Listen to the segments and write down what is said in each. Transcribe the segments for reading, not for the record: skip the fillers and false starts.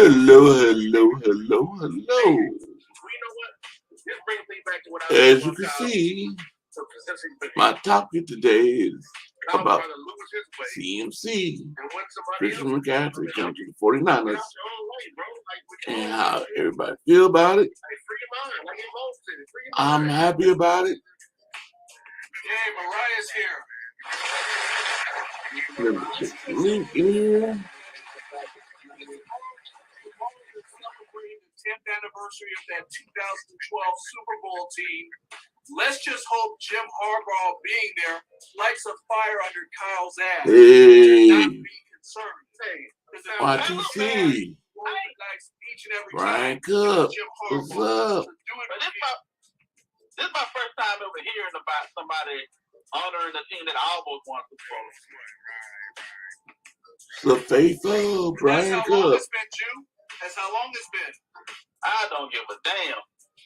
Hello, hello, hello, hello. As you can see, my topic today is about CMC, Christian McCaffrey coming to the 49ers, and how everybody feel about it. I'm happy about it. Hey, Mariah's here. Let me put the link in here. Celebrating the 10th anniversary of that 2012 Super Bowl team. Let's just hope Jim Harbaugh being there lights a fire under Kyle's ass. Hey, Not be concerned. YTC, Brian Cook, what's up? This is my first time ever hearing about somebody honoring a team that almost won the Super Bowl. The faithful Brian Cook. That's how long it's been. I don't give a damn.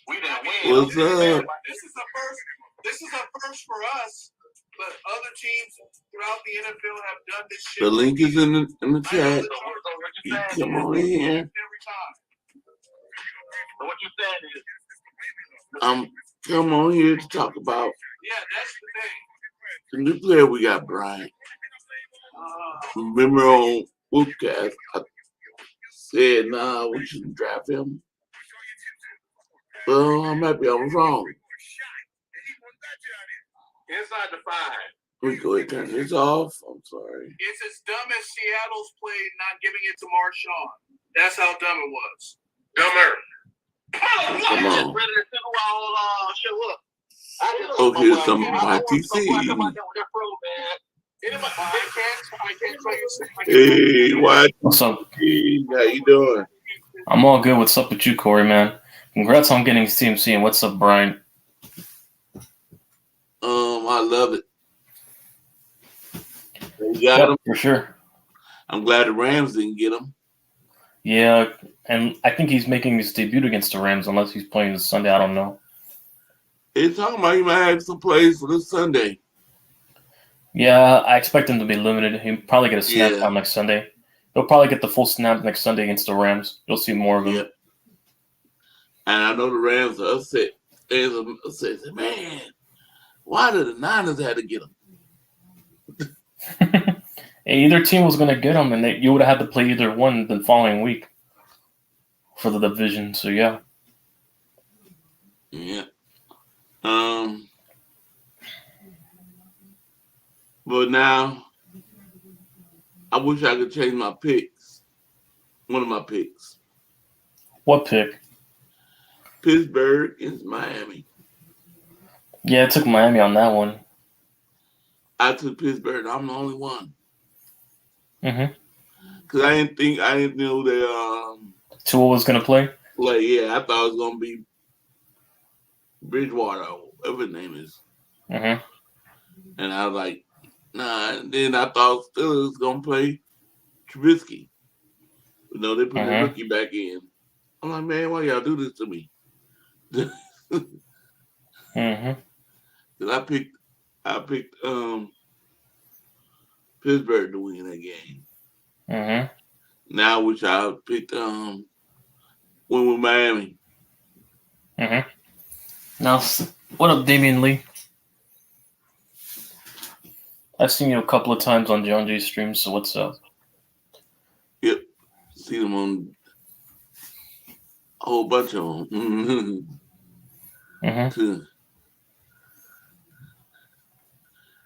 We didn't win. What's up? This is a first for us, but other teams throughout the NFL have done this shit. The link is in the chat. You come on in here. So what you saying is, Come on here to talk about that's the the new player we got, Brian. Remember on Bookcast, I said, nah, we shouldn't draft him. Well, I'm happy I was wrong. Inside the 5. Let me go ahead and turn this off. I'm sorry. It's as dumb as Seattle's play not giving it to Marshawn. That's how dumb it was. Dumber. Come on. ready to see who all show up. Oh, here's some YTC. Hey, What's up? YTC, how you doing? I'm all good. What's up with you, Corey, man? Congrats on getting CMC, and what's up, Brian? I love it. We got him. For sure. I'm glad the Rams didn't get him. Yeah, and I think he's making his debut against the Rams, unless he's playing this Sunday. I don't know. They're talking about he might have some plays for this Sunday. Yeah, I expect him to be limited. He'll probably get a snap Yeah. time next Sunday. He'll probably get the full snap next Sunday against the Rams. You'll see more of him. Yep. And I know the Rams are upset. They're upset. Man, why did the Niners have to get him? Either team was going to get him, and you would have had to play either one the following week for the division. So, yeah. Yeah. But now, I wish I could change my picks. One of my picks. What pick? Pittsburgh against Miami. Yeah, I took Miami on that one. I took Pittsburgh. I'm the only one. Mm-hmm. Because I didn't know they Tua was going to play? yeah, I thought it was going to be Bridgewater, whatever his name is. Mm-hmm. And I was like, nah. And then I thought Steelers was going to play Trubisky. But no, they put the rookie back in. I'm like, man, why y'all do this to me? Mm-hmm. Because I picked Pittsburgh to win that game. Mm-hmm. Now I wish I picked win with Miami. Mm-hmm. Now, what up, Damian Lee? I've seen you a couple of times on John Jay's streams, so what's up? Yep. See them on a whole bunch of them. Mm-hmm.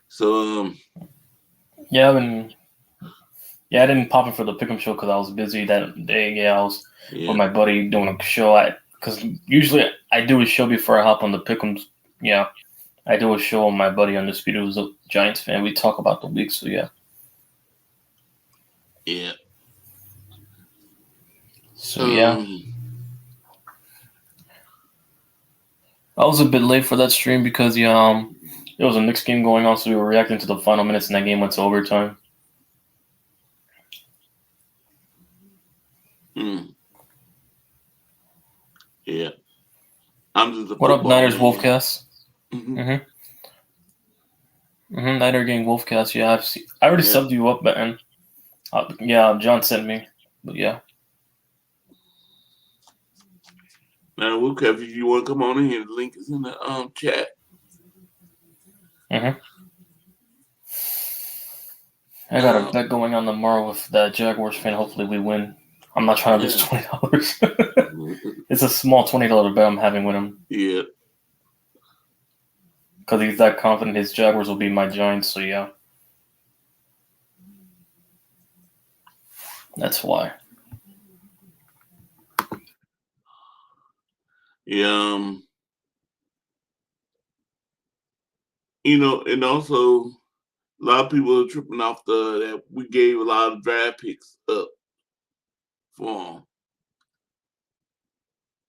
So, Yeah, I didn't pop in for the Pick'em show because I was busy that day. Yeah, I was with my buddy doing a show. Because usually I do a show before I hop on the Pick'ems. Yeah, I do a show with my buddy Undisputed, who's a Giants fan. We talk about the week, so yeah. Yeah. So, yeah. I was a bit late for that stream because there was a Knicks game going on, so we were reacting to the final minutes, and that game went to overtime. Yeah. I'm just a What up, Niners man. Wolfcast? Niner Gang Wolfcast. Yeah, I already subbed you up, man. Yeah, John sent me, but yeah. Now, Woodcraft, if you want to come on in here, the link is in the chat. Mm-hmm. I got a bet going on tomorrow with that Jaguars fan. Hopefully we win. I'm not trying to lose $20. It's a small $20 bet I'm having with him. Yeah. Because he's that confident his Jaguars will beat my Giants, so yeah. That's why. Yeah. You know, and also a lot of people are tripping off that we gave a lot of draft picks up for him.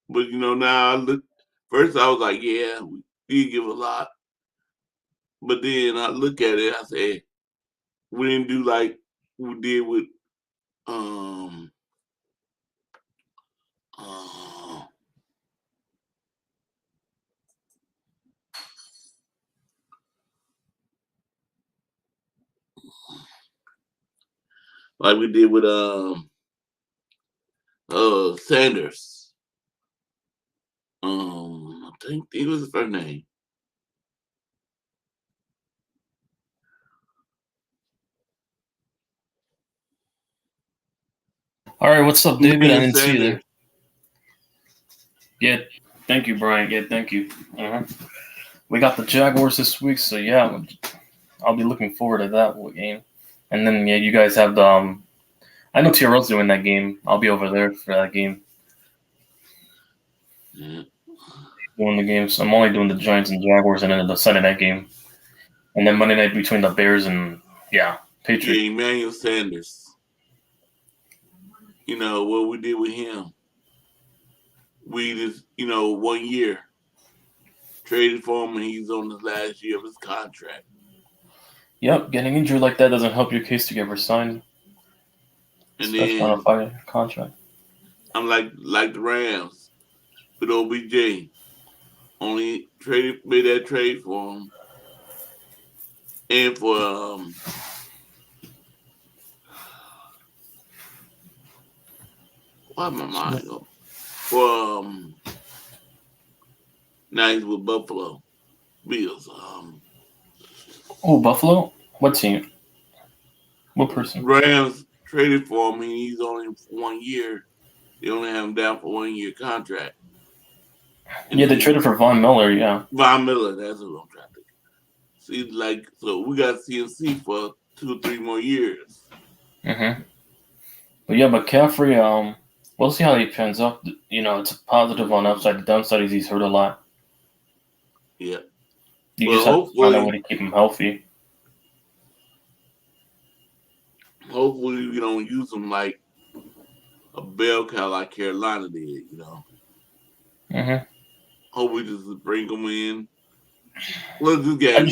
But you know, now I look. First, I was like, yeah, we did give a lot. But then I look at it, I say, we didn't do like we did with uh, like we did with Sanders. I think it was his first name. All right, what's up, David? I didn't see you there. Sanders. Yeah, thank you, Brian. Yeah, thank you. We got the Jaguars this week, so yeah, I'll be looking forward to that game. And then yeah, you guys have the I know TRL's doing that game. I'll be over there for that game. Yeah. Doing the games. I'm only doing the Giants and Jaguars, and then the Sunday night game, and then Monday night between the Bears and Patriots. Yeah, Emmanuel Sanders. You know what we did with him. We just, 1 year traded for him, and he's on the last year of his contract. Yep, getting injured like that doesn't help your case to get resigned. And especially on a 5-year contract. I'm like the Rams with OBJ. Only made that trade for him, and for why my mind go? For now he's with Buffalo Bills. Oh, Buffalo? What team? What person? Rams traded for him, and he's only 1 year. They only have him down for 1 year contract. And they traded for Von Miller, yeah. Von Miller, that's what I'm trying to think. See, so we got CMC for 2 or 3 more years. Mm-hmm. But yeah, McCaffrey, we'll see how he pans up. It's a positive on the upside. The downside is he's hurt a lot. Yeah. You just have to find out a way to keep him healthy. Hopefully we don't use him like a bell cow like Carolina did, Mm-hmm. Hope we just bring him in. Let's just get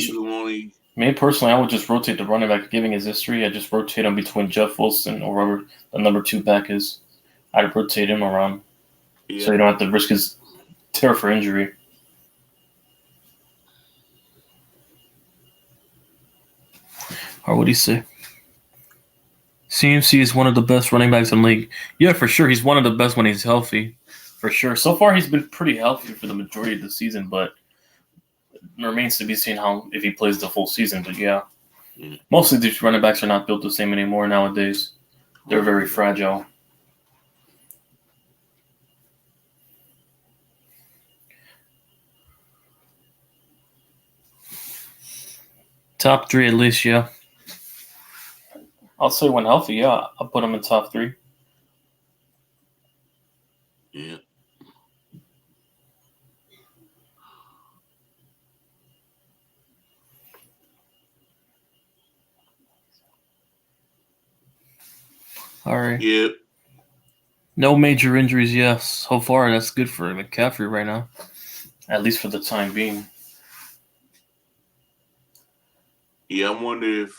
Me personally, I would just rotate the running back. Given his history, I just rotate him between Jeff Wilson or whoever the number 2 back is. I'd rotate him around, so you don't have to risk his tear for injury. Or what do you say? CMC is one of the best running backs in the league. Yeah, for sure. He's one of the best when he's healthy. For sure. So far, he's been pretty healthy for the majority of the season, but it remains to be seen if he plays the full season. But yeah, most of these running backs are not built the same anymore nowadays. They're very fragile. Top 3 at least, yeah. I'll say when healthy, yeah, I'll put him in top 3. Yeah. All right. Yep. No major injuries, yes. So far, that's good for McCaffrey right now, at least for the time being. Yeah, I wonder if,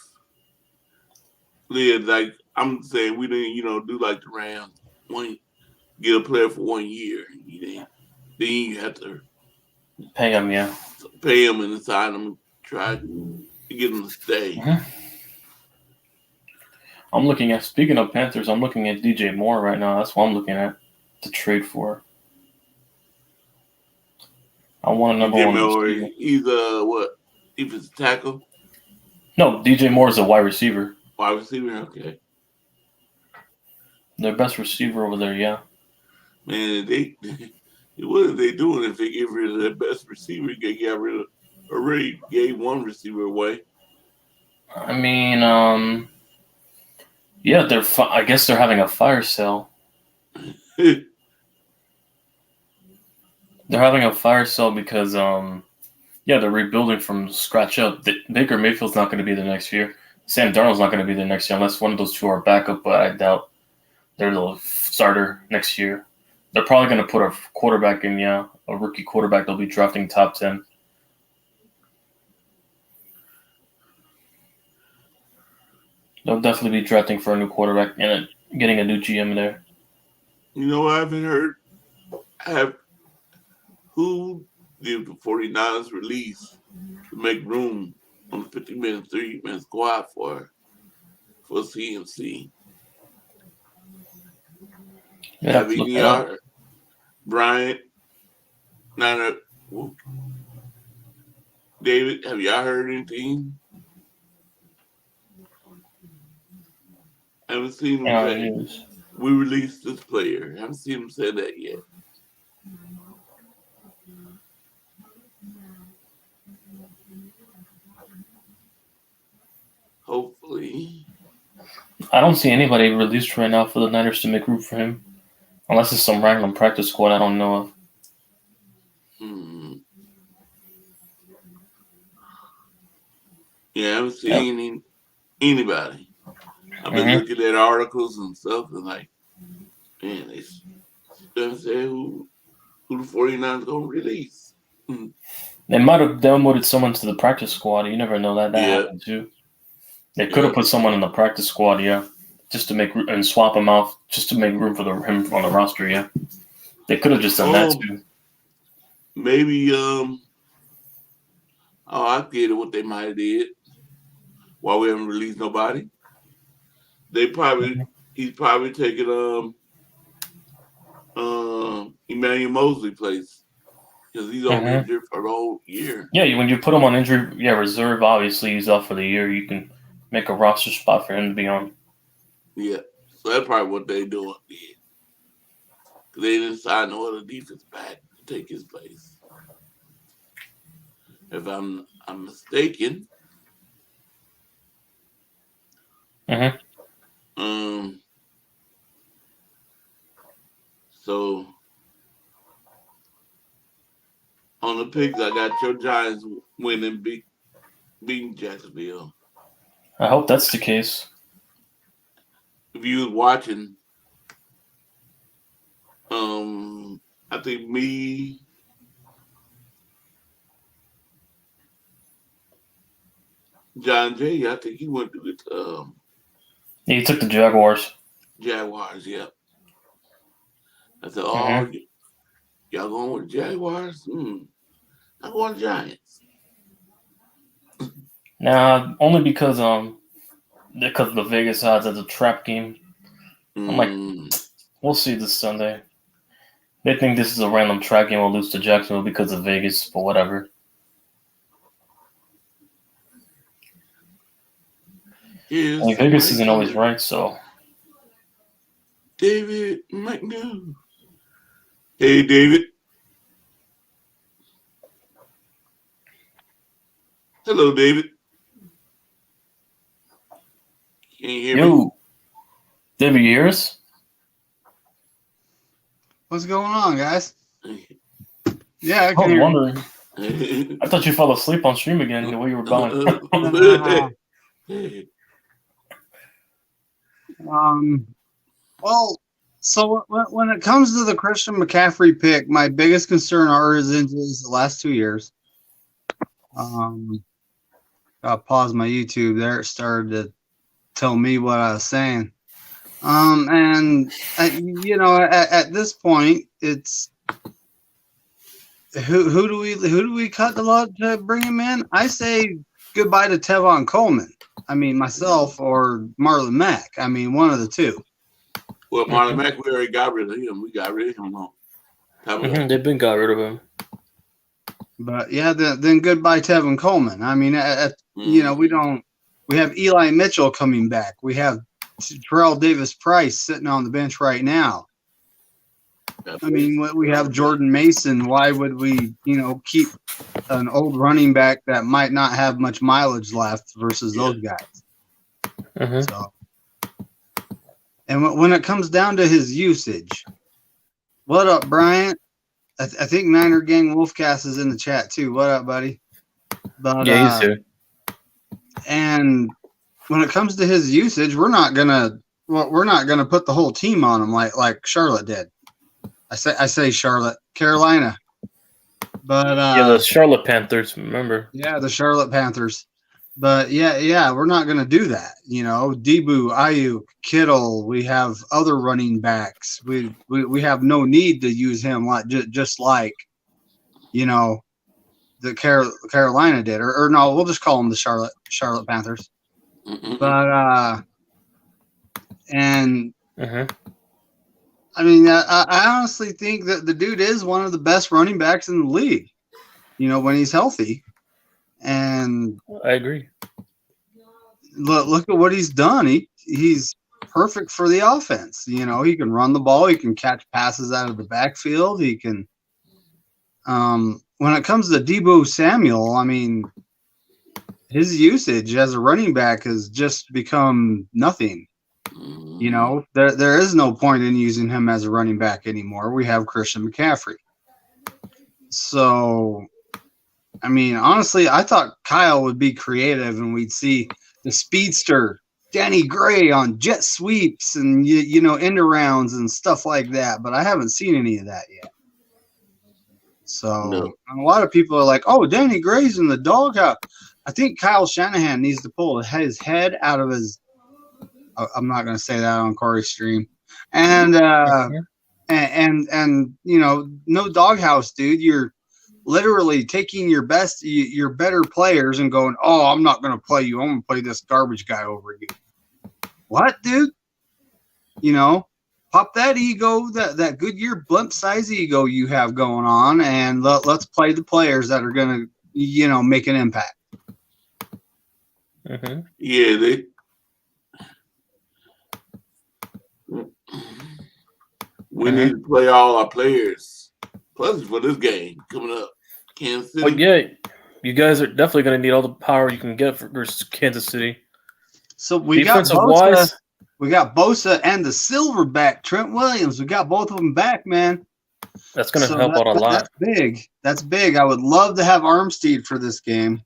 I'm saying we didn't, do like the Rams, get a player for 1 year, then you have to pay him, yeah. Pay him and sign him, try to get him to stay. Mm-hmm. Speaking of Panthers, I'm looking at DJ Moore right now. That's what I'm looking at to trade for. I want a number one receiver. He's what? Defensive tackle? No, DJ Moore is a wide receiver. Wide receiver? Okay. Their best receiver over there, yeah. Man, what are they doing if they get rid of their best receiver? They got rid of already gave one receiver away. I mean, yeah, I guess they're having a fire sale. They're having a fire sale because yeah, they're rebuilding from scratch up. Baker Mayfield's not going to be there next year. Sam Darnold's not going to be there next year unless one of those two are backup, but I doubt they're the starter next year. They're probably going to put a quarterback in, yeah, a rookie quarterback they'll be drafting top 10. They'll definitely be drafting for a new quarterback and getting a new GM there. You know, I haven't heard who did the 49ers release to make room on the 50-man, 3-man squad for CMC. Have any other Bryant, Niner, David? Have y'all heard anything? I haven't seen him say we released this player. I haven't seen him say that yet. Hopefully. I don't see anybody released right now for the Niners to make room for him. Unless it's some random practice squad I don't know of. Yeah, I haven't seen anybody. I've been looking at articles and stuff and like, man, they don't say who the 49ers going to release. They might have downloaded someone to the practice squad. You never know that happened too. They could have put someone in the practice squad, yeah, just to make and swap him out, just to make room for him on the roster, yeah. They could have just done that too. Maybe, I get it. What they might have did. While we haven't released nobody, he's probably taking Emmanuel Mosley place because he's on injured for the whole year. Yeah, when you put him on injury, reserve. Obviously, he's out for the year. You can make a roster spot for him to be on. Yeah, so that's probably what they doing. Because they didn't sign no other defense back to take his place. If I'm mistaken. So on the picks, I got your Giants winning, beating Jacksonville. I hope that's the case. If you was watching, I think me, John Jay, I think he went to the he took the Jaguars. Jaguars, yeah. I said, y'all going with Jaguars? I'm going to Giants. Nah, only because of the Vegas odds as a trap game. I'm like, we'll see this Sunday. They think this is a random trap game. We'll lose to Jacksonville because of Vegas, but whatever. Vegas isn't always right, so. David McNew. Hey, David. Hello, David. Can you hear me? David, you hear us? What's going on, guys? Yeah, I can hear wondering. You. I thought you fell asleep on stream again the way you were gone. Well, so when it comes to the Christian McCaffrey pick, my biggest concern are his injuries the last 2 years. I'll pause my YouTube there. It started to tell me what I was saying. And at this point, it's who do we cut the lot to bring him in? I say goodbye to Tevon Coleman. I mean, myself or Marlon Mack. I mean, one of the two. Well, Marlon Mack, we already got rid of him. We got rid of him. They've been got rid of him. But yeah, then goodbye Tevin Coleman. I mean, you know, we have Eli Mitchell coming back. We have Terrell Davis Price sitting on the bench right now. I mean, we have Jordan Mason. Why would we, you know, keep an old running back that might not have much mileage left versus those guys? So, and when it comes down to his usage, what up, Bryant? I think Niner Gang Wolfcast is in the chat too. What up, buddy? But, Yeah, he's here. And when it comes to his usage, we're not gonna put the whole team on him like Charlotte did. I say Charlotte, Carolina. But the Charlotte Panthers, remember? Yeah, the Charlotte Panthers. But yeah, we're not gonna do that. You know, Debo, Ayuk, Kittle. We have other running backs. We have no need to use him just like, you know, the Carolina did, or no, we'll just call them the Charlotte Panthers. But and I mean, I honestly think that the dude is one of the best running backs in the league. You know, when he's healthy, and I agree. Look at what he's done. He's perfect for the offense. You know, he can run the ball. He can catch passes out of the backfield. He can. When it comes to Debo Samuel, I mean, his usage as a running back has just become nothing. You know, there is no point in using him as a running back anymore. We have Christian McCaffrey. So, I mean, honestly, I thought Kyle would be creative and we'd see the speedster Danny Gray on jet sweeps and, you know, end arounds and stuff like that. But I haven't seen any of that yet. So a lot of people are like, oh, Danny Gray's in the doghouse. I think Kyle Shanahan needs to pull his head out of his – I'm not going to say that on Corey's stream. And you know, no doghouse, dude. You're literally taking your better players and going, oh, I'm not going to play you. I'm going to play this garbage guy over you. What, dude? You know, pop that ego, that Goodyear blimp size ego you have going on, and let's play the players that are going to, you know, make an impact. Yeah, we need to play all our players. Plus, for this game coming up, Kansas City. Well, yeah, you guys are definitely going to need all the power you can get versus Kansas City. So we got Bosa and the silverback Trent Williams. We got both of them back, man. That's going to help out a lot. That's big. That's big. I would love to have Armstead for this game.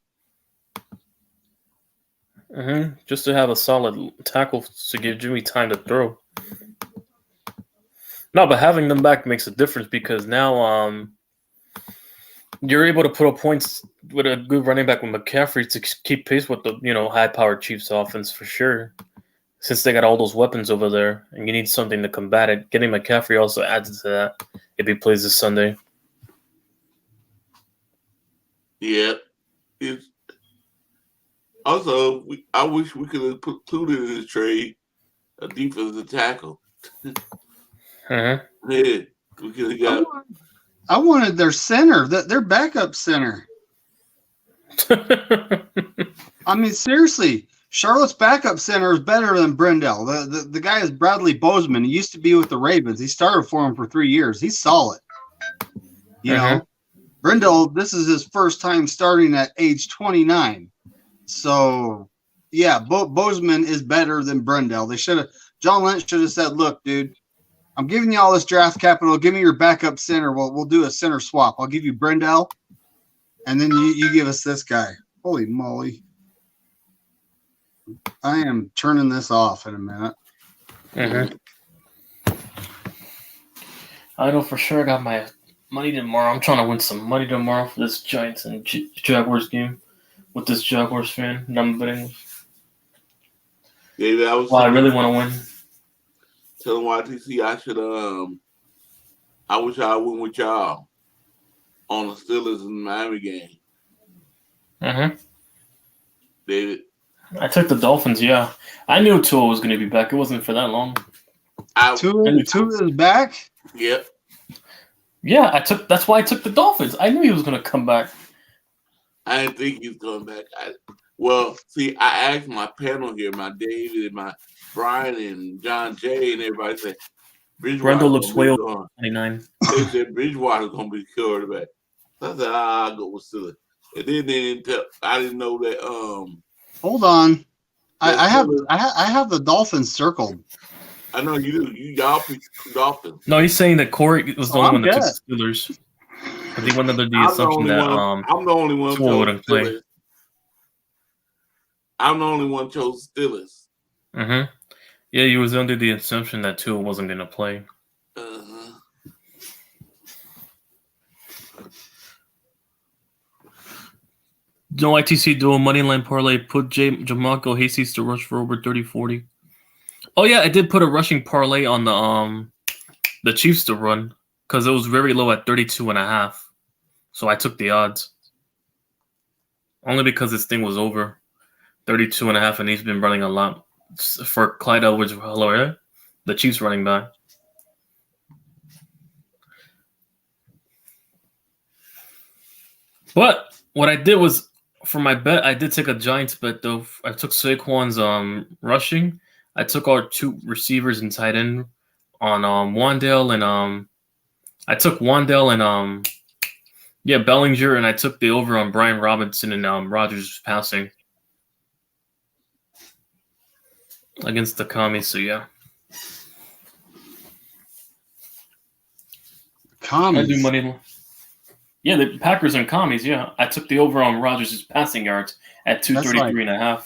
Just to have a solid tackle to give Jimmy time to throw. No, but having them back makes a difference because now you're able to put up points with a good running back with McCaffrey to keep pace with the, you know, high-powered Chiefs offense for sure. Since they got all those weapons over there, and you need something to combat it. Getting McCaffrey also adds to that if he plays this Sunday. Yeah. Also, I wish we could have included in the trade a defensive tackle. Yeah, we could have got. I wanted their center, their backup center. I mean, seriously, Charlotte's backup center is better than Brendel. The guy is Bradley Bozeman. He used to be with the Ravens. He started for him for 3 years. He's solid. You know, Brendel, this is his first time starting at age 29. So, yeah, Bozeman is better than Brendel. John Lynch should have said, look, dude, I'm giving you all this draft capital. Give me your backup center. We'll do a center swap. I'll give you Brendel, and then you give us this guy. Holy moly. I am turning this off in a minute. I know for sure I got my money tomorrow. I'm trying to win some money tomorrow for this Giants and Jaguars game with this Jaguars fan. I'm betting. David, I really want to win. Telling YTC I should I wish I went with y'all on the Steelers and Miami game. David. I took the Dolphins, yeah. I knew Tua was going to be back. It wasn't for that long. Tua is back? Yep. Yeah, that's why I took the Dolphins. I knew he was going to come back. I didn't think he was coming back. Well, see, I asked my panel here, my David and my Brian and John Jay and everybody said Bridgewater Brendel looks gonna way be over gone. 29. They said Bridgewater's gonna be quarterback. So I said, I'll go with Steelers. And then they didn't tell. I didn't know that. Hold on. I Steelers, have the Dolphins circled. I know you do. Y'all pick Dolphins. No, he's saying that Corey was the Oh, only I'm one that took good. the Steelers. Because he went under the I'm the assumption only that one. I'm the only one who Tua chose wouldn't play. Steelers. I'm the only one who chose Steelers. Mm-hmm. Yeah, he was under the assumption that Tua wasn't going to play. Uh-huh. No ITC dual moneyline parlay put Jamarco Hasties to rush for over 30-40. Oh yeah, I did put a rushing parlay on the Chiefs to run because it was very low at 32.5. So I took the odds. Only because this thing was over 32.5 and he's been running a lot for Clyde Edwards-Helaire, the Chiefs running back. But what I did was for my bet, I did take a Giants bet though. I took Saquon's rushing. I took our 2 receivers and tight end on Wandale and I took Wandale and Bellinger, and I took the over on Brian Robinson and Rodgers passing against the commies. So yeah, Commies. I do money. Yeah, the Packers and commies. Yeah, I took the over on Rodgers' passing yards at 233.5.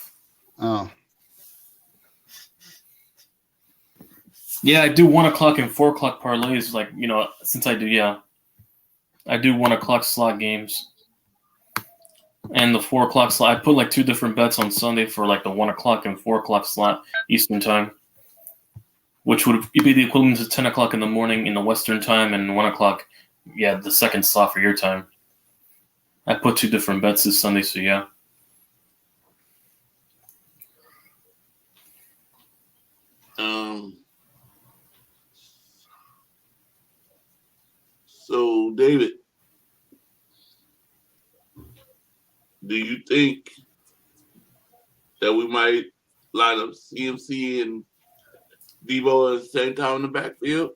Oh, Yeah, I do 1 o'clock and 4 o'clock parlays. Like since I do 1 o'clock slot games. And the 4 o'clock slot, I put like 2 different bets on Sunday for like the 1 o'clock and 4 o'clock slot Eastern time, which would be the equivalent to 10 o'clock in the morning in the Western time and 1 o'clock, the second slot for your time. I put 2 different bets this Sunday, so yeah. So, David, do you think that we might line up CMC and Debo at the same time in the backfield?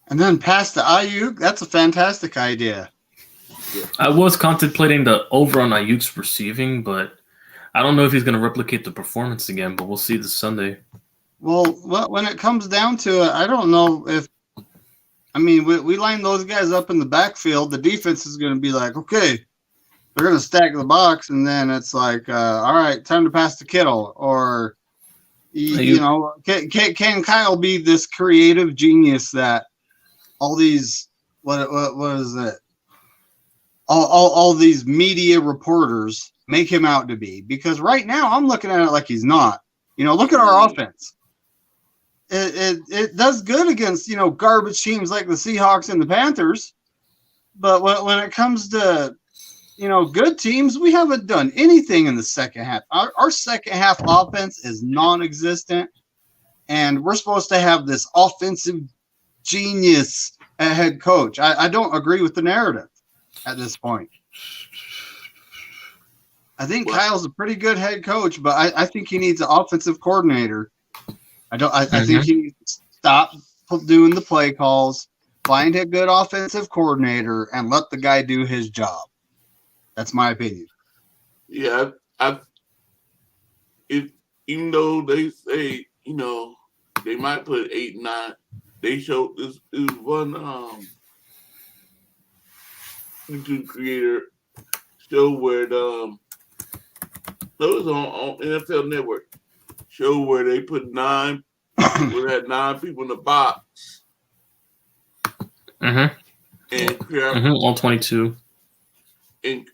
and then pass to Ayuk. That's a fantastic idea. Yeah. I was contemplating the over on Ayuk's receiving, but I don't know if he's going to replicate the performance again, but we'll see this Sunday. Well, when it comes down to it, I don't know if. I mean, we line those guys up in the backfield. The defense is going to be like, okay, they're going to stack the box, and then it's like, all right, time to pass to Kittle, or can Kyle be this creative genius that all these what is it? All these media reporters make him out to be? Because right now I'm looking at it like he's not. Look at our offense. It does good against garbage teams like the Seahawks and the Panthers, but when it comes to good teams, we haven't done anything in the second half. Our second half offense is non-existent, and we're supposed to have this offensive genius head coach. I don't agree with the narrative at this point. I think Kyle's a pretty good head coach, but I think he needs an offensive coordinator. I think he needs to stop doing the play calls, find a good offensive coordinator, and let the guy do his job. That's my opinion. Yeah, even though they say they might put 8 and 9, they showed this one YouTube creator show where it was on NFL Network. Show where they put 9, where they had 9 people in the box. Mm-hmm. And all 22. And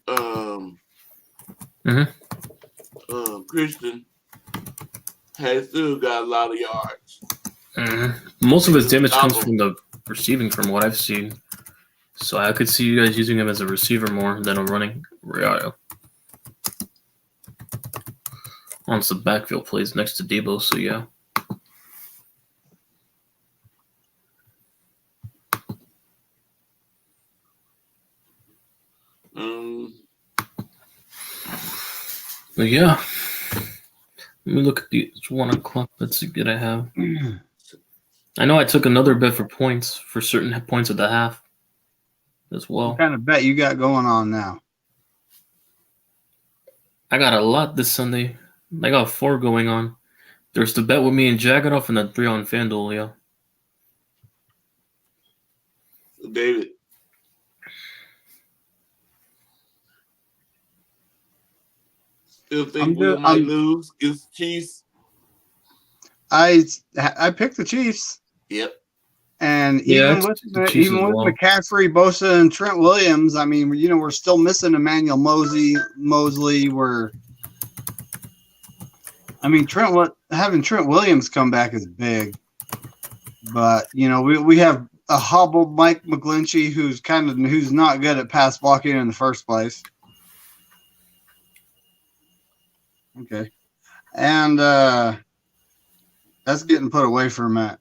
Christian has still got a lot of yards. Mm-hmm. Most of his damage comes from the receiving, from what I've seen. So I could see you guys using him as a receiver more than a running on some backfield plays next to Debo. So yeah. But yeah. Let me look at the 1 o'clock. Let's see what I have. I know I took another bet for points for certain points at the half as well. What kind of bet you got going on now? I got a lot this Sunday. I got 4 going on. There's the bet with me and Jagonoff and the 3 on FanDuel, yeah. David. Still think we might lose against the Chiefs? I picked the Chiefs. Yep. And even with McCaffrey, Bosa, and Trent Williams, I mean, we're still missing Emmanuel Mosley. Having Trent Williams come back is big. But we have a hobbled Mike McGlinchey who's not good at pass blocking in the first place. Okay. And that's getting put away for a minute.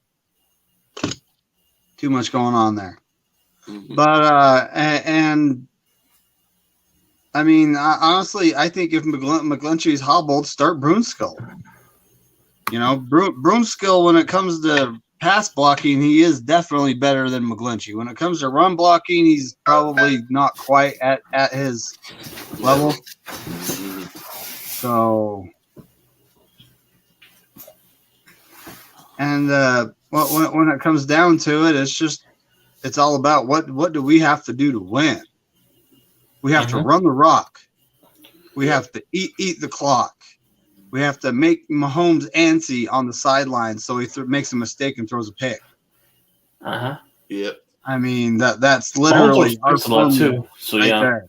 Too much going on there. Mm-hmm. But I mean, honestly, I think if McGlinchey's hobbled, start Brunskill. Brunskill, when it comes to pass blocking, he is definitely better than McGlinchey. When it comes to run blocking, he's probably not quite at his level. So, and when it comes down to it, it's all about what do we have to do to win? We have to run the rock. We have to eat the clock. We have to make Mahomes antsy on the sideline so he makes a mistake and throws a pick. Yep. I mean that's literally our a lot too. So right yeah, there.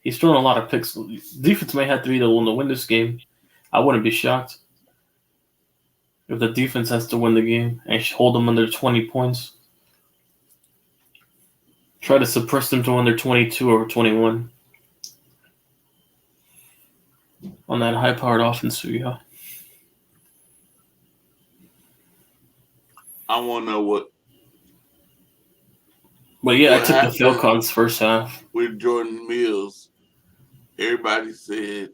He's throwing a lot of picks. Defense may have to be the one to win this game. I wouldn't be shocked if the defense has to win the game and hold them under 20 points. Try to suppress them to under 22 or 21 on that high-powered offense. So yeah. I want to know what. But yeah, I took the Falcons first half. With Jordan Mills, everybody said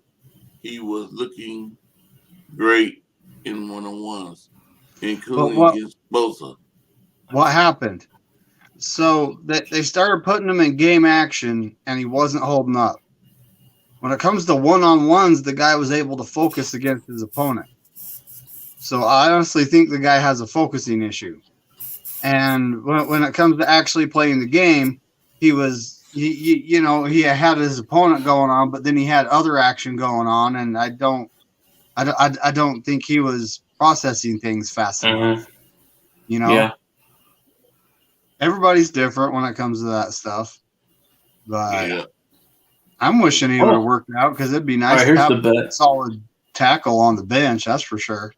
he was looking great in one-on-ones, including against Bosa. What happened? So they started putting him in game action, and he wasn't holding up. When it comes to one-on-ones, the guy was able to focus against his opponent. So I honestly think the guy has a focusing issue. And when it comes to actually playing the game, he had his opponent going on, but then he had other action going on, and I don't think he was processing things fast enough. Yeah. Everybody's different when it comes to that stuff, but I'm wishing he would have worked out because it'd be nice to have a solid tackle on the bench. That's for sure.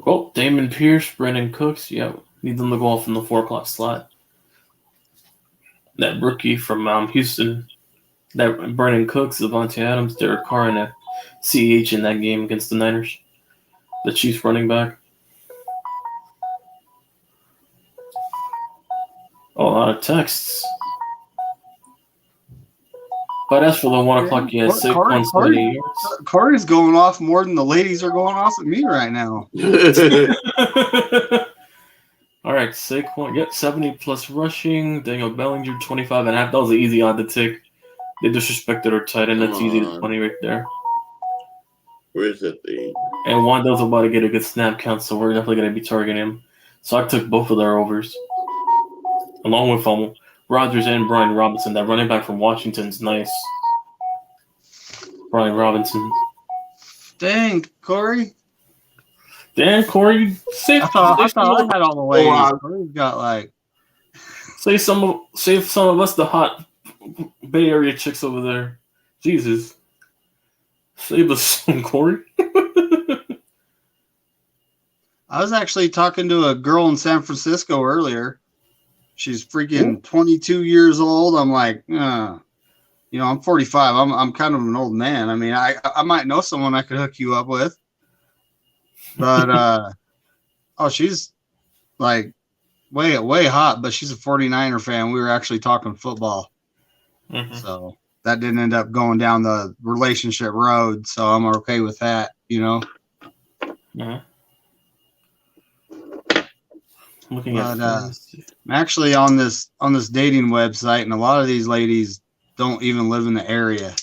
Well, Damon Pierce, Brandon Cooks, need them to go off in the 4 o'clock slot. That rookie from Houston, that Brandon Cooks, Devontae Adams, Derek Carr, and CH in that game against the Niners, the Chiefs running back. A lot of texts. But as for the 1 o'clock, Saquon's 20 yards. Corey's going off more than the ladies are going off at me right now. All right, Saquon, 70 plus rushing. Daniel Bellinger, 25 and a half. That was an easy odd to take. They disrespected our tight end. That's easy to 20 right there. Where is that thing? And Wando's about to get a good snap count, so we're definitely going to be targeting him. So I took both of their overs. Along with Rodgers and Brian Robinson. That running back from Washington's nice. Brian Robinson. Dang, Corey. Dan, Corey, I thought I had all the way. Corey's got save some of us, the hot Bay Area chicks over there. Jesus, save us some, Corey. I was actually talking to a girl in San Francisco earlier. She's freaking 22 years old. I'm like, I'm 45. I'm kind of an old man. I mean, I might know someone I could hook you up with. But she's like way hot, but she's a 49er fan. We were actually talking football. Mm-hmm. So that didn't end up going down the relationship road, so I'm okay with that, you know. Uh-huh. Looking at I'm actually on this dating website, and a lot of these ladies don't even live in the area.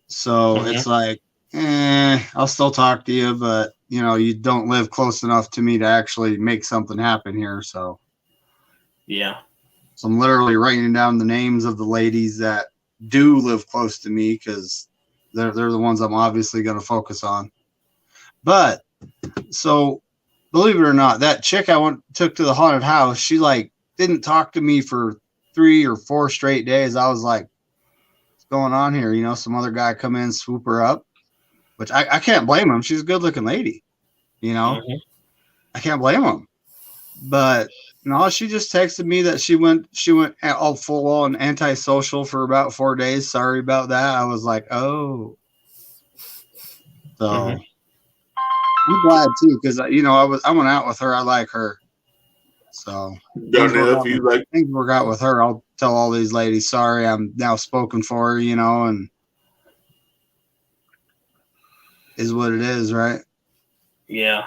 So it's like, I'll still talk to you, but you know, you don't live close enough to me to actually make something happen here. So I'm literally writing down the names of the ladies that do live close to me, because they're the ones I'm obviously going to focus on. But so, believe it or not, that chick I took to the haunted house, she like didn't talk to me for 3 or 4 straight days. I was like, what's going on here? You know, some other guy come in, swoop her up, which I can't blame him. She's a good looking lady, you know, I can't blame him. But no, she just texted me that she went all full on antisocial for about 4 days. Sorry about that. I was like, oh, so I'm glad too, because you know, I went out with her. I like her, so things work out with her. I'll tell all these ladies, sorry, I'm now spoken for, you know, and is what it is, right? Yeah.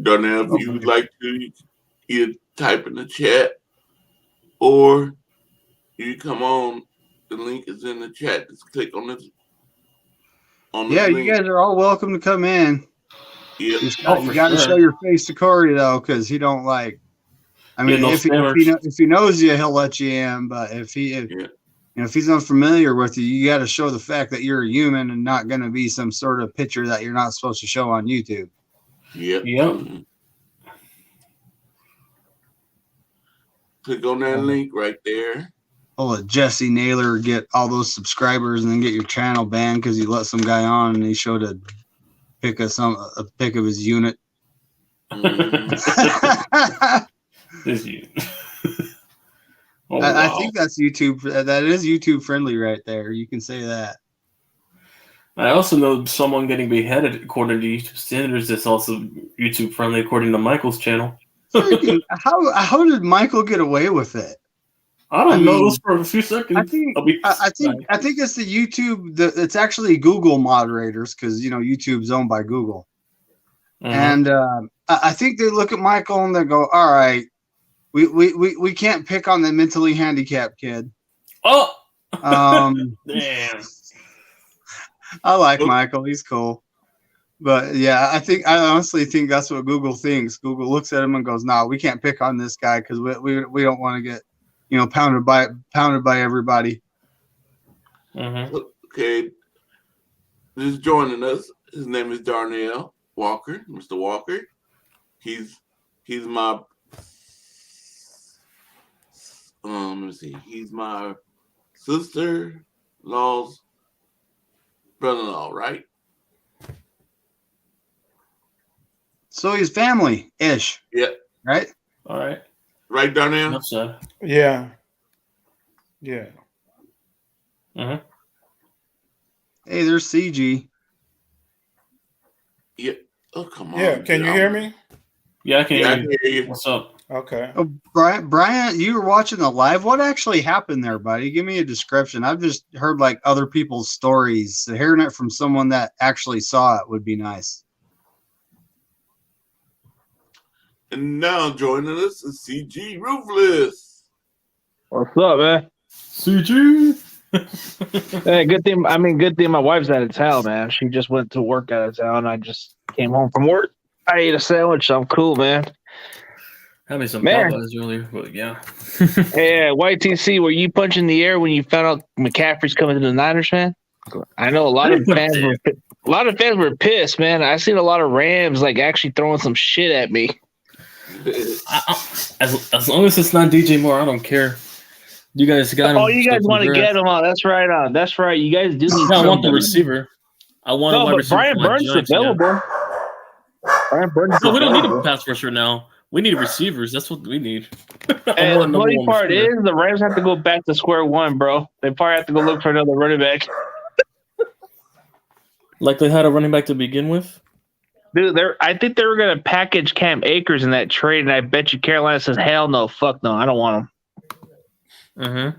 Darnell, if you would like to, either type in the chat or you come on. The link is in the chat. Just click on this. Yeah, you guys are all welcome to come in. Yeah. You got to show your face to Corey though, because he don't like. I mean, if he knows you, he'll let you in. But if he's unfamiliar with you, you got to show the fact that you're a human and not going to be some sort of picture that you're not supposed to show on YouTube. Yep. Click on that link right there. I'll let Jesse Naylor get all those subscribers and then get your channel banned because you let some guy on and he showed a pic of his unit. I think that's YouTube. That is YouTube friendly right there. You can say that. I also know someone getting beheaded according to YouTube standards that's also YouTube friendly according to Michael's channel. How did Michael get away with it? I don't know. For a few seconds. I think it's the YouTube. It's actually Google moderators, because you know YouTube's owned by Google, and I think they look at Michael and they go, "All right, we can't pick on the mentally handicapped kid." Oh, damn! I like Michael; he's cool. But yeah, I honestly think that's what Google thinks. Google looks at him and goes, "No, we can't pick on this guy because we don't want to get, you know, pounded by everybody." Okay, just joining us. His name is Darnell Walker, Mr. Walker. He's my let me see. He's my sister-in-law's brother-in-law, right? So he's family-ish. Yeah. Right? All right. Right, Darnell? Enough said. Yeah. Yeah. Uh-huh. Hey, there's CG. Yeah. Oh, come on. Yeah. Can you hear me? Yeah, I can hear you. What's up? Okay. Oh, Brian, you were watching the live. What actually happened there, buddy? Give me a description. I've just heard like other people's stories. So hearing it from someone that actually saw it would be nice. And now joining us is CG Ruthless. What's up, man? CG. Hey, good thing my wife's out of town, man. She just went to work out of town. I just came home from work. I ate a sandwich. I'm cool, man. Had me some Popeyes earlier, but yeah. Hey, YTC, were you punching the air when you found out McCaffrey's coming to the Niners, man? I know a lot of fans were pissed, man. I seen a lot of Rams like actually throwing some shit at me. As long as it's not DJ Moore, I don't care. You guys got him. Oh, you guys want to get him on? That's right. That's right. You guys do need. I want the receiver. I want a wide receiver. Brian Burns is available. Yeah. Brian Burns. No, we don't need a pass rusher now. We need receivers. That's what we need. And the funny part is the Rams have to go back to square one, bro. They probably have to go look for another running back. Like they had a running back to begin with? Dude, I think they were going to package Cam Akers in that trade, and I bet you Carolina says, hell no, fuck no, I don't want him.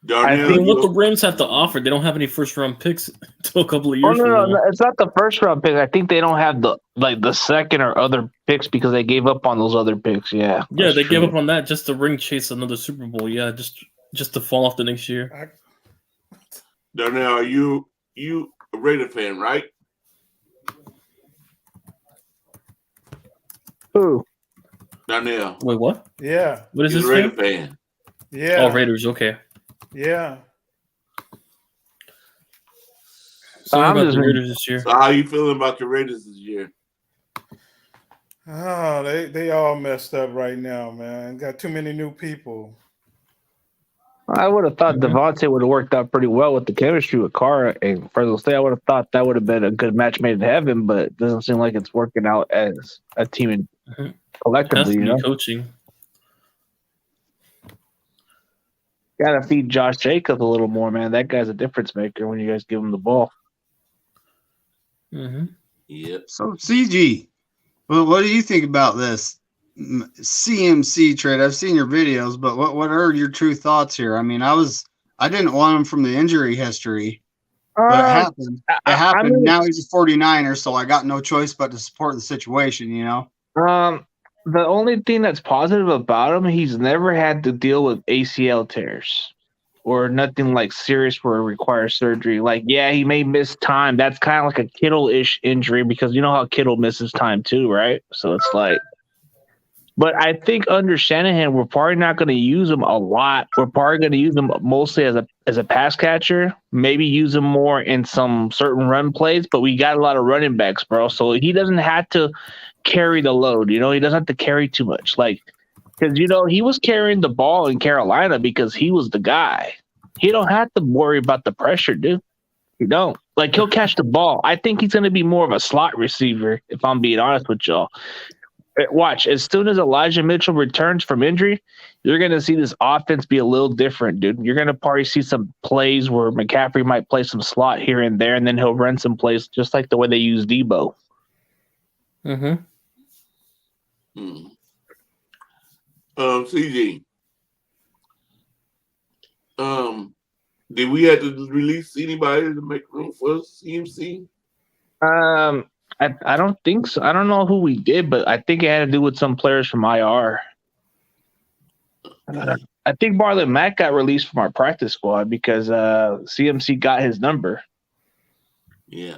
I Darnell, mean, what the you, Rams have to offer, they don't have any first round picks until a couple of Oh years no, from no, now. no, it's not the first round pick. I think they don't have the second or other picks because they gave up on those other picks. Yeah, Yeah, that's they true. gave up on that just to ring chase another Super Bowl. Yeah, just to fall off the next year. Darnell, are you a Raider fan, right? Who? Darnell, Wait, what? Yeah. What is you're this a Raider fan? fan. Yeah. Oh, Raiders. Okay. Yeah. So I'm about just the Raiders this year. So how you feeling about the Raiders this year? Oh, they all messed up right now, man. Got too many new people. I would have thought Mhm. Devontae would have worked out pretty well with the chemistry with Carr and Fresno State. I would have thought that would have been a good match made in heaven, but it doesn't seem like it's working out as a team Mhm. Has collectively. to You be know, coaching. gotta feed Josh Jacobs a little more, man. That guy's a difference maker when you guys give him the ball. Mm-hmm. Yep. So CG, well, what do you think about this CMC trade? I've seen your videos, but what are your true thoughts here? I mean, I didn't want him from the injury history, but it happened. It happened. mean, Now he's a 49er, so I got no choice but to support the situation, you know? The only thing that's positive about him, he's never had to deal with ACL tears or nothing like serious where it requires surgery. Like, yeah, he may miss time. That's kind of like a Kittle-ish injury because you know how Kittle misses time too, right? So it's like, but I think under Shanahan, we're probably not going to use him a lot. We're probably going to use him mostly as a pass catcher. Maybe use him more in some certain run plays. But we got a lot of running backs, bro. So he doesn't have to carry the load. You know, he doesn't have to carry too much. Like, because you know he was carrying the ball in Carolina because he was the guy. He don't have to worry about the pressure, dude. He don't. Like he'll catch the ball. I think he's going to be more of a slot receiver. If I'm being honest with y'all. Watch, as soon as Elijah Mitchell returns from injury, you're going to see this offense be a little different, dude. You're going to probably see some plays where McCaffrey might play some slot here and there, and then he'll run some plays just like the way they use Debo. Mm-hmm. CG. Did we have to release anybody to make room for CMC? I don't think so. I don't know who we did, but I think it had to do with some players from IR. I think Marlon Mack got released from our practice squad because CMC got his number. Yeah.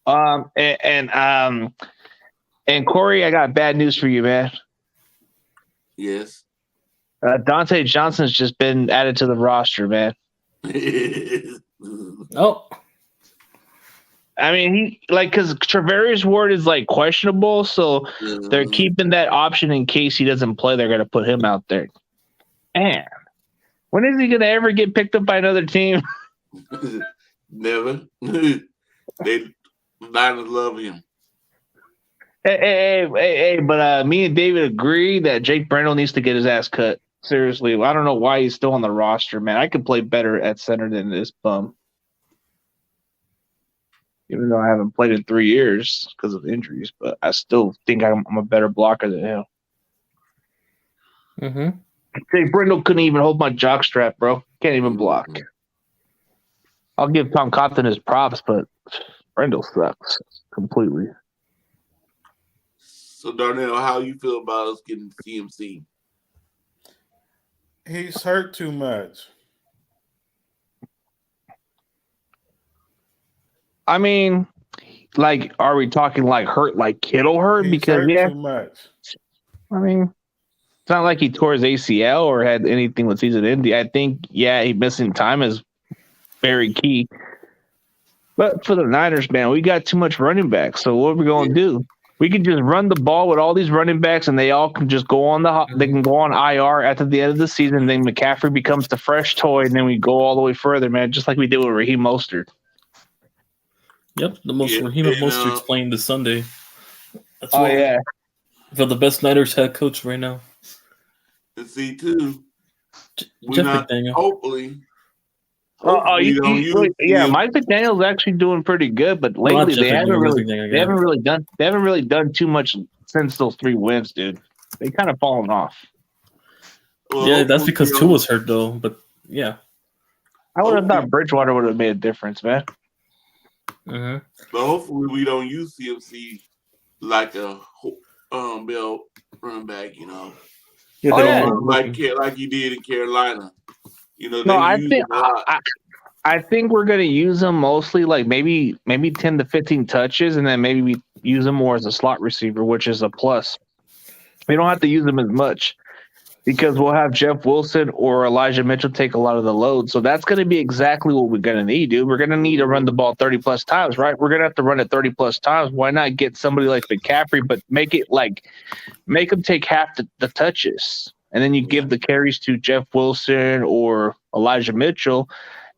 And Corey, I got bad news for you, man. Yes. Dante Johnson's just been added to the roster, man. Oh. I mean, because Travarius Ward is like questionable, so they're keeping that option in case he doesn't play. They're going to put him out there. Man, when is he going to ever get picked up by another team? Never. They Niners love him. Hey, but me and David agree that Jake Brendel needs to get his ass cut. Seriously, I don't know why he's still on the roster, man. I could play better at center than this bum. Even though I haven't played in 3 years because of injuries, but I still think I'm a better blocker than him. Mm-hmm. Jake Brendel couldn't even hold my jockstrap, bro. Can't even block. I'll give Tom Cotton his props, but Brendel sucks completely. So, Darnell, how you feel about us getting CMC? He's hurt too much. I mean, like, are we talking like hurt, like Kittle hurt? He's Because hurt too much. I mean, it's not like he tore his ACL or had anything with season ending. I think, he missing time is very key. But for the Niners, man, we got too much running back. So what are we going to do? We can just run the ball with all these running backs, and they all can just go on they can go on IR after the end of the season. Then McCaffrey becomes the fresh toy, and then we go all the way further, man, just like we did with Raheem Mostert. Yep, the most Raheem Mostert's playing this Sunday. That's yeah. For the best Niners head coach right now. And see, too, Jeff McDaniel. Hopefully, Mike McDaniel's actually doing pretty good, but lately they haven't really done too much since those 3 wins, dude. They kind of fallen off. Well, yeah, that's because Tua's hurt though. But yeah, I would have thought Bridgewater would have made a difference, man. Mm-hmm. But hopefully we don't use CMC like a Bill running back, you know. Yeah, Oh, yeah. Like he did in Carolina. You know, No, they I use think him a lot. I think we're gonna use him mostly like maybe 10 to 15 touches, and then maybe we use him more as a slot receiver, which is a plus. We don't have to use him as much because we'll have Jeff Wilson or Elijah Mitchell take a lot of the load. So that's going to be exactly what we're going to need, dude. We're going to need to run the ball 30 plus times, right? We're going to have to run it 30 plus times. Why not get somebody like McCaffrey, but make him take half the touches, and then you give the carries to Jeff Wilson or Elijah Mitchell.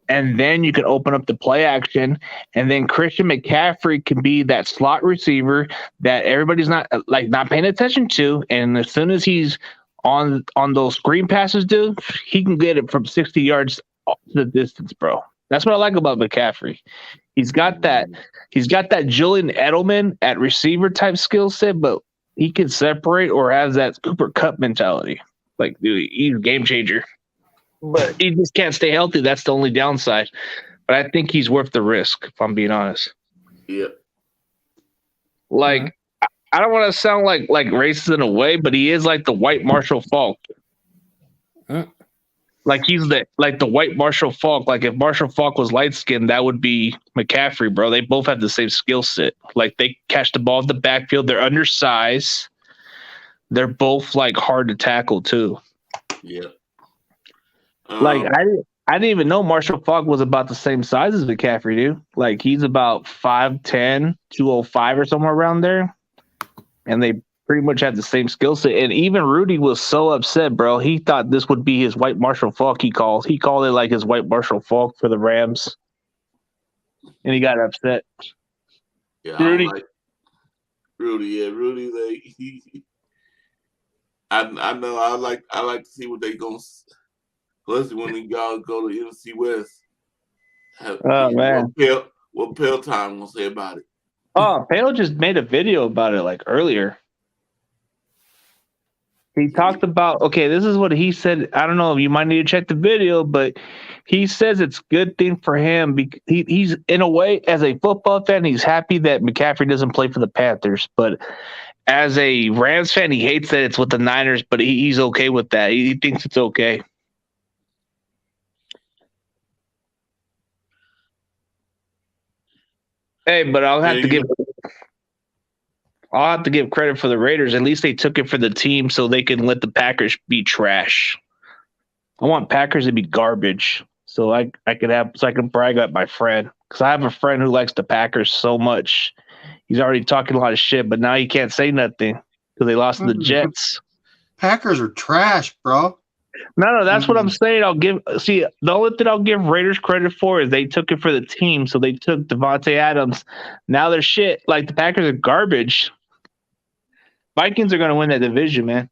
And then you can open up the play action, and then Christian McCaffrey can be that slot receiver that everybody's not paying attention to. And as soon as he's on those screen passes, dude, he can get it from 60 yards to the distance, bro. That's what I like about McCaffrey. He's got that Julian Edelman at receiver type skill set, but he can separate or has that Cooper Kupp mentality. Like, dude, he's a game changer. But he just can't stay healthy. That's the only downside. But I think he's worth the risk, if I'm being honest. Yeah. Like, I don't want to sound like racist in a way, but he is like the white Marshall Faulk. Like he's the white Marshall Faulk. Like if Marshall Faulk was light skinned, that would be McCaffrey, bro. They both have the same skill set. Like they catch the ball in the backfield. They're undersized. They're both like hard to tackle too. Yeah. Like I didn't even know Marshall Faulk was about the same size as McCaffrey, dude. Like he's about 5'10", 205 or somewhere around there. And they pretty much had the same skill set. And even Rudy was so upset, bro. He thought this would be his white Marshall Faulk. He called it like his white Marshall Faulk for the Rams. And he got upset. Yeah, Rudy. Rudy, yeah, Rudy. Like I know. I like to see what they gonna. Especially when y'all go to NFC West. Man. What Pale Time gonna say about it? Oh, Pale just made a video about it like earlier. He talked about, okay, this is what he said. I don't know, you might need to check the video, but he says it's a good thing for him. He's, in a way, as a football fan, he's happy that McCaffrey doesn't play for the Panthers. But as a Rams fan, he hates that it's with the Niners, but he's okay with that. He thinks it's okay. Hey, but I'll have to give credit for the Raiders. At least they took it for the team so they can let the Packers be trash. I want Packers to be garbage so I can brag about my friend, because I have a friend who likes the Packers so much. He's already talking a lot of shit, but now he can't say nothing because they lost to the Jets. Packers are trash, bro. No, that's what I'm saying. The only thing I'll give Raiders credit for is they took it for the team. So they took Devontae Adams. Now they're shit. Like the Packers are garbage. Vikings are going to win that division, man.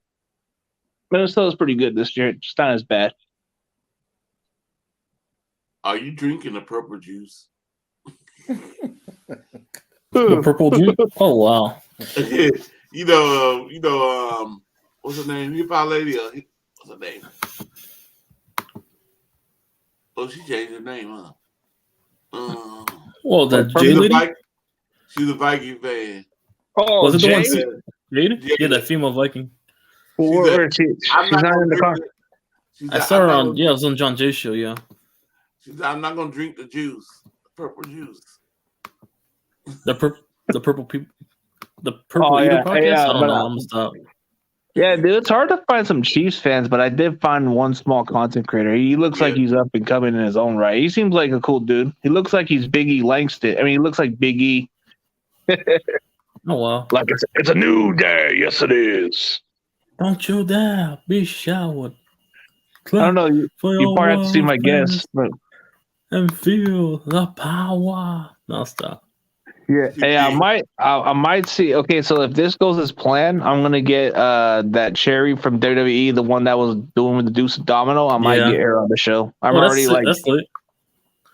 Minnesota's pretty good this year. It's not as bad. Are you drinking the purple juice? The purple juice? Oh, wow. you know, what's her name? Hip hop lady. What's her name? Oh, she changed her name, huh? Well, that J lady? She's a Viking fan. Oh, was it Jay? the one? Jada? Yeah, that female Viking. She's not in the car. I saw her on, it was on John Jay's show, yeah. I'm not going to drink the juice. The purple juice. The purple people. The purple eater podcast? I don't know. I'm going to stop. Yeah, dude, it's hard to find some Chiefs fans, but I did find one small content creator. He looks like he's up and coming in his own right. He seems like a cool dude. He looks like he's Big E Langston. I mean, he looks like Big E. Oh, wow. Like it's a new day. Yes, it is. Don't you dare be showered. I don't know. You probably have to see my guess. But... And feel the power. No, stop. Yeah, hey, I might see. Okay, so if this goes as planned, I'm gonna get that Cherry from WWE, the one that was doing with the Deuce and Domino. I might get her on the show. I'm already that's lit.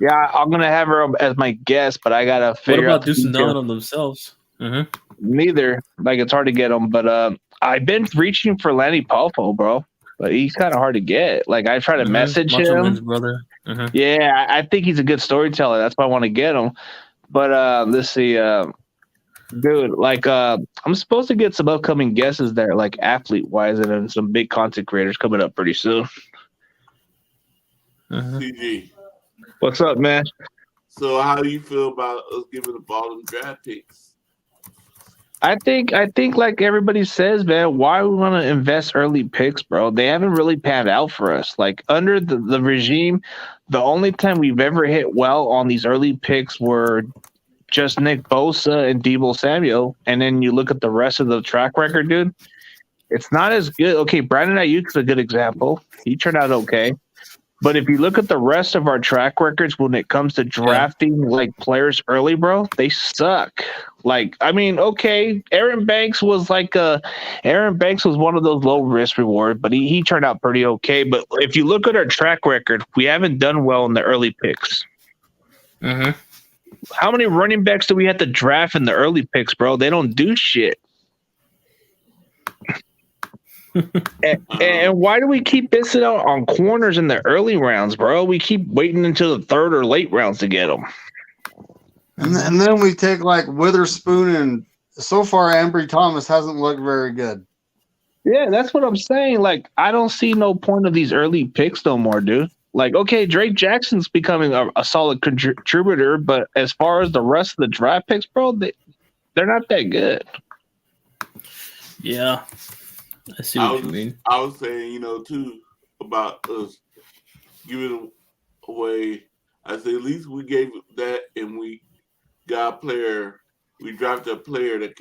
Yeah, I'm gonna have her as my guest, but I gotta figure out. What about Deuce and Domino themselves? Mm-hmm. Neither. Like it's hard to get them, but I've been reaching for Lanny Poffo, bro, but he's kind of hard to get. Like I try to message him. Brother. Yeah, I think he's a good storyteller. That's why I want to get him. But let's see, dude. Like, I'm supposed to get some upcoming guesses there, like athlete wise, and then some big content creators coming up pretty soon. CG. What's up, man? So how do you feel about us giving up all them draft picks? I think like everybody says, man, why we want to invest early picks, bro? They haven't really panned out for us. Like under the regime, the only time we've ever hit well on these early picks were just Nick Bosa and Deebo Samuel. And then you look at the rest of the track record, dude. It's not as good. Okay, Brandon Ayuk's a good example. He turned out okay. But if you look at the rest of our track records when it comes to drafting like players early, bro, they suck. Like, I mean, okay, Aaron Banks was one of those low risk rewards, but he turned out pretty okay. But if you look at our track record, we haven't done well in the early picks. How many running backs do we have to draft in the early picks, bro? They don't do shit. And why do we keep missing out on corners in the early rounds, bro? We keep waiting until the third or late rounds to get them. And then we take like Witherspoon, and so far Ambry Thomas hasn't looked very good. Yeah, that's what I'm saying. Like, I don't see no point of these early picks no more, dude. Like, okay, Drake Jackson's becoming a solid contributor, but as far as the rest of the draft picks, bro, they're not that good. Yeah. I see what you mean. I was saying, too, about us giving away. I said, at least we gave that and we got a player. We drafted a player that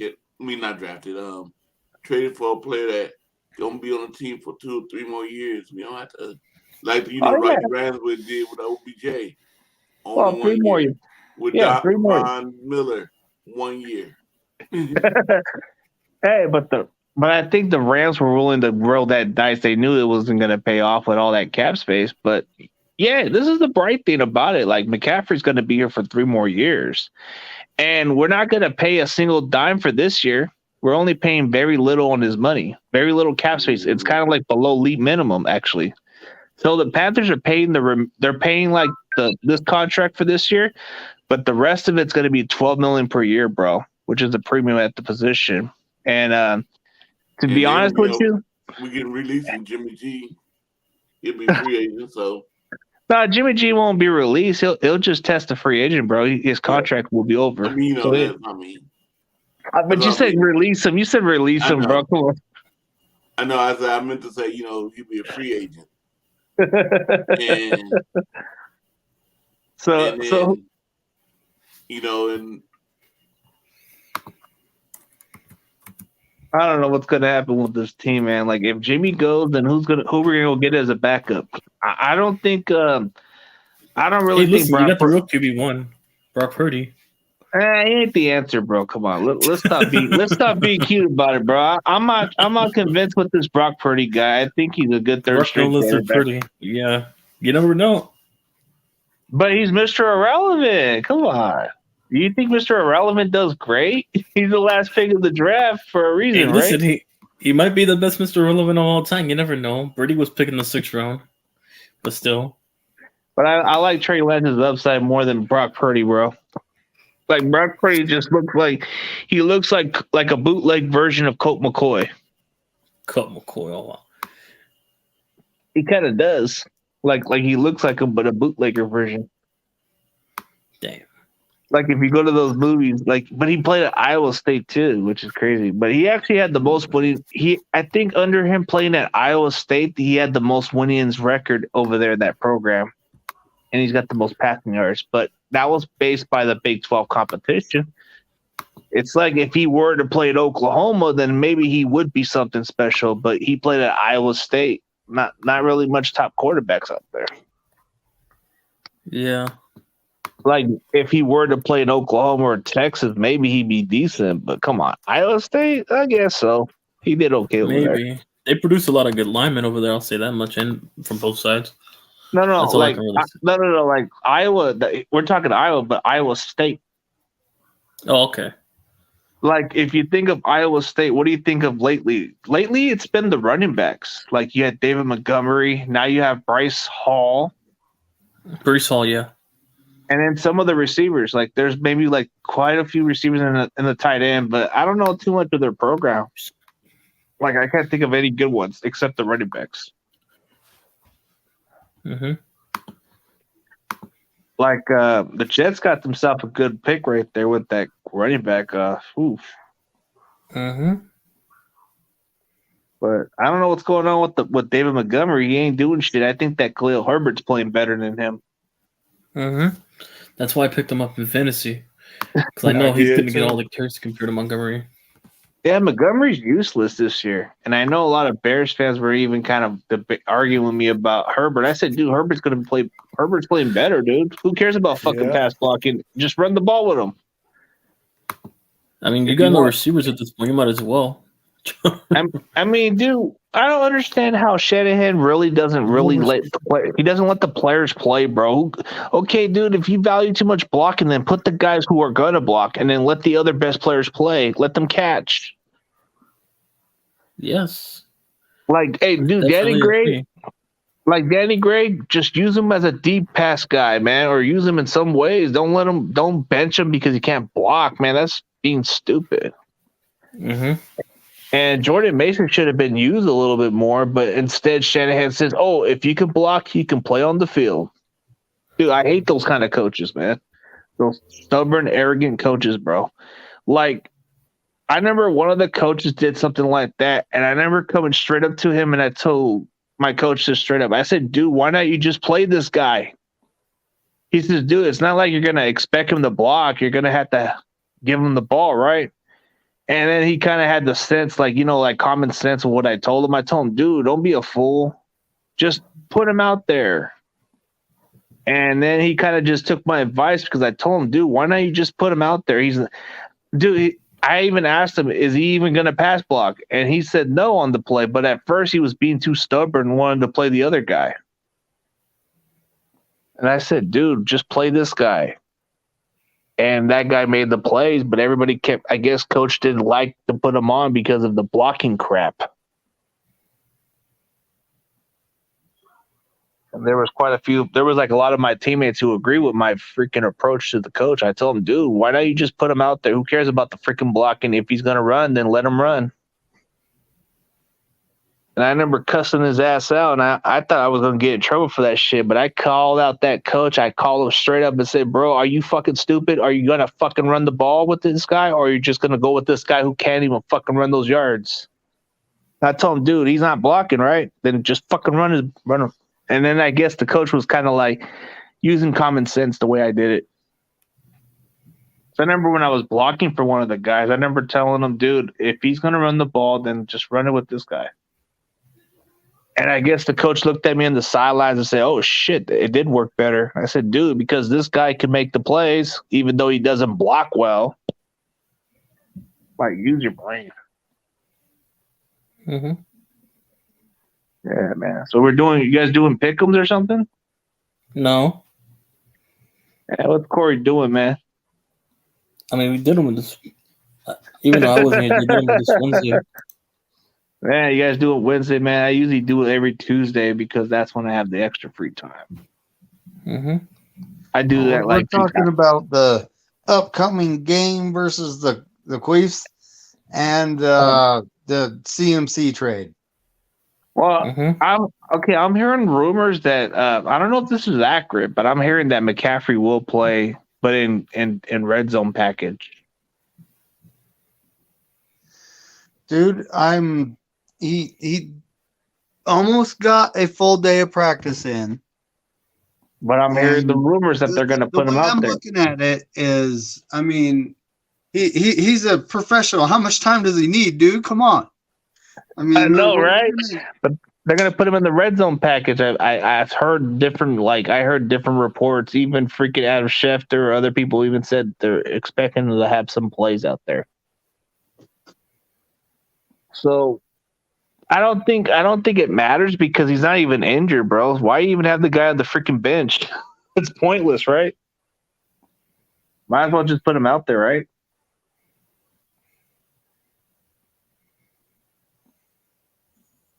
traded for a player that going to be on the team for 2 or 3 more years. We don't have to, like the Rams did with OBJ. Well, 3 more years. With Von Miller, 1 year. Hey, but I think the Rams were willing to roll that dice. They knew it wasn't going to pay off with all that cap space. But, yeah, this is the bright thing about it. Like, McCaffrey's going to be here for 3 more years. And we're not going to pay a single dime for this year. We're only paying very little on his money, very little cap space. It's kind of like below league minimum, actually. So the Panthers are paying they're paying like this contract for this year, but the rest of it's going to be $12 million per year, bro, which is the premium at the position. And to be honest with you, we can release Jimmy G. He'll be free agent, so. No, Jimmy G won't be released. He'll just test a free agent, bro. His contract will be over. I mean, but you said release him. You said release him, bro. Come on. I know. I meant to say, he'll be a free agent. and I don't know what's gonna happen with this team, man. Like, if Jimmy goes, then who we're gonna get as a backup? I don't think. I don't really think. You got the real QB1, Brock Purdy. He ain't the answer, bro. Come on, let's stop being cute about it, bro. I'm not convinced with this Brock Purdy guy. I think he's a good third string quarterback. Yeah, you never know. But he's Mr. Irrelevant. Come on. Do you think Mr. Irrelevant does great? He's the last pick of the draft for a reason, right? Listen, he might be the best Mr. Irrelevant of all time. You never know. Brady was picking the 6th round, but still. But I like Trey Lance's upside more than Brock Purdy, bro. Like, Brock Purdy just looks like a bootleg version of Colt McCoy. Colt McCoy, oh wow. He kind of does. Like he looks like him, but a bootlegger version. Damn. Like, if you go to those movies, but he played at Iowa State too, which is crazy. But he actually had the most winning. I think under him playing at Iowa State, he had the most winnings record over there in that program, and he's got the most passing yards. But that was based by the Big 12 competition. It's like if he were to play at Oklahoma, then maybe he would be something special. But he played at Iowa State. Not really much top quarterbacks out there. Yeah. Like, if he were to play in Oklahoma or Texas, maybe he'd be decent. But come on, Iowa State, I guess so. He did okay over there. Maybe. They produce a lot of good linemen over there, I'll say that much, and from both sides. No, like Iowa. We're talking Iowa, but Iowa State. Oh, okay. Like, if you think of Iowa State, what do you think of lately? Lately, it's been the running backs. Like, you had David Montgomery. Now you have Bryce Hall. Brees Hall, yeah. And then some of the receivers, like there's maybe like quite a few receivers in the tight end, but I don't know too much of their programs. Like I can't think of any good ones except the running backs. Mm-hmm. Like the Jets got themselves a good pick right there with that running back. Mm-hmm. But I don't know what's going on with David Montgomery. He ain't doing shit. I think that Khalil Herbert's playing better than him. Mm-hmm. That's why I picked him up in fantasy. Because I know I he's did going to get too. all the carries compared to Montgomery. Yeah, Montgomery's useless this year. And I know a lot of Bears fans were even kind of arguing with me about Herbert. I said, dude, Herbert's playing better, dude. Who cares about fucking Yeah. pass blocking? Just run the ball with him. I mean, you If got you no want. receivers at this point. You might as well. I mean, dude, I don't understand how Shanahan really doesn't really he doesn't let the players play, bro. Okay, dude, if you value too much blocking, then put the guys who are gonna block and then let the other best players play. Let them catch. Yes. Like, hey, dude, Danny Gray, just use him as a deep pass guy, man, or use him in some ways. Don't bench him because he can't block, man. That's being stupid. Mm-hmm. And Jordan Mason should have been used a little bit more, but instead Shanahan says, "Oh, if you can block, you can play on the field." Dude, I hate those kind of coaches, man. Those stubborn, arrogant coaches, bro. Like, I remember one of the coaches did something like that, and I remember coming straight up to him, and I told my coach this straight up. I said, "Dude, why not you just play this guy?" He says, "Dude, it's not like you're gonna expect him to block. You're gonna have to give him the ball, right?" And then he kind of had the sense, like, like common sense of what I told him. I told him, dude, don't be a fool. Just put him out there. And then he kind of just took my advice because I told him, dude, why not you just put him out there? I even asked him, is he even going to pass block? And he said no on the play. But at first he was being too stubborn and wanted to play the other guy. And I said, dude, just play this guy. And that guy made the plays, but everybody kept, I guess coach didn't like to put him on because of the blocking crap. And there was like a lot of my teammates who agree with my freaking approach to the coach. I told him, dude, why don't you just put him out there? Who cares about the freaking blocking? If he's going to run, then let him run. And I remember cussing his ass out, and I thought I was going to get in trouble for that shit, but I called out that coach. I called him straight up and said, bro, are you fucking stupid? Are you going to fucking run the ball with this guy, or are you just going to go with this guy who can't even fucking run those yards? I told him, dude, he's not blocking, right? Then just fucking run him. And then I guess the coach was kind of like using common sense the way I did it. So I remember when I was blocking for one of the guys, I remember telling him, dude, if he's going to run the ball, then just run it with this guy. And I guess the coach looked at me on the sidelines and said, oh, shit, it did work better. I said, dude, because this guy can make the plays, even though he doesn't block well. Like, use your brain. Mm-hmm. Yeah, man. So you guys doing pick'ems or something? No. Yeah, what's Corey doing, man? I mean, we did them with this. Even though I wasn't here, they did them with this Wednesday. Man, you guys do it Wednesday, man. I usually do it every Tuesday because that's when I have the extra free time. Mm-hmm. I do that We're like talking about the upcoming game versus the Queefs and the CMC trade. Well, I'm hearing rumors that I don't know if this is accurate, but I'm hearing that McCaffrey will play, but in red zone package. Dude, he almost got a full day of practice in. But I'm hearing the rumors that they're going to put him out there. The way I'm looking at it is, I mean, he's a professional. How much time does he need, dude? Come on. I mean, I know, right? But they're going to put him in the red zone package. I've heard different reports. Even freaking Adam Schefter or other people even said they're expecting to have some plays out there. So I don't think it matters because he's not even injured, bro. Why even have the guy on the freaking bench? It's pointless, right? Might as well just put him out there, right?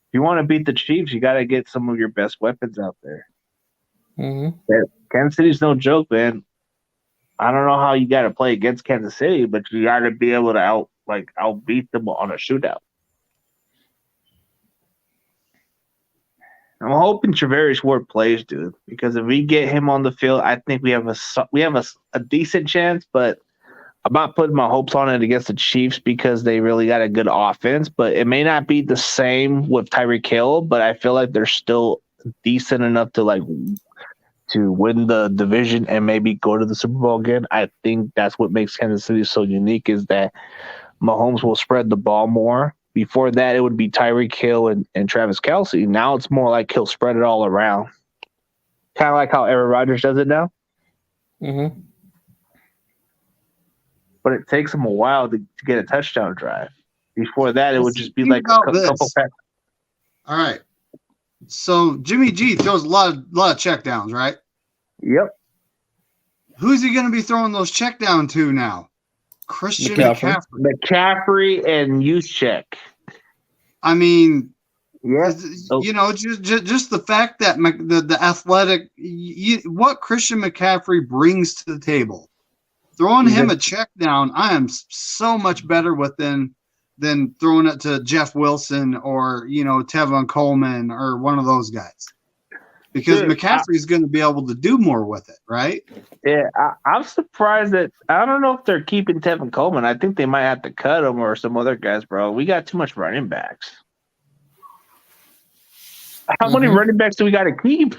If you want to beat the Chiefs, you got to get some of your best weapons out there. Kansas City's no joke, man. I don't know how you got to play against Kansas City, but you got to be able to outbeat them on a shootout. I'm hoping Travarius Ward plays, dude, because if we get him on the field, I think we have a decent chance. But I'm not putting my hopes on it against the Chiefs because they really got a good offense. But it may not be the same with Tyreek Hill, but I feel like they're still decent enough to win the division and maybe go to the Super Bowl again. I think that's what makes Kansas City so unique is that Mahomes will spread the ball more. Before that, it would be Tyreek Hill and Travis Kelce. Now it's more like he'll spread it all around. Kind of like how Aaron Rodgers does it now. Mm-hmm. But it takes him a while to get a touchdown drive. Before that, it would just be Think like a about couple this. passes. All right. So Jimmy G throws a lot of checkdowns, right? Yep. Who's he going to be throwing those checkdown to now? Christian McCaffrey. McCaffrey and Juszczyk. I mean, yeah, you know, just the fact that the athletic, what Christian McCaffrey brings to the table, throwing him a check down, I am so much better with than throwing it to Jeff Wilson or Tevin Coleman or one of those guys. Because McCaffrey's going to be able to do more with it, right? Yeah, I'm surprised that I don't know if they're keeping Tevin Coleman. I think they might have to cut him or some other guys, bro. We got too much running backs. How many running backs do we got to keep?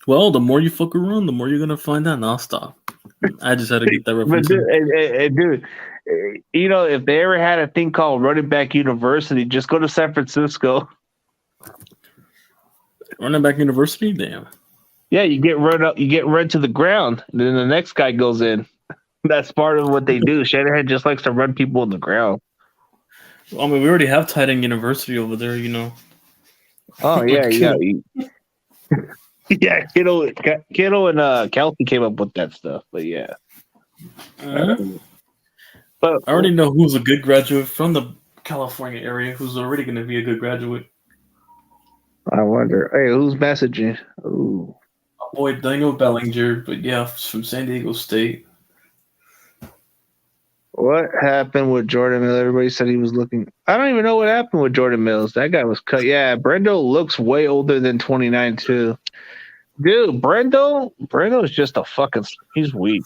Well, the more you fuck around, the more you're gonna find out. I'll stop. I just had to get that reference. Dude, if they ever had a thing called running back university, just go to San Francisco. Running back university, damn. Yeah, you get run to the ground, and then the next guy goes in. That's part of what they do. Shanahan just likes to run people on the ground. I mean, we already have tight end university over there, Oh yeah, yeah. Yeah, Kittle and Kelsey came up with that stuff, but yeah. But I already know who's a good graduate from the California area who's already going to be a good graduate. I wonder. Hey, who's messaging? Ooh. My boy Daniel Bellinger, but yeah, from San Diego State. What happened with Jordan Mills? Everybody said he was looking. I don't even know what happened with Jordan Mills. That guy was cut. Yeah, Brendo looks way older than 29 too. Dude, Brendo is just a fucking. He's weak.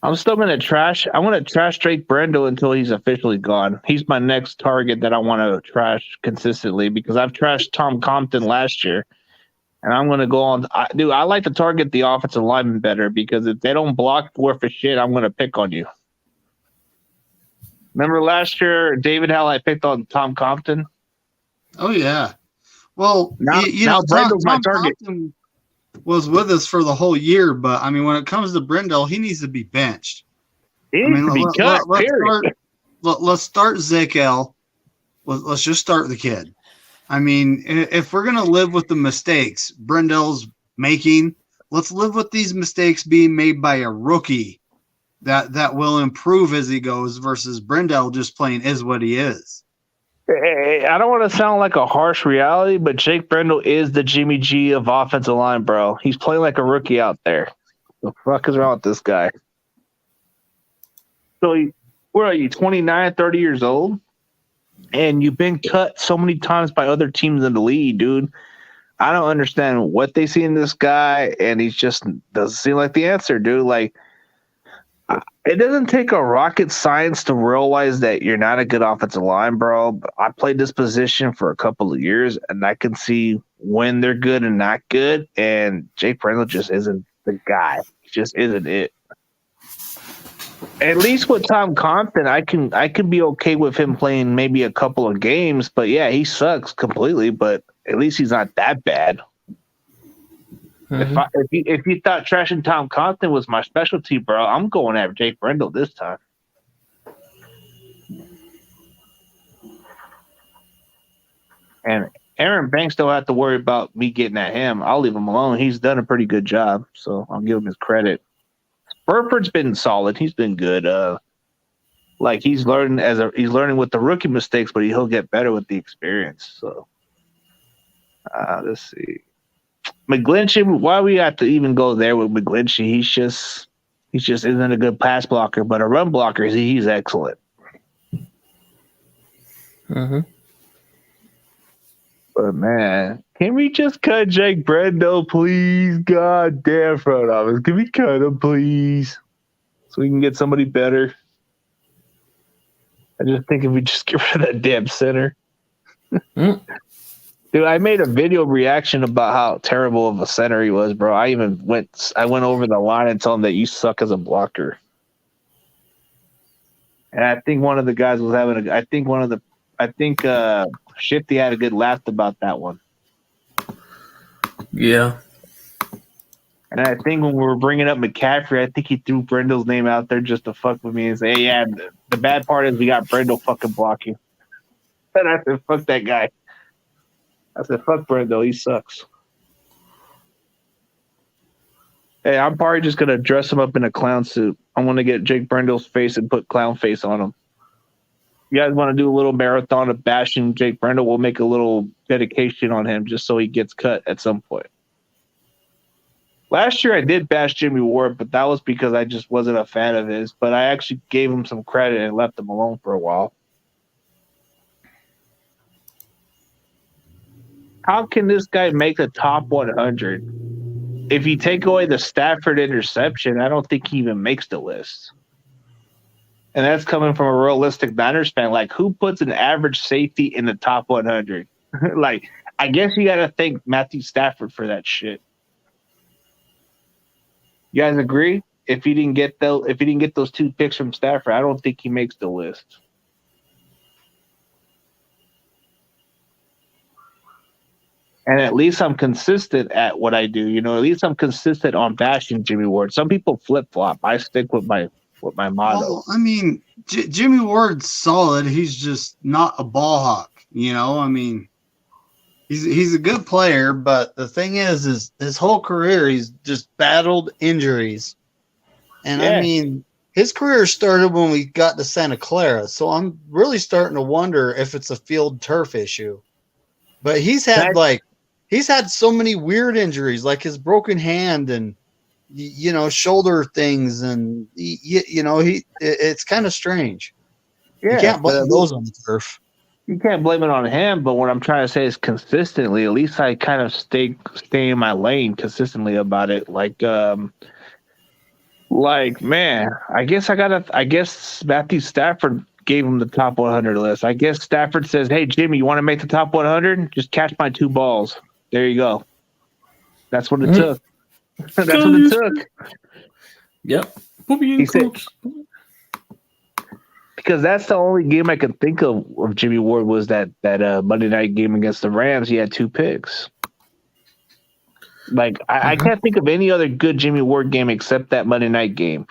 I'm still gonna trash. I want to trash Drake Brendo until he's officially gone. He's my next target that I want to trash consistently because I've trashed Tom Compton last year, and I'm gonna go on. I like to target the offensive lineman better because if they don't block worth a shit, I'm gonna pick on you. Remember last year, David, how I picked on Tom Compton? Oh yeah. Well, now Brendo's my target. Compton was with us for the whole year, but I mean, when it comes to Brendel, he needs to be benched. He needs to be cut. Let's start Zekel. Let's just start the kid. I mean, if we're gonna live with the mistakes Brendel's making, let's live with these mistakes being made by a rookie that will improve as he goes versus Brendel just playing is what he is. I don't want to sound like a harsh reality, but Jake Brendel is the Jimmy G of offensive line, bro. He's playing like a rookie out there. The fuck is wrong with this guy? So, where are you, 29, 30 years old? And you've been cut so many times by other teams in the league, dude. I don't understand what they see in this guy, and he just doesn't seem like the answer, dude. Like, it doesn't take a rocket science to realize that you're not a good offensive line, bro. But I played this position for a couple of years, and I can see when they're good and not good. And Jake Brendel just isn't the guy. He just isn't it. At least with Tom Compton, I can be okay with him playing maybe a couple of games. But yeah, he sucks completely. But at least he's not that bad. Mm-hmm. If you thought trashing Tom Compton was my specialty, bro, I'm going after Jake Brendel this time. And Aaron Banks don't have to worry about me getting at him. I'll leave him alone. He's done a pretty good job, so I'll give him his credit. Burford's been solid. He's been good. Like he's learning with the rookie mistakes, but he'll get better with the experience. So let's see. McGlinchey, why we have to even go there with McGlinchey? He's just isn't a good pass blocker, but a run blocker, he's excellent. Mm-hmm. But man, can we just cut Jake Brendo, please? God damn, front office, can we cut him, please, so we can get somebody better? I just think if we just get rid of that damn center. Dude, I made a video reaction about how terrible of a center he was, bro. I went over the line and told him that you suck as a blocker. And I think one of the guys was having Shifty had a good laugh about that one. Yeah. And I think when we were bringing up McCaffrey, I think he threw Brendel's name out there just to fuck with me and say, hey, yeah, the bad part is we got Brendel fucking blocking. And I said, fuck that guy. I said, fuck Brendel, he sucks. Hey, I'm probably just going to dress him up in a clown suit. I want to get Jake Brendel's face and put clown face on him. You guys want to do a little marathon of bashing Jake Brendel? We'll make a little dedication on him just so he gets cut at some point. Last year I did bash Jimmy Ward, but that was because I just wasn't a fan of his. But I actually gave him some credit and left him alone for a while. How can this guy make the top 100? If you take away the Stafford interception, I don't think he even makes the list. And that's coming from a realistic Niners fan. Like, who puts an average safety in the top 100? Like, I guess you got to thank Matthew Stafford for that shit. You guys agree? If he didn't get those 2 picks from Stafford, I don't think he makes the list. And at least I'm consistent at what I do. You know, at least I'm consistent on bashing Jimmy Ward. Some people flip flop. I stick with my motto. Well, I mean, Jimmy Ward's solid. He's just not a ball hawk. You know, I mean, he's a good player, but the thing is his whole career he's just battled injuries. And Yeah. I mean, his career started when we got to Santa Clara, so I'm really starting to wonder if it's a field turf issue. But he's had so many weird injuries, like his broken hand and shoulder things, and it's kind of strange. Yeah, you can't blame those on the turf. You can't blame it on him, but what I'm trying to say is consistently, at least I kind of stay in my lane consistently about it. Like man, I guess Matthew Stafford gave him the top 100 list. I guess Stafford says, hey, Jimmy, you want to make the top 100? Just catch my 2 balls. There you go. That's what it took. That's what it took. Yep. He said, because that's the only game I could think of Jimmy Ward was that Monday night game against the Rams. He had 2 picks. Like, I can't think of any other good Jimmy Ward game except that Monday night game.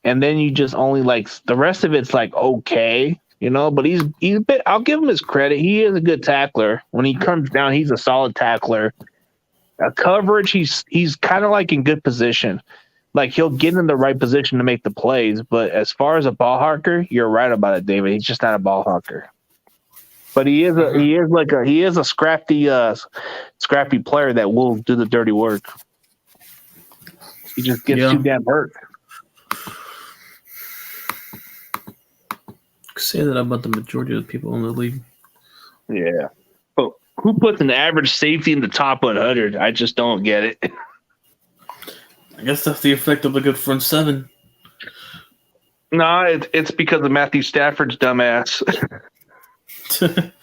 And then you just only the rest of it's like okay, but he's a bit. I'll give him his credit. He is a good tackler. When he comes down, he's a solid tackler. Coverage, he's kind of like in good position. Like he'll get in the right position to make the plays. But as far as a ball hawker, you're right about it, David. He's just not a ball hawker. But he is a scrappy player that will do the dirty work. He just gets too damn hurt. Say that about the majority of the people in the league. Yeah. But who puts an average safety in the top 100? I just don't get it. I guess that's the effect of a good front seven. No, it's because of Matthew Stafford's dumbass. That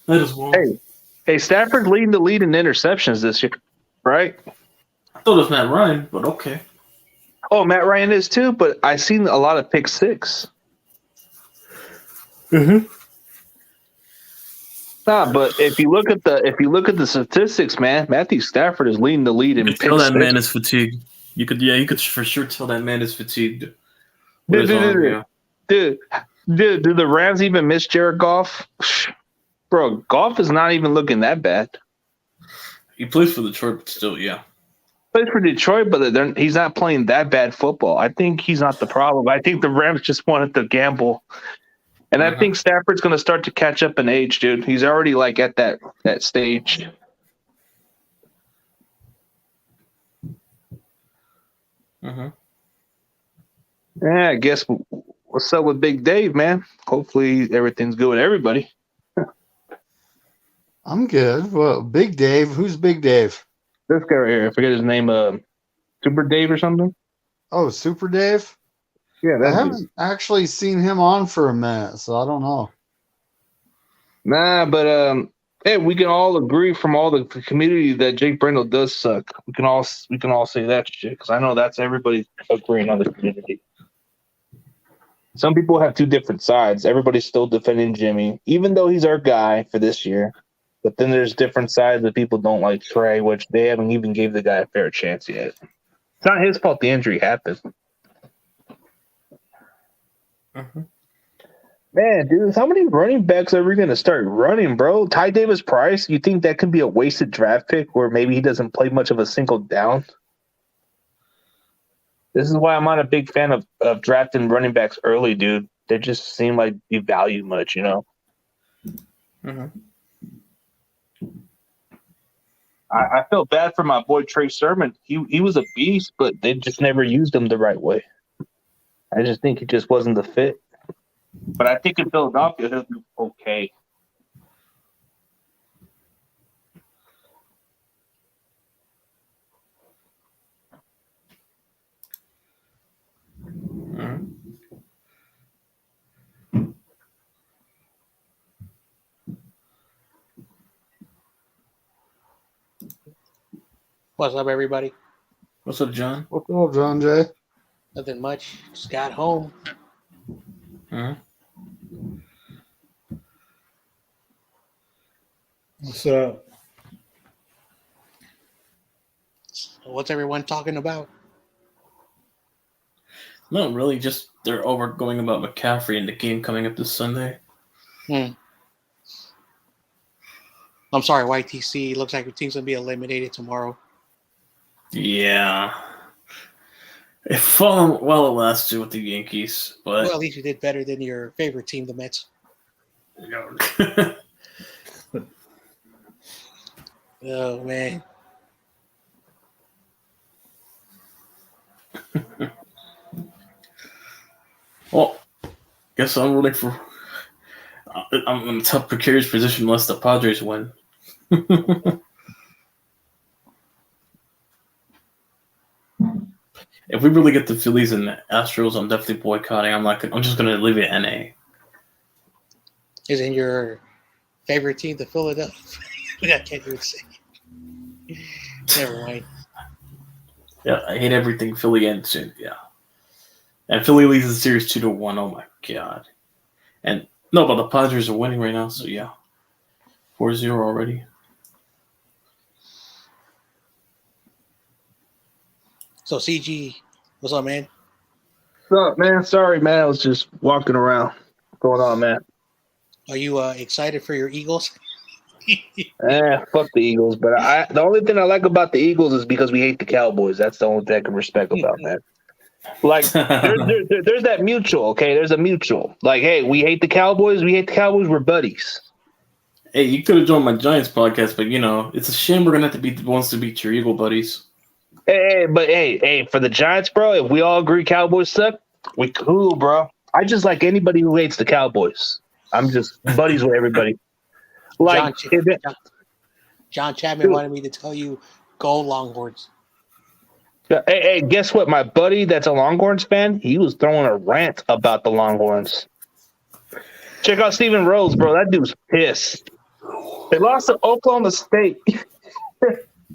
is wrong. Hey, Stafford's leading the lead in interceptions this year, right? I thought it was Matt Ryan, but okay. Oh, Matt Ryan is too, but I've seen a lot of pick six. Mm-hmm. Nah, but if you look at the statistics, man, Matthew Stafford is leading the lead in pick tell that six. man is fatigued. You could for sure tell that man is fatigued. Dude, do the Rams even miss Jared Goff? Bro, Goff is not even looking that bad. He plays for Detroit, but still, yeah. Plays for Detroit, but he's not playing that bad football. I think he's not the problem. I think the Rams just wanted to gamble. And I think Stafford's going to start to catch up in age, dude. He's already at that stage. Yeah, I guess what's up with Big Dave, man? Hopefully everything's good with everybody. I'm good. Well, Big Dave. Who's Big Dave? This guy right here, I forget his name, Super Dave or something. Oh, Super Dave? Yeah, I that dude. haven't actually seen him on for a minute, so I don't know. Nah, but hey, we can all agree from all the community that Jake Brendel does suck. We can all say that shit because I know that's everybody agreeing on the community. Some people have two different sides. Everybody's still defending Jimmy, even though he's our guy for this year. But then there's different sides that people don't like Trey, which they haven't even gave the guy a fair chance yet. It's not his fault the injury happened. Man, dude, how many running backs are we going to start running, bro? Ty Davis Price, you think that could be a wasted draft pick where maybe he doesn't play much of a single down? This is why I'm not a big fan of drafting running backs early, dude. They just seem like you value much, you know? I felt bad for my boy Trey Sermon. He was a beast, but they just never used him the right way. I just think he just wasn't the fit. But I think in Philadelphia, he'll do okay. What's up, everybody? What's up, John? What's up, John Jay? Nothing much. Just got home. What's up? What's everyone talking about? Not really. Just they're going about McCaffrey and the game coming up this Sunday. I'm sorry, YTC. Looks like your team's gonna be eliminated tomorrow. Yeah. It fought well last year with the Yankees, but Well, at least you did better than your favorite team, the Mets. Oh man. Well, guess I'm rooting for. I'm in a tough, precarious position unless the Padres win. If we really get the Phillies and the Astros, I'm definitely boycotting. I'm just gonna leave it NA. Isn't your favorite team the Philadelphia? I can't even say. Never mind. Yeah, I hate everything Philly and yeah. And Philly leads the series 2-1. Oh my god. And no, but the Padres are winning right now, so yeah. 4-0 already. So CG, what's up, man? What's up, man? Sorry, man. I was just walking around. What's going on, man? Are you excited for your Eagles? Fuck the Eagles. But the only thing I like about the Eagles is because we hate the Cowboys. That's the only thing I can respect about that. Like, there's that mutual, okay? There's a mutual. Like, hey, we hate the Cowboys. We're buddies. Hey, you could have joined my Giants podcast, but it's a shame we're gonna have to be the ones to beat your Eagle buddies. Hey, for the Giants, bro, if we all agree Cowboys suck, we cool, bro. I just like anybody who hates the Cowboys. I'm just buddies with everybody. Like John Chapman wanted me to tell you, go Longhorns. Hey, guess what? My buddy that's a Longhorns fan, he was throwing a rant about the Longhorns. Check out Steven Rose, bro. That dude's pissed. They lost to Oklahoma State.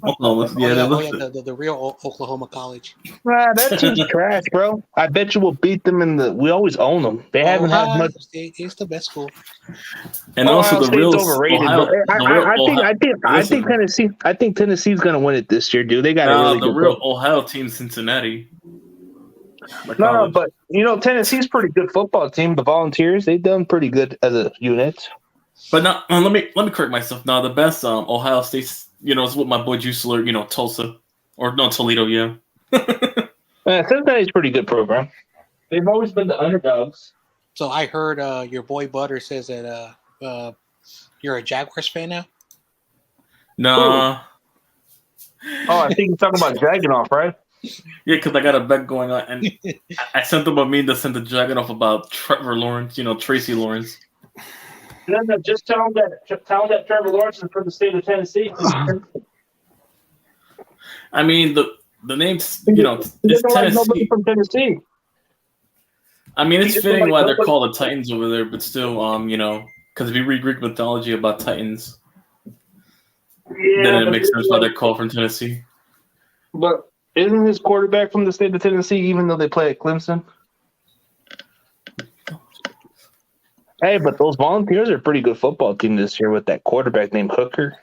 The real Oklahoma College. That team's trash, bro. I bet you we'll beat them we always own them. They haven't had much. It's the best school. And also the real overrated. I think Tennessee. I think Tennessee's gonna win it this year, dude. They got a really the good real football. Ohio team, Cincinnati. No, but Tennessee's pretty good football team. The Volunteers, they've done pretty good as a unit. But now, let me correct myself. Now, the best Ohio State, is what my boy Juiceler, Tulsa or no Toledo, yeah. Cincinnati's a pretty good program. They've always been the underdogs. So I heard your boy Butter says that you're a Jaguars fan now. No. Oh, I think you're talking about Jagganoff, right? Yeah, because I got a bet going on, and I sent them a meme that sent the dragon off about Trevor Lawrence, Tracy Lawrence. No, just tell him that Trevor Lawrence is from the state of Tennessee. I mean, the name's, He it's doesn't like nobody Tennessee. from Tennessee. I mean, He it's doesn't fitting like why they're nobody. called the Titans over there, but still, because if you read Greek mythology about Titans, then Yeah, it makes sense why they're called from Tennessee. but isn't his quarterback from the state of Tennessee, even though they play at Clemson? Hey, but those Volunteers are a pretty good football team this year with that quarterback named Hooker.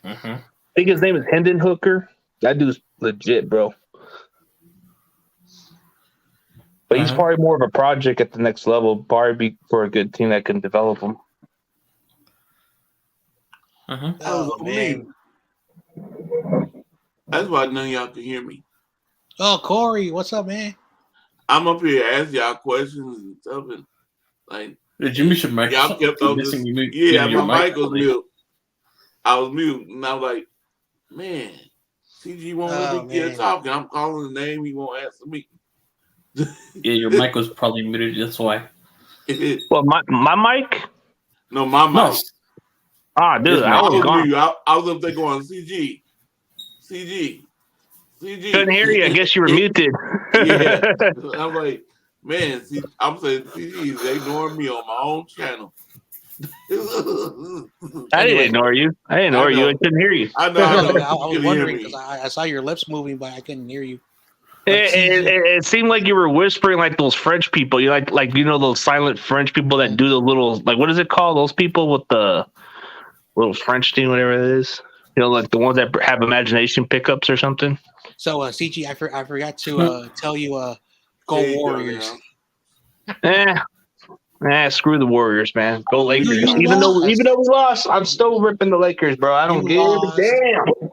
Mm-hmm. I think his name is Hendon Hooker. That dude's legit, bro. But he's probably more of a project at the next level. Probably be for a good team that can develop him. Oh man. That's why none of y'all can hear me. Oh, Corey, what's up, man? I'm up here asking y'all questions and stuff, and like Did you mute your mic? y'all kept on just, yeah, my mic was mute. I was mute, and I was like, man, CG won't let me get talking. I'm calling the name, he won't answer me. Yeah, your mic was probably muted. That's why. Well, my mic? No, my mic. Ah, dude, I was gone. I was up there going, CG. Couldn't hear you. I guess you were muted. Yeah. I'm like, man, I'm saying CG is ignoring me on my own channel. I didn't ignore you. I couldn't hear you. I know. I was wondering because I saw your lips moving, but I couldn't hear you. It seemed like you were whispering like those French people. You like those silent French people that do the little, like, what is it called? Those people with the little French team, whatever it is. Like the ones that have imagination pickups or something. So, CG, I forgot to tell you, go Warriors. Screw the Warriors, man. Go Lakers. Even though we lost, I'm still ripping the Lakers, bro. I don't give a damn.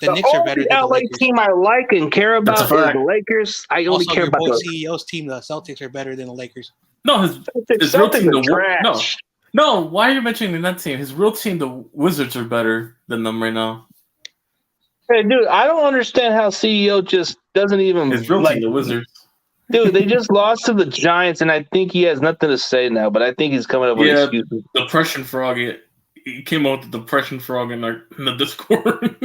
The Knicks are better than the Lakers. Team I like and care about is the Lakers. I only care about the CEO's team. The Celtics are better than the Lakers. No, his real team, No, why are you mentioning that team? His real team, the Wizards, are better than them right now. Hey, dude, I don't understand how CEO just doesn't even his real team, the Wizards. Dude, they just lost to the Giants, and I think he has nothing to say now. But I think he's coming up with excuses. Depression Frog. He came out with the Depression Frog in the Discord.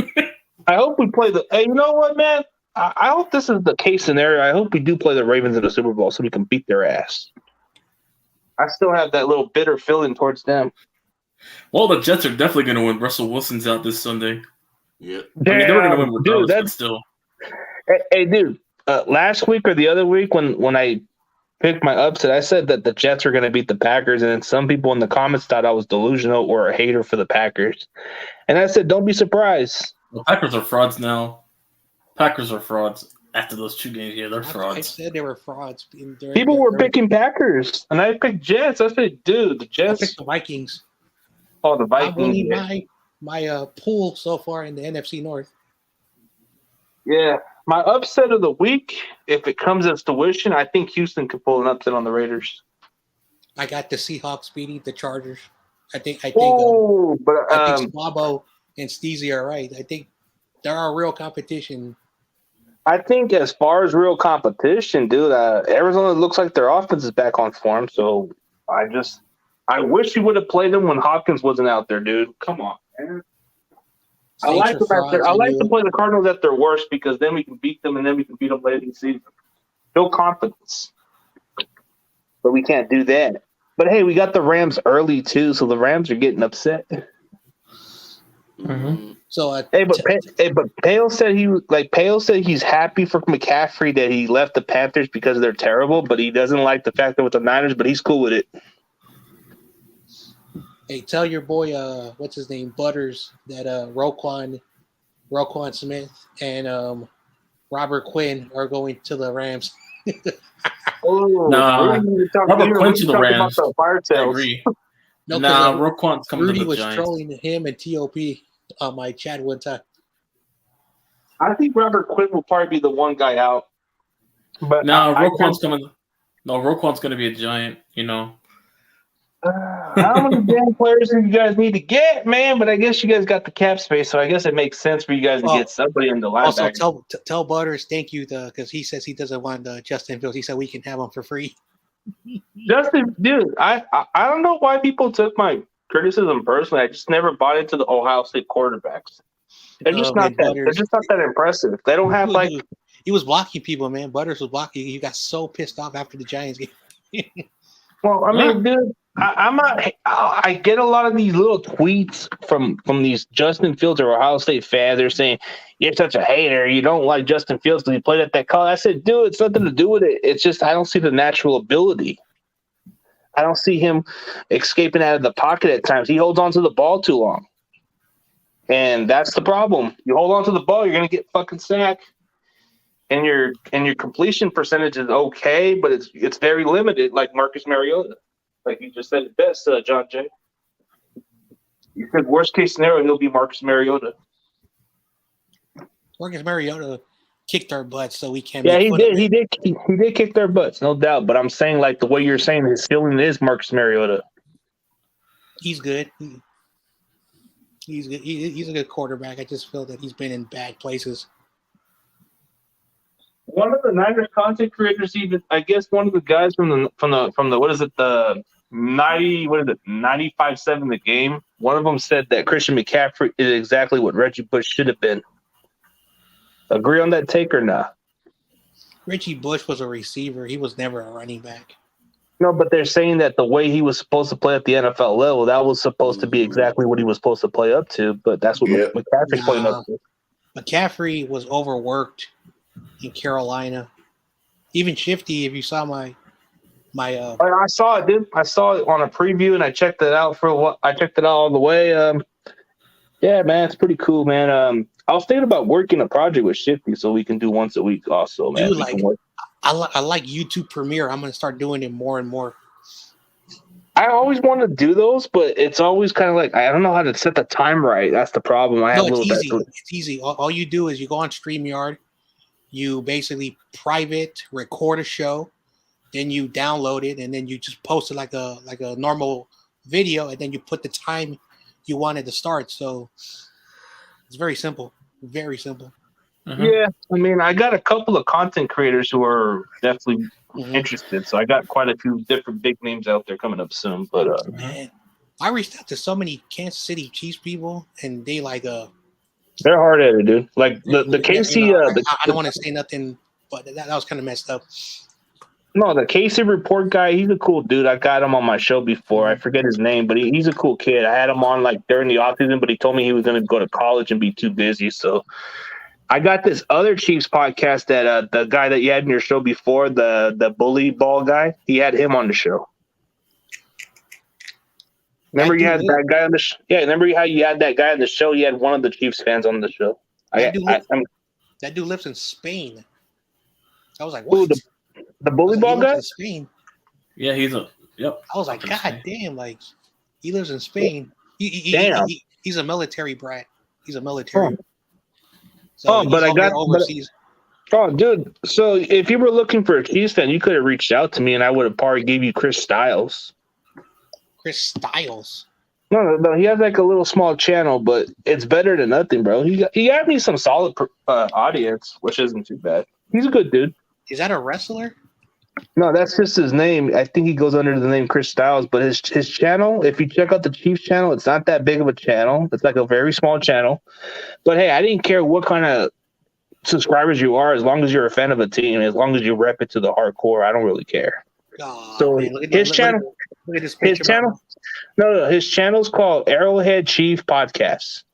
I hope we play the. Hey, you know what, man? I hope this is the case scenario. I hope we do play the Ravens in the Super Bowl so we can beat their ass. I still have that little bitter feeling towards them. Well, the Jets are definitely going to win. Russell Wilson's out this Sunday. Yeah, I mean, they were going to win regardless, but still. Hey, dude. Last week or the other week when I picked my upset, I said that the Jets were going to beat the Packers, and then some people in the comments thought I was delusional or a hater for the Packers. And I said, don't be surprised. The Packers are frauds now. Packers are frauds after those 2 games. Yeah, they're frauds. I said they were frauds. People were picking Packers, and I picked Jets. I said, dude, the Jets. I picked the Vikings. Oh, the Vikings. I'm winning my pool so far in the NFC North. Yeah. My upset of the week, if it comes as tuition, I think Houston could pull an upset on the Raiders. I got the Seahawks beating the Chargers. I think Swabo and Steezy are right. I think there are real competition. I think as far as real competition, dude, Arizona looks like their offense is back on form. So I wish you would have played them when Hopkins wasn't out there, dude. Come on, man. I like to play the Cardinals at their worst because then we can beat them and then we can beat them later in the season. No confidence. But we can't do that. But hey, we got the Rams early too, so the Rams are getting upset. Mm-hmm. So but Pale said he's happy for McCaffrey that he left the Panthers because they're terrible, but he doesn't like the fact that with the Niners, but he's cool with it. Hey, tell your boy, what's his name, Butters, that Roquan Smith and Robert Quinn are going to the Rams. Robert Quinn to the Rams. I agree. Roquan's coming to the Giants. Rudy was trolling him and TOP on my chat one time. I think Robert Quinn will probably be the one guy out. But Roquan's coming. No, Roquan's going to be a Giant. How many damn players do you guys need to get, man? But I guess you guys got the cap space, so I guess it makes sense for you guys to Well, get somebody in the Also, linebacker. tell Butters thank you because he says he doesn't want Justin Fields. He said we can have him for free. Justin, dude, I don't know why people took my criticism personally. I just never bought into the Ohio State quarterbacks. They're just not Man, that. They're Butters, just not that impressive. They don't have like. he was blocking people, man. Butters was blocking. You got so pissed off after the Giants game. Well, I mean, dude, I'm not. I get a lot of these little tweets from these Justin Fields or Ohio State fans. They're saying you're such a hater. You don't like Justin Fields because he played at that college. I said, dude, it's nothing to do with it. It's just I don't see the natural ability. I don't see him escaping out of the pocket at times. He holds on to the ball too long. And that's the problem. You hold on to the ball, you're gonna get fucking sacked. And your completion percentage is okay, but it's very limited, like Marcus Mariota. Like you just said it best, John Jay. You said worst case scenario, he'll be Marcus Mariota. Marcus Mariota kicked our butts, so we can't. Yeah, make he fun did. of He it. did. He did kick their butts, no doubt. But I'm saying, like the way you're saying, his ceiling is Marcus Mariota. He's good. He's good. He's a good quarterback. I just feel that he's been in bad places. One of the Niners content creators, even I guess one of the guys from the what is it, the 95-7 the game. One of them said that Christian McCaffrey is exactly what Reggie Bush should have been. Agree on that take or not? Reggie Bush was a receiver. He was never a running back. No, but they're saying that the way he was supposed to play at the NFL level, that was supposed to be exactly what he was supposed to play up to. But that's what McCaffrey's playing up to. McCaffrey was overworked in Carolina. Even Shifty, if you saw my I saw it, dude. I saw it on a preview, and I checked it out I checked it out all the way. Yeah, man, it's pretty cool, man. I was thinking about working a project with Shifty, so we can do once a week, also, man. dude, I like YouTube Premiere. I'm gonna start doing it more and more. I always want to do those, but it's always kind of like I don't know how to set the time right. That's the problem. It's easy. It's easy. All you do is you go on StreamYard, you basically private record a show, then you download it, and then you just post it like a normal video, and then you put the time you want it to start. So it's very simple. Very simple. Mm-hmm. Yeah, I mean, I got a couple of content creators who are definitely interested, so I got quite a few different big names out there coming up soon. But man, I reached out to so many Kansas City Chiefs people, and they they're hard at it, dude. Like the KC. I don't want to say nothing, but that was kind of messed up. No, the KC Report guy, he's a cool dude. I got him on my show before. I forget his name, but he's a cool kid. I had him on like during the offseason, but he told me he was going to go to college and be too busy. So I got this other Chiefs podcast that the guy that you had in your show before, the bully ball guy, he had him on the show. Remember you had that guy on the show? Yeah, remember how you had that guy on the show? You had one of the Chiefs fans on the show. That dude lives in Spain. I was like, what? The bully ball guy? In Spain. Yeah, yep. I was like, God damn, like he lives in Spain. He's a military brat. He's a military. So but I got overseas. Dude. So if you were looking for a Chiefs fan, you could have reached out to me, and I would have probably gave you Chris Styles. Chris Styles. No, he has like a little small channel, but it's better than nothing, bro. He got me some solid audience, which isn't too bad. He's a good dude. Is that a wrestler? No, that's just his name. I think he goes under the name Chris Styles, but his channel, if you check out the Chiefs channel, it's not that big of a channel. It's like a very small channel. But hey, I didn't care what kind of subscribers you are, as long as you're a fan of a team, as long as you rep it to the hardcore, I don't really care. Oh, so man, his channel, his channel's called Arrowhead Chief Podcast.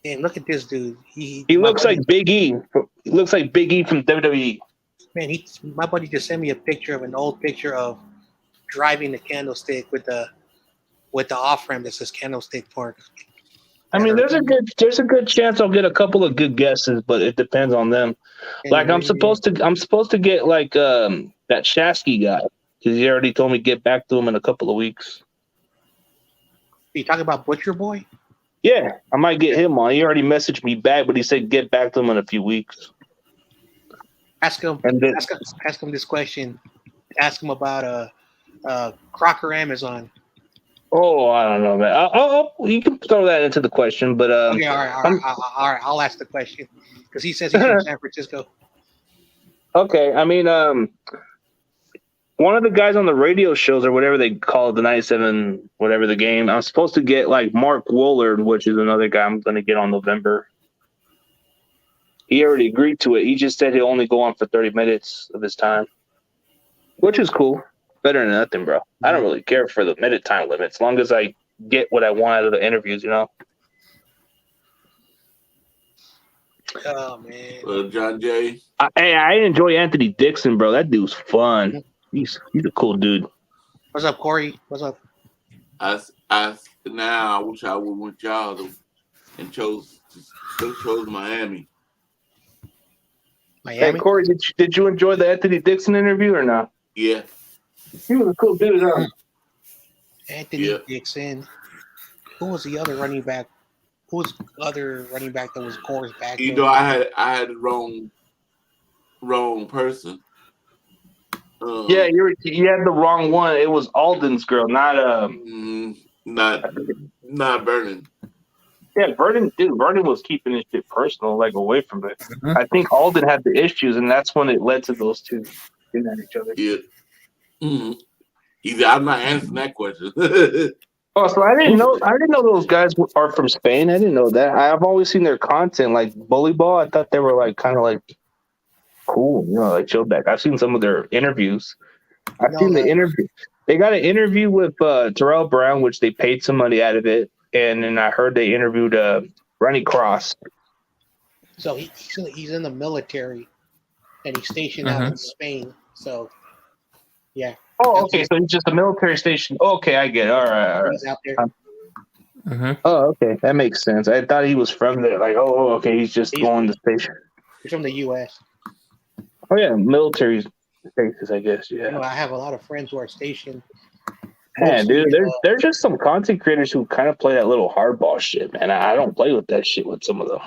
Man, look at this dude. He looks like Big E. He looks like Big E from WWE. Man, my buddy just sent me an old picture of driving the candlestick with the off ramp that says Candlestick Park. I mean, there's a good chance I'll get a couple of good guesses, but it depends on them. Like I'm supposed to get like that Shasky guy, because he already told me to get back to him in a couple of weeks. You talking about Butcher Boy? Yeah, I might get him on. He already messaged me back, but he said get back to him in a few weeks. Ask him this question. Ask him about Crocker Amazon. Oh, I don't know, man. You can throw that into the question, but Okay, all right. I'll ask the question because he says he's from San Francisco. okay. I mean, one of the guys on the radio shows or whatever they call it, the 97, whatever the game, I'm supposed to get like Mark Woolard, which is another guy I'm going to get on November. He already agreed to it. He just said he'll only go on for 30 minutes of his time, which is cool. Better than nothing, bro. I don't really care for the minute time limit as long as I get what I want out of the interviews, you know? Oh man. John Jay. I enjoy Anthony Dixon, bro. That dude's fun. He's a cool dude. What's up, Corey? What's up? I wish I would went y'all and chose Miami. Hey, Corey, did you enjoy the Anthony Dixon interview or not? Yeah. He was a cool dude, huh? Anthony Dixon. Who was the other running back? Who was the other running back that was Corey's back? You know, I had the wrong person. Yeah, you had the wrong one. It was Alden's girl, not Vernon. Yeah, Vernon was keeping his shit personal, like away from it. I think Alden had the issues, and that's when it led to those two getting at each other. Yeah. I'm not answering that question. Oh, so I didn't know those guys are from Spain. I didn't know that. I've always seen their content, like Bully Ball. I thought they were like kind of like cool, you know, like chill back. I've seen some of their interviews. I've seen the interview. They got an interview with Terrell Brown, which they paid some money out of it, and then I heard they interviewed Ronnie Cross. So he's in the military, and he's stationed out in Spain. So, yeah. Oh, okay. So he's just a military station. Okay, I get it. All right. He's out there. Oh, okay. That makes sense. I thought he was from there. Like, okay. He's just going to station. He's from the U.S. Oh, yeah. Military stations, I guess. Yeah. You know, I have a lot of friends who are stationed. Man, dude, there's just some content creators who kind of play that little hardball shit, man. I don't play with that shit with some of them.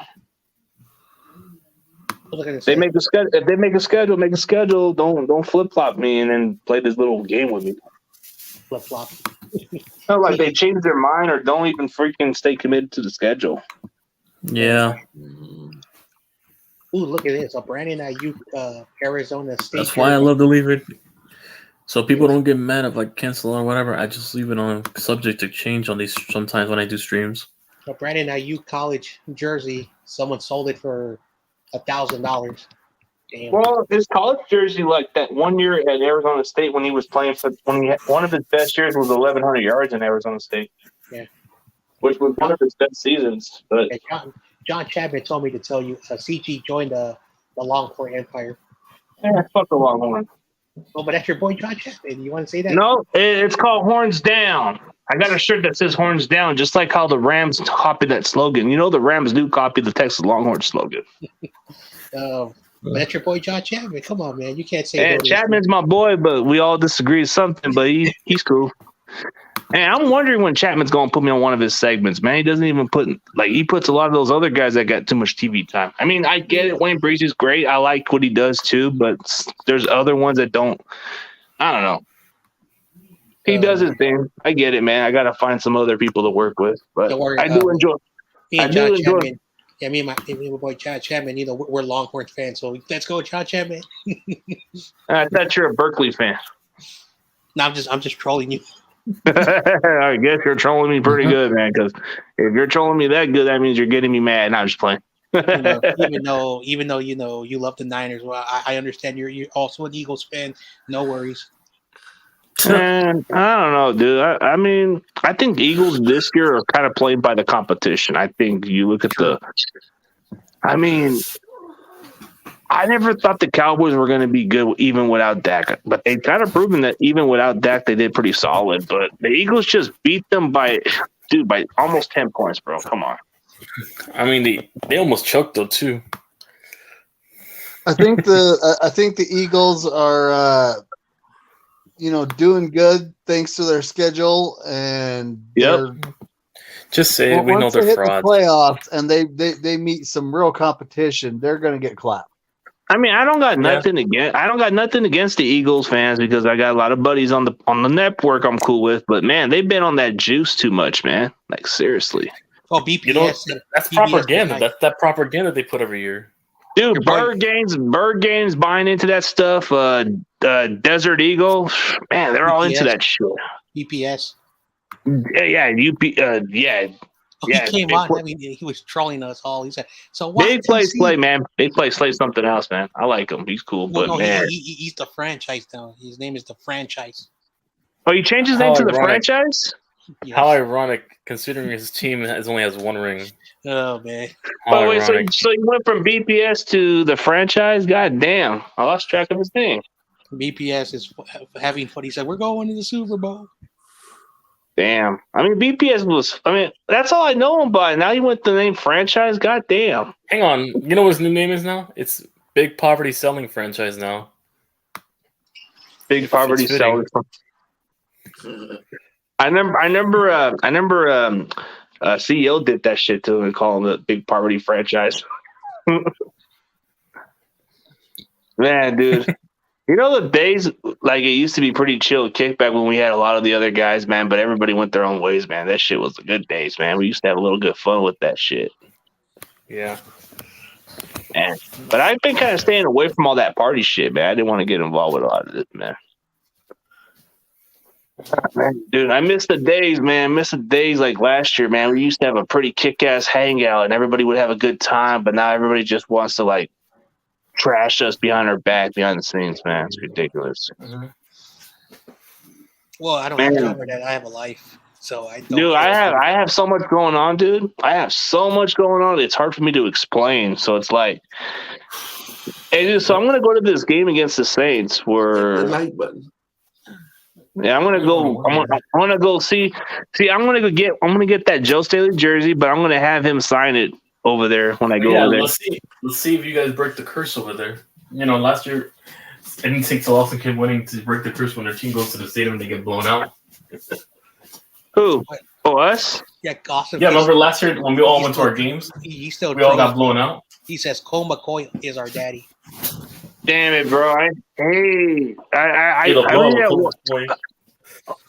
They make a schedule. If they make a schedule. Don't flip flop me and then play this little game with me. Flip flop. No, like they change their mind or don't even freaking stay committed to the schedule. Yeah. Ooh, look at this! A Brandon Ayuk, Arizona State. That's why I love to leave it. So people don't get mad if I cancel or whatever. I just leave it on subject to change on these sometimes when I do streams. A Brandon Ayuk college jersey. Someone sold it for $1,000. Damn. Well, his college jersey, like that one year at Arizona State when he was playing one of his best years was 1,100 yards in Arizona State. Yeah, which was one of his best seasons. But John Chapman told me to tell you, CG joined the Longhorn Empire. Yeah, fuck the Longhorn. Oh, but that's your boy John Chapman. You want to say that? No, it's called Horns Down. I got a shirt that says Horns Down, just like how the Rams copied that slogan. You know, the Rams do copy the Texas Longhorn slogan. But that's your boy John Chapman. Come on, man. You can't say that. Chapman's my boy, but we all disagree with something, but he's cool. And I'm wondering when Chapman's going to put me on one of his segments, man. He doesn't even he puts a lot of those other guys that got too much TV time. I mean, I get it. Wayne Breeze is great. I like what he does too, but there's other ones that don't. I don't know. He does his thing. I get it, man. I got to find some other people to work with, but I do enjoy. Chapman. Yeah, me and my boy John Chapman. You know, we're Longhorn fans, so let's go, John Chapman. I thought you're a Berkeley fan. No, I'm just trolling you. I guess you're trolling me pretty good, man. Because if you're trolling me that good, that means you're getting me mad. And I'm just playing. Even though you know you love the Niners, well, I understand you're also an Eagles fan. No worries. Man, I don't know, dude. I mean, I think Eagles this year are kind of played by the competition. I think you look at I mean, I never thought the Cowboys were going to be good even without Dak, but they've kind of proven that even without Dak, they did pretty solid. But the Eagles just beat them by almost 10 points, bro. Come on. I mean, they almost choked though too. I think the Eagles are doing good thanks to their schedule and just say we know they're frauds. The playoffs and they meet some real competition, they're going to get clapped. I mean, I don't got nothing against the Eagles fans because I got a lot of buddies on the network I'm cool with. But man, they've been on that juice too much, man. Like seriously. Oh, BPS. You know, that's PBS propaganda. tonight. That's that propaganda they put every year. Dude, Your boy- Bird Games buying into that stuff. Desert Eagle, man, they're all into BPS. that shit. BPS. Yeah. Oh, Yeah, he came big on. play- I mean, he was trolling us all. He said, "So what?" Big Play Slay, man. Big Play Slay something else, man. I like him. He's cool, No, but man. he's the franchise now. His name is the franchise. Oh, you changed his name How to the ironic. franchise? Yes. How ironic, considering his team only has one ring. Oh man. How Wait, ironic. so you went from BPS to the franchise? God damn. I lost track of his name. BPS is having fun. He said, "We're going to the Super Bowl." Damn. I mean, BPS was, that's all I know him by. Now you went the name franchise? God damn. Hang on. You know what his new name is now? It's Big Poverty Selling Franchise now. Big poverty fitting. seller. I remember CEO did that shit too and called him the Big Poverty Franchise. Man, dude. You know the days like it used to be pretty chill kickback when we had a lot of the other guys, man, but everybody went their own ways, man. That shit was the good days, man. We used to have a little good fun with that shit. Yeah. Man. But I've been kind of staying away from all that party shit, man. I didn't want to get involved with a lot of this, man. Dude, I miss the days, man. I miss the days like last year, man. We used to have a pretty kick-ass hangout and everybody would have a good time, but now everybody just wants to like trash us behind our back, behind the scenes, man. It's ridiculous. Mm-hmm. Well, I don't Man. have that. I have a life, so I don't. Dude, I have so much going on, dude. I have so much going on. It's hard for me to explain. So it's like, hey, dude, so I'm gonna go to this game against the Saints The where like button. yeah, I'm gonna go see. I'm gonna get that Joe Staley jersey, but I'm gonna have him sign it over there when I go over there. Let's see if you guys break the curse over there. You know, last year it didn't take so often kept winning to break the curse when their team goes to the stadium and they get blown out. Who? Oh, us? Yeah, awesome. Yeah, remember last year when we all went to our games? He still We all got trolls. blown out. He says Cole McCoy is our daddy. Damn it, bro! I Hey, the really blow, have- Colt McCoy.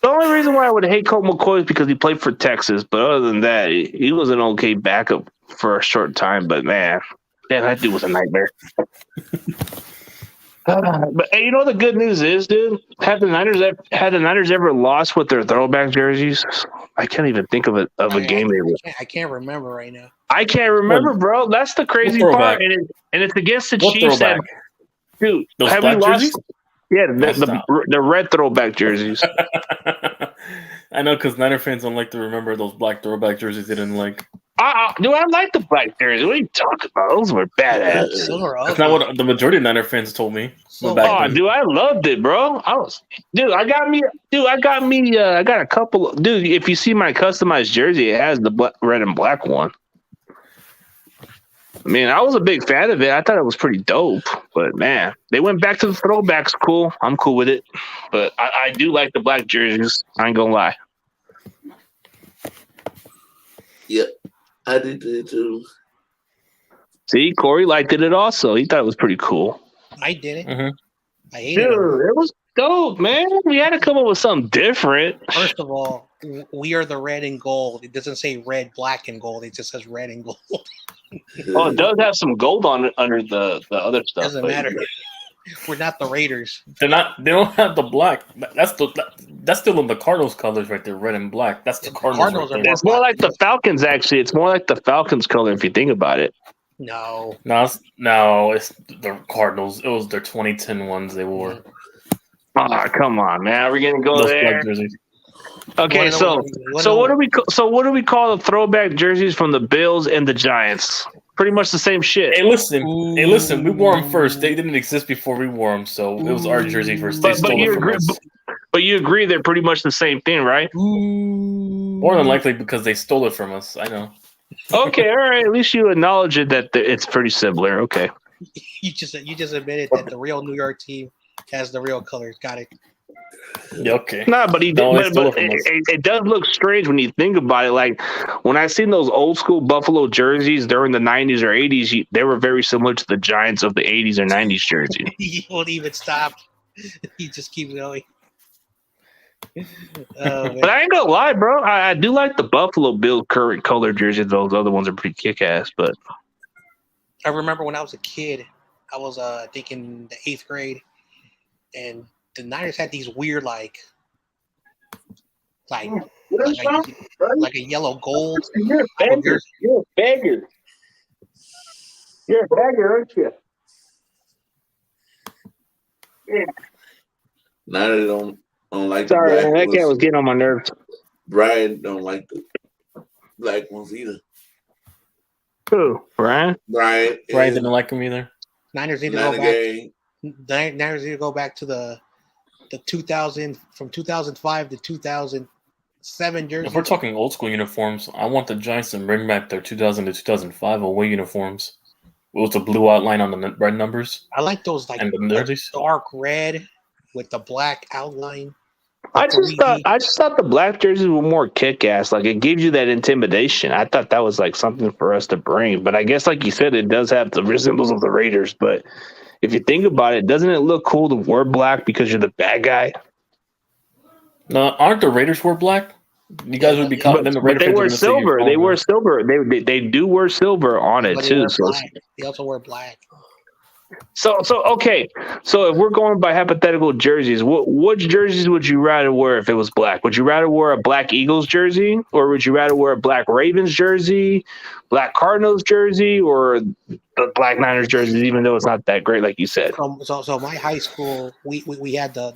the only reason why I would hate Colt McCoy is because he played for Texas. But other than that, he was an okay backup for a short time. But man, damn, that dude was a nightmare. But hey, you know what the good news is, dude? Had the Niners ever lost with their throwback jerseys? I can't even think of a game they were. I can't remember right now. I can't remember, bro. That's the crazy throwback? part, and it's against the What Chiefs. throwback? Dude, Those have we black lost? jerseys? Yeah, Stop. the red throwback jerseys. I know, because Niner fans don't like to remember those black throwback jerseys they didn't like. Dude, I like the black jerseys. What are you talking about? Those were badass. So are That's not what the majority of Niner fans told me. So- back Oh, then. dude, I loved it, bro. I got a couple. Dude, if you see my customized jersey, it has the red and black one. I mean, I was a big fan of it. I thought it was pretty dope. But man, they went back to the throwbacks. Cool. I'm cool with it. But I do like the black jerseys. I ain't gonna lie. Yep, I did that too. See, Corey liked it also. He thought it was pretty cool. I did it. Mhm. I hated Dude, it. it was dope, man. We had to come up with something different. First of all, we are the red and gold. It doesn't say red, black, and gold. It just says red and gold. Oh, it does have some gold on it under the other stuff. Doesn't but- matter. We're not the Raiders. They're not. They don't have the black. That's still in the Cardinals colors right there, red and black. That's the The Cardinals. Cardinals right are there. It's more like the Falcons, actually. It's more like the Falcons color if you think about it. No. No, it's the Cardinals. It was their 2010 ones they wore. Oh, come on, man. Are we gonna go Those there? black jerseys. Okay, so what do we call the throwback jerseys from the Bills and the Giants? Pretty much the same shit. Hey, listen. We wore them first. They didn't exist before we wore them, so it was our jersey first. They But stole you it from agree, us. but you agree they're pretty much the same thing, right? More than likely because they stole it from us. I know. Okay, all right. At least you acknowledge it that it's pretty similar. Okay. You just admitted that the real New York team has the real colors. Got it. Yeah, okay. Nah, but he did, No, they stole but it from us. it does look strange when you think about it. Like when I seen those old school Buffalo jerseys during the 90s or 80s, they were very similar to the Giants of the 80s or 90s jersey. He won't even stop. He just keeps going. But I ain't gonna lie, bro. I do like the Buffalo Bill current color jerseys. Those other ones are pretty kick ass. But I remember when I was a kid, I was I think in the 8th grade, and the Niners had these weird like like a yellow gold. you're a beggar. You're a beggar. You're a beggar, aren't you? Yeah. Now they don't like Sorry, the man, black that cat was ones. getting on my nerves. Brian don't like the black ones either. Who, Brian? Brian Didn't like him either. Niners need to not go a back. game. Niners need to go back to the 2000 from 2005 to 2007 jerseys. If we're talking old school uniforms, I want the Giants to bring back their 2000 to 2005 away uniforms with the blue outline on the red numbers I like those like and the jerseys. dark red with the black outline. I just thought the black jerseys were more kick ass. Like it gives you that intimidation. I thought that was like something for us to bring. But I guess, like you said, it does have the resemblance of the Raiders. But if you think about it, doesn't it look cool to wear black because you're the bad guy? No, aren't the Raiders wear black? You guys would be confident. But they wear silver. They wear silver. They do wear silver on it But too. they also wear black. So okay. So if we're going by hypothetical jerseys, which jerseys would you rather wear if it was black? Would you rather wear a black Eagles jersey, or would you rather wear a black Ravens jersey, black Cardinals jersey, or the black Niners jerseys? Even though it's not that great, like you said. So my high school, we had the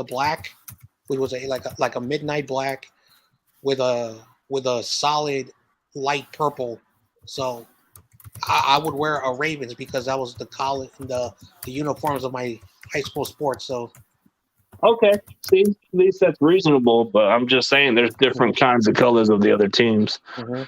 black, which was like a midnight black with a solid light purple. So I would wear a Ravens because that was the college the uniforms of my high school sports. So Okay, see, at least that's reasonable. But I'm just saying, there's different kinds of colors of the other teams. mm-hmm.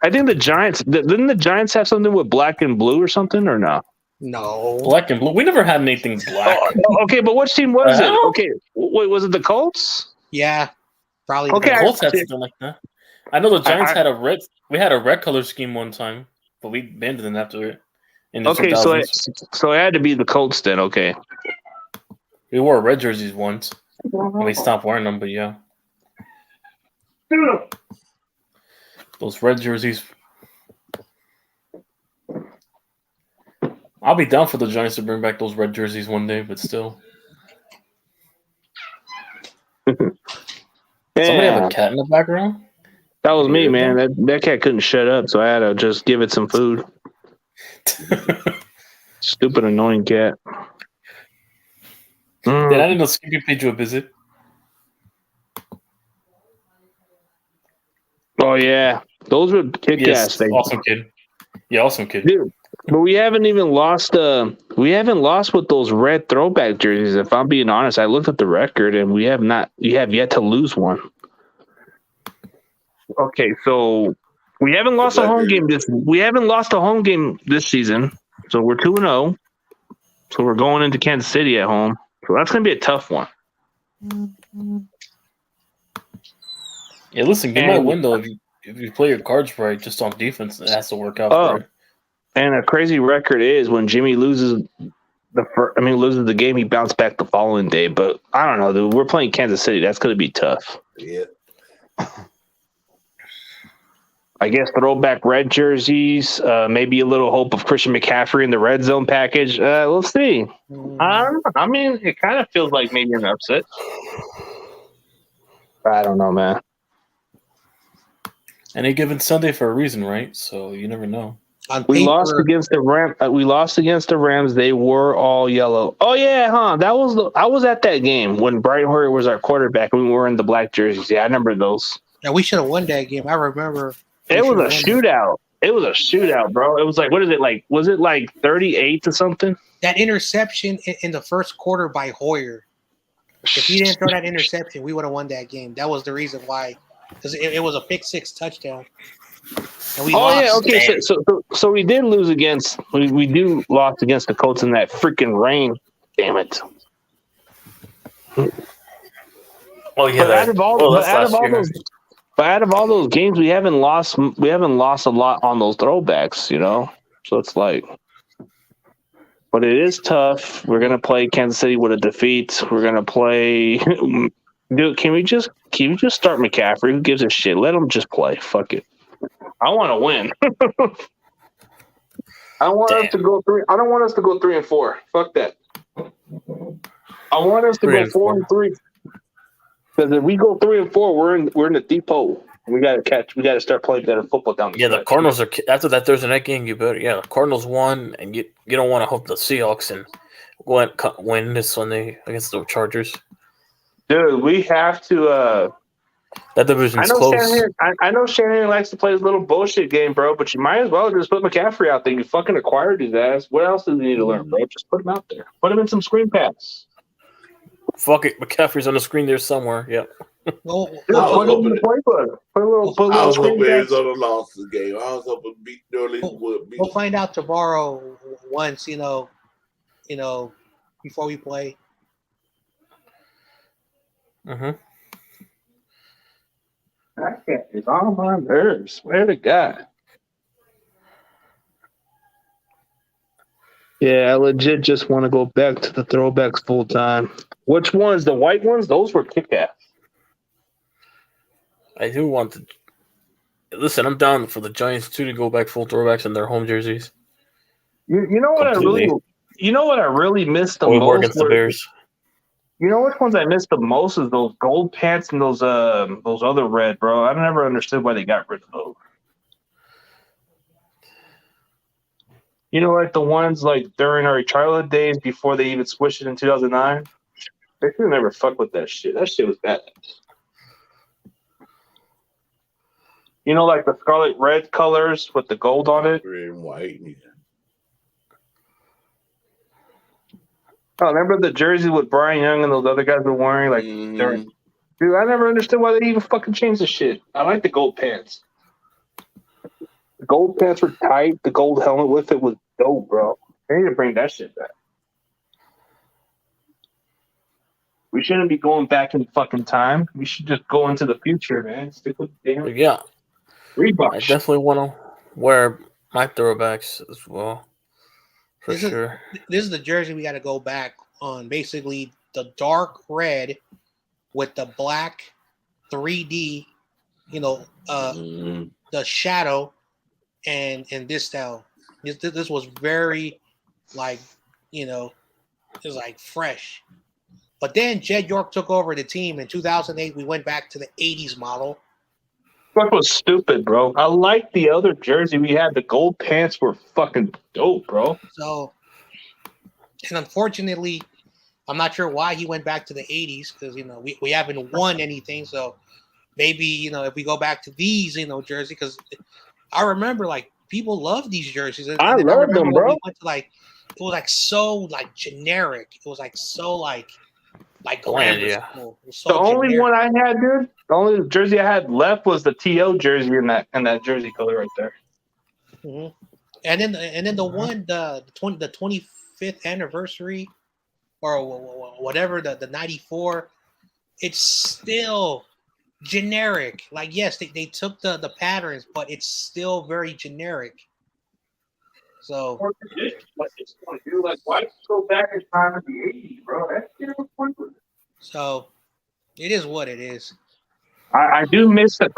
I think the Giants didn't the Giants have something with black and blue or something, or no? No, black and blue. We never had anything black. Okay, but which team was it? Okay, wait, was it the Colts? yeah, probably. Okay, The Colts had something like that. I know the Giants had a red. We had a red color scheme one time, but we abandoned it after it. In the Okay, 2000s. so it had to be the Colts then. Okay. We wore red jerseys once, and we stopped wearing them. But yeah, those red jerseys. I'll be down for the Giants to bring back those red jerseys one day, but still. Somebody have a cat in the background? That was me, man. That cat couldn't shut up, so I had to just give it some food. Stupid, annoying cat. Did I know Skippy paid you a visit? Oh yeah, those were kick-ass things. Awesome kid. Yeah, awesome kid. Dude, but we haven't even lost. We haven't lost with those red throwback jerseys. If I'm being honest, I looked at the record and we have not. We have yet to lose one. Okay, so we haven't lost a home game this. We haven't lost a home game this season. So we're 2-0. So we're going into Kansas City at home. So that's gonna be a tough one. Yeah, listen, give my window if you play your cards right, just on defense, it has to work out for you. And a crazy record is when Jimmy loses loses the game, he bounced back the following day. But I don't know, dude. We're playing Kansas City. That's gonna be tough. Yeah. I guess throwback red jerseys, maybe a little hope of Christian McCaffrey in the red zone package. We'll see. I mean, it kind of feels like maybe an upset. I don't know, man. Any given Sunday for a reason, right? So you never know. We lost against the Rams. We lost against the Rams. They were all yellow. Oh yeah, huh? I was at that game when Brian Hoyer was our quarterback. And we were in the black jerseys. Yeah, I remember those. Yeah, we should have won that game. I remember. It was a shootout. It was a shootout, bro. It was like, what is it like? Was it like 38 to something? That interception in the first quarter by Hoyer. If he didn't throw that interception, we would have won that game. That was the reason why, because it was a pick six touchdown. And we lost. Yeah, okay. So we did lose against. We lost against the Colts in that freaking rain. Damn it. Oh yeah, But out of all, that's last year. out of all those games, we haven't lost a lot on those throwbacks, you know. So it's like, but it is tough. We're gonna play Kansas City with a defeat. We're gonna play. Dude, can we just start McCaffrey? Who gives a shit? Let him just play. Fuck it. I want to win. I want us to go 3. I don't want us to go 3-4. Fuck that. I want us to go 4-3. Because if we go 3-4, we're in the deep hole. We gotta start playing better football down the stretch. The Cardinals are after that Thursday night game. You better the Cardinals won, and you don't want to hope the Seahawks and win this Sunday against the Chargers. Dude, we have to. That division's close. I know Shanahan likes to play his little bullshit game, bro. But you might as well just put McCaffrey out there. You fucking acquired his ass. What else does he need to learn, bro? Just put him out there. Put him in some screen pass. Fuck it, McCaffrey's on the screen there somewhere. Yep. Well, Put him in the playbook. Put a little screen pass. Arizona lost the game. I was hoping beat New Orleans would beat. We'll find out tomorrow. Once before we play. Mm-hmm. That cat is on my nerves. Swear to God. Yeah, I legit just want to go back to the throwbacks full time. Which ones? The white ones? Those were kick-ass. I do want to. Listen, I'm down for the Giants too to go back full throwbacks in their home jerseys. You know what I really missed the Or most? against the Bears. You know which ones I missed the most is those gold pants and those other red, bro. I never understood why they got rid of those. You know, like the ones like during our childhood days before they even switched it in 2009. They should never fuck with that shit. That shit was bad. You know, like the scarlet red colors with the gold on it. Red and white. Yeah. Oh, remember the jersey with Brian Young and those other guys were wearing? Like, dude, I never understood why they even fucking changed the shit. I like the gold pants. The gold pants were tight. The gold helmet with it was dope, bro. They need to bring that shit back. We shouldn't be going back in fucking time. We should just go into the future, man. Stick with the damn Reebok. I definitely want to wear my throwbacks as well. For sure. This is the jersey we got to go back on. Basically, the dark red with the black 3D, the shadow, and this style. This was very, it was like fresh. But then Jed York took over the team in 2008. We went back to the 80s model. That was stupid, bro. I like the other jersey we had. The gold pants were fucking dope, bro. So, and unfortunately, I'm not sure why he went back to the 80s because, we haven't won anything. So maybe, if we go back to these, jersey, because I remember, people love these jerseys. And I love them, bro. We went to, it was, so, generic. It was, so, bland, yeah. So the only generic. one I had, dude, the only jersey I had left was the TO jersey in that jersey color right there. Mm-hmm. And then the one the 25th anniversary or whatever the 94, it's still generic. Yes, they took the patterns, but it's still very generic. So why go back in time to the 80s, bro? So it is what it is. I do miss the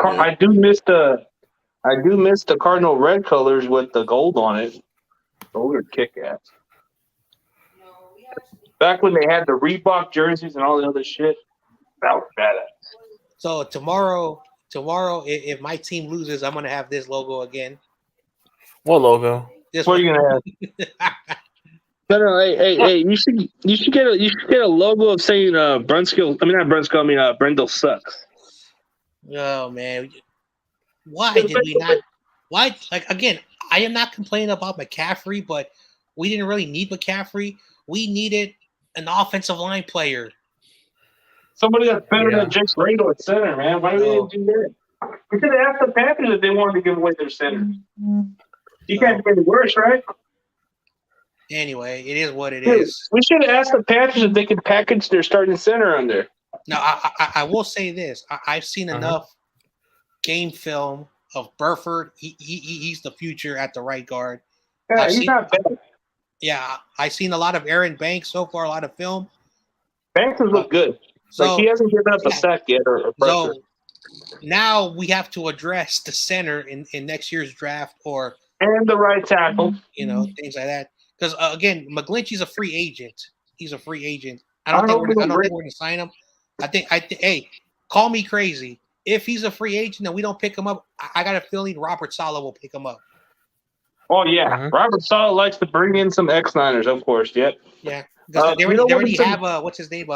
cardinal red colors with the gold on it. Those are kick-ass. Back when they had the Reebok jerseys and all the other shit, that was badass. So tomorrow, if my team loses, I'm gonna have this logo again. What logo? What are you gonna have? No, hey! You should get a logo of saying Brendel sucks. Oh man, why did we not? Why again? I am not complaining about McCaffrey, but we didn't really need McCaffrey. We needed an offensive line player. Somebody that's better than Jake Randall at center, man. Why didn't do that? We could have asked the Panthers if they wanted to give away their center. You can't get any worse, right? Anyway, it is what it Dude, is. we should have asked the Panthers if they could package their starting center on there. Now, I will say this: I've seen enough game film of Burford. He's the future at the right guard. Yeah, he's not bad. Yeah, I've seen a lot of Aaron Banks so far, a lot of film. Banks has looked good. So he hasn't given up a sack yet or pressure. So now we have to address the center in next year's draft, and the right tackle. Things like that. Because again, McGlinchey's a free agent. He's a free agent. I don't think we're going to sign him. I think. Hey, call me crazy. If he's a free agent and we don't pick him up, I got a feeling Robert Saleh will pick him up. Oh yeah, Robert Saleh likes to bring in some X-Niners, of course. Yep. Yeah, because they already have what's his name,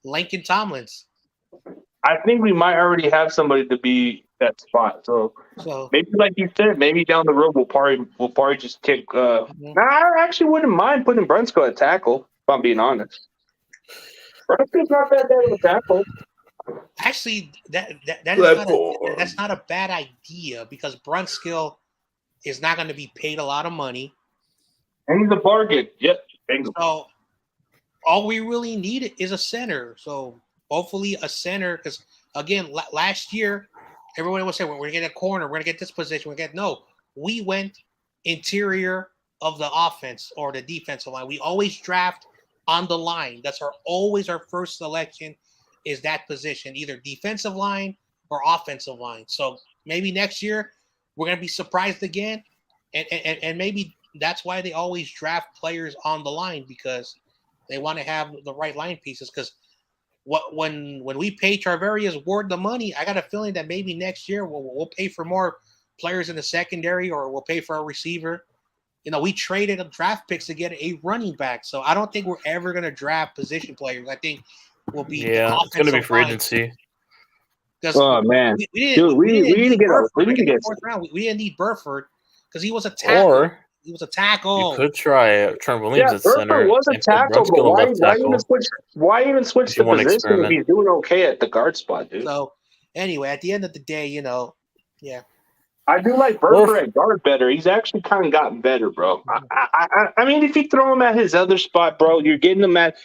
Lincoln Tomlins. I think we might already have somebody to be that spot. So maybe, like you said, maybe down the road we'll probably just kick. I actually wouldn't mind putting Brunskill at tackle. If I'm being honest, Brunskill's not that bad of a tackle. Actually, that's not a bad idea because Brunskill is not going to be paid a lot of money, and he's a bargain. Yep. So all we really need is a center. So hopefully a center, because again, last year everyone was saying we're going to get a corner, we're going to get this position. We went interior of the offense or the defensive line. We always draft on the line. That's always our first selection is that position, either defensive line or offensive line. So maybe next year we're going to be surprised again, and maybe that's why they always draft players on the line, because they want to have the right line pieces. Because when we pay Charvarius Ward the money, I got a feeling that maybe next year we'll pay for more players in the secondary, or we'll pay for a receiver. We traded draft picks to get a running back, so I don't think we're ever going to draft position players. I think we'll be it's going to be free agency. Oh man, we didn't need Burford because he was a tackle. Or he was a tackle. You could try Trent Williams at center. Burford was a tackle, but why even switch the position if he's doing okay at the guard spot, dude? So anyway, at the end of the day, yeah. I do like Burford at guard better. He's actually kind of gotten better, bro. I mean, if you throw him at his other spot, bro, you're getting him at.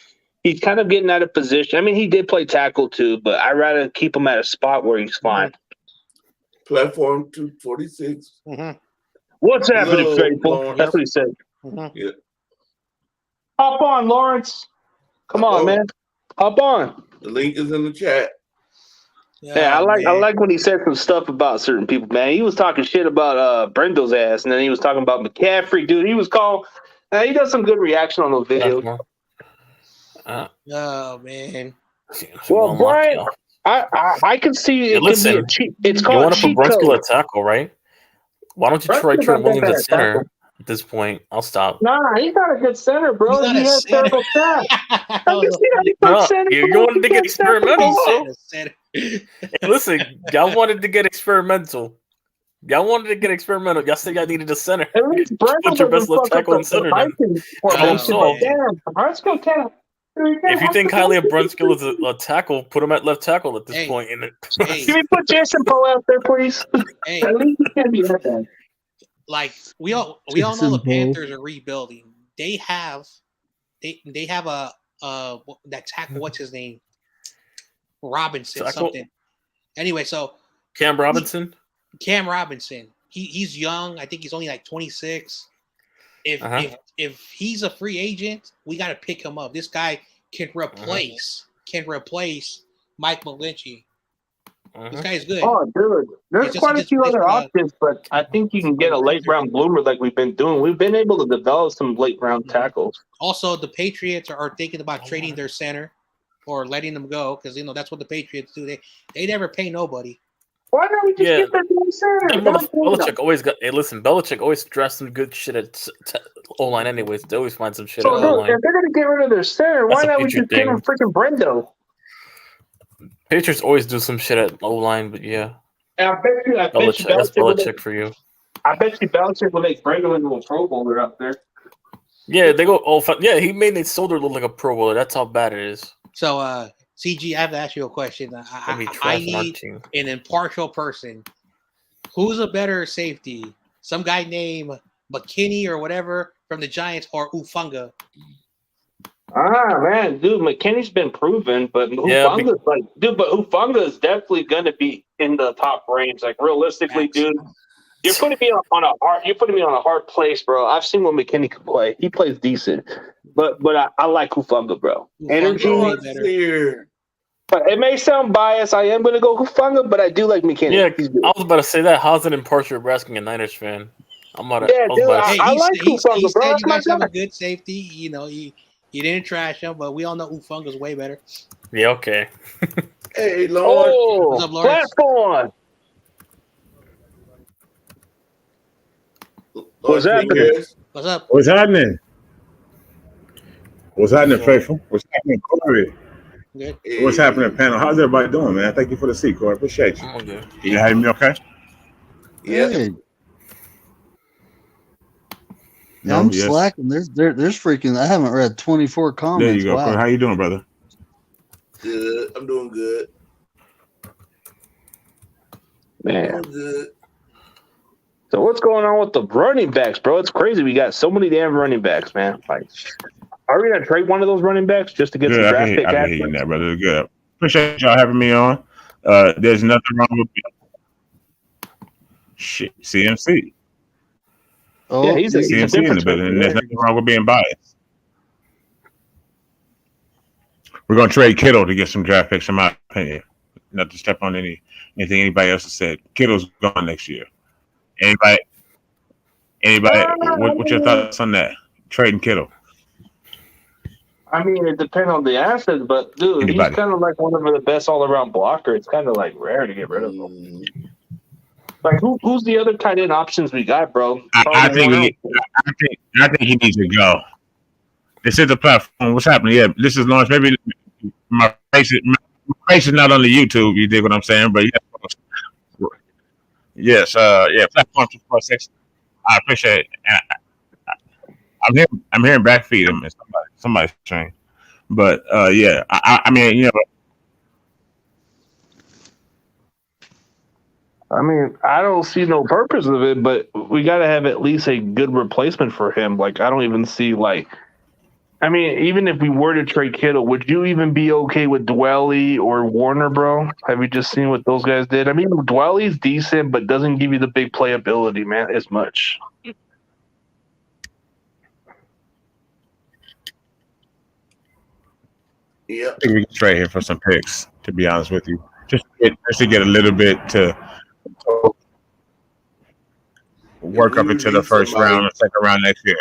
He's kind of getting out of position. I mean, he did play tackle too, but I'd rather keep him at a spot where he's fine. Platform 246. Mm-hmm. What's happening, faithful? That's what he said. Mm-hmm. Yeah. Hop on, Lawrence. Come on, man. Hop on. The link is in the chat. Yeah, I like when he said some stuff about certain people, man. He was talking shit about Brendel's ass, and then he was talking about McCaffrey, dude. He was calling. He does some good reaction on those videos. Oh man. Well, Brian, I can see it. Listen, can be a cheat. It's called you want to cheat put Brunskill code. at tackle, right? Why don't you try Trent Williams at center? At this point, I'll stop. Nah, he's not a good center, bro. He has terrible stats. You wanted to get experimental, so. Hey, listen, y'all wanted to get experimental. Y'all said y'all needed a center. At least put your best left tackle in center. If you think highly of Brunskill as a tackle, put him at left tackle at this point. Can we put Jason Poe out there, please? At least he can't be that bad. Like we all know the Panthers are rebuilding. They have a that tackle. What's his name? Robinson something. Anyway, so Cam Robinson. He's young. I think he's only like 26. If he's a free agent, we got to pick him up. This guy can replace Mike McGlinchey. This guy is good. Oh, dude. There's quite a few other options, but I think you can get a late round bloomer like we've been doing. We've been able to develop some late round tackles. Also, the Patriots are thinking about trading their center or letting them go because that's what the Patriots do. They never pay nobody. Why don't we just get that new center? Belichick always got. Hey, listen, Belichick always drafts some good shit at O-line anyways. They always find some shit at O-line. If they're going to get rid of their center, why not we just give them freaking Brendo? Patriots always do some shit at O-line, but yeah. And I bet you that's Belichick for you. I bet you Belichick will make Brendo into a Pro Bowler up there. Yeah, they go. He made Nate Solder look like a Pro Bowler. That's how bad it is. So, CG, I have to ask you a question. I need an impartial person. Who's a better safety? Some guy named McKinney or whatever from the Giants or Ufunga? Man, dude, McKinney's been proven, but Hufanga's but Hufunga is definitely going to be in the top range. Like realistically, dude, you're putting me on a hard place, bro. I've seen what McKinney can play. He plays decent, but I like Hufunga, bro. Energy. But it may sound biased. I am going to go Hufunga, but I do like McKinney. Yeah, I was about to say that. How's it impartial for asking a Niners fan? I like Hufunga, bro. Said you guys have a good safety. You know, you didn't trash him, but we all know Ufunga's way better. Yeah, okay. Hey, Lord. What's up, Lawrence? Platform. What's happening? What's up? What's happening? What's happening, Faithful? What's happening, Corey? Good. What's happening, panel? How's everybody doing, man? Thank you for the seat, Corey. Appreciate you. Okay. You having me okay? Yeah. Hey. Yeah, I'm slacking. There's freaking. I haven't read 24 comments. There you go, wow. Corey. How you doing, brother? Good. I'm doing good. Man. Doing good. So what's going on with the running backs, bro? It's crazy. We got so many damn running backs, man. Like, are we gonna trade one of those running backs just to get some draft pick? I can hear you now, brother. Good. Appreciate y'all having me on. There's nothing wrong with shit. CMC. Oh, yeah, he's a CMC in the building, and there's nothing wrong with being biased. We're gonna trade Kittle to get some draft picks, in my opinion. Not to step on anything anybody else has said. Kittle's gone next year. Anybody? What's your thoughts on that? Trading Kittle. I mean, it depends on the assets, but dude, he's kind of like one of the best all-around blocker. It's kind of like rare to get rid of him. Like, who's the other tight end options we got, bro? I think he needs to go. This is the platform. What's happening? Yeah, this is Lawrence. Maybe my face is not on the YouTube. You dig what I'm saying? But yes, platform 246. I appreciate it. I'm hearing backfeed him. Somebody's saying, but yeah, I mean, you know. I mean, I don't see no purpose of it, but we got to have at least a good replacement for him. Like, I don't even see, like, I mean, even if we were to trade Kittle, would you even be okay with Dwelly or Warner, bro? Have you just seen what those guys did? I mean, Dwelly's decent, but doesn't give you the big playability, man, as much. Yeah, I think we can trade him for some picks, to be honest with you. Just to get a little bit to work up into the first round or second round next year.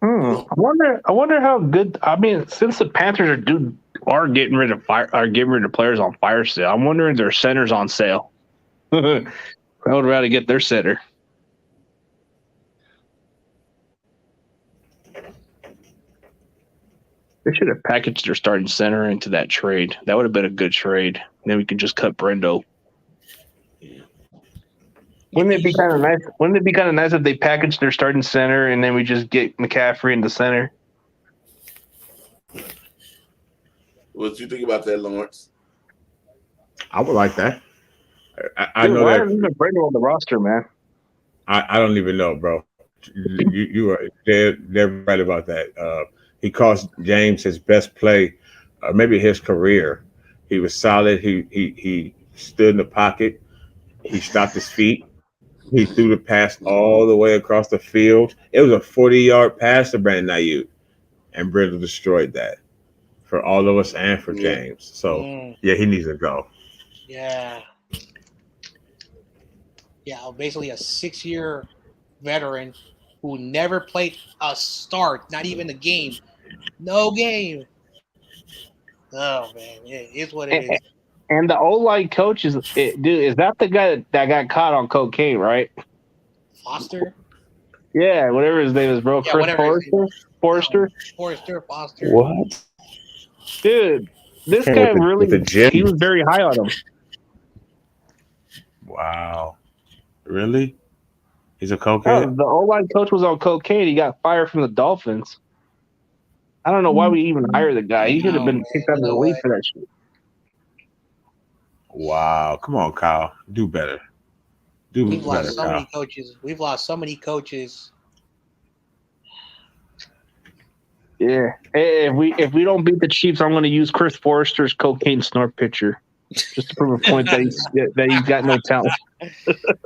I wonder how good. I mean, since the Panthers are getting rid of players on fire sale, I'm wondering if their center's on sale. I would rather get their center. They should have packaged their starting center into that trade. That would have been a good trade. Then we could just cut Brendo. Wouldn't it be kind of nice? Wouldn't it be kind of nice if they packaged their starting center and then we just get McCaffrey in the center? What you think about that, Lawrence? I would like that. I know why that. isn't Brendo on the roster, man? I don't even know, bro. You are they're right about that. He cost James his best play, maybe his career. He was solid. He stood in the pocket. He stopped his feet. He threw the pass all the way across the field. It was a 40-yard pass to Brandon Ayuk, and Brindle destroyed that for all of us and for James. So, yeah, he needs to go. Yeah. Yeah, basically a 6-year veteran who never played a start, not even a game. No game. Oh, man. It is what it is. And the O-line coach is that the guy that got caught on cocaine, right? Foster? Yeah, whatever his name is, bro. Yeah, Chris Forrester? Foster. What? Dude, this guy really, he was very high on him. Wow. Really? He's a cokehead? Oh, the O-line coach was on cocaine. He got fired from the Dolphins. I don't know why we even hired the guy. He should have been kicked out of the league for that shit. Wow. Come on, Kyle. Do better. We've lost so many coaches. We've lost so many coaches Yeah. Hey, if we don't beat the Chiefs, I'm going to use Chris Forrester's cocaine snort picture just to prove a point that he's got no talent.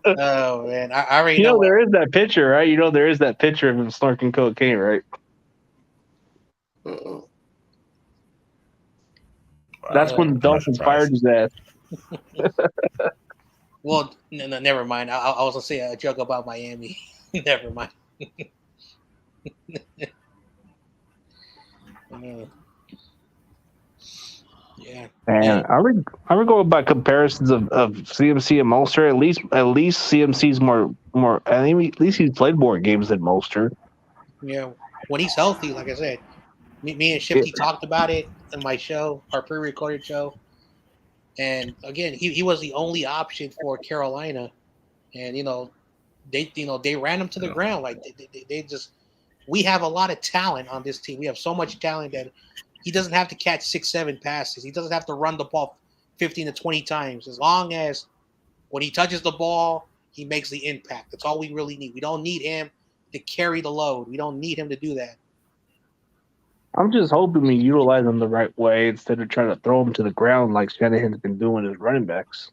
Oh man, I already You know. know there is that picture, right? You know there is that picture of him snorting cocaine, right? Uh-oh. That's when the Dolphins fired his ass. Well, no, never mind. I was gonna say a joke about Miami. Never mind. Yeah. And I would go by comparisons of CMC and Molster. At least CMC's more. I think at least he's played more games than Molster. Yeah. When he's healthy, like I said, me and Shifty talked about it in my show, our pre-recorded show. And again, he was the only option for Carolina, and they ran him to the ground. Like they just, we have a lot of talent on this team. We have so much talent that he doesn't have to catch 6-7 passes. He doesn't have to run the ball 15 to 20 times. As long as when he touches the ball, he makes the impact. That's all we really need. We don't need him to carry the load. We don't need him to do that. I'm just hoping we utilize him the right way instead of trying to throw him to the ground like Shanahan's been doing his running backs.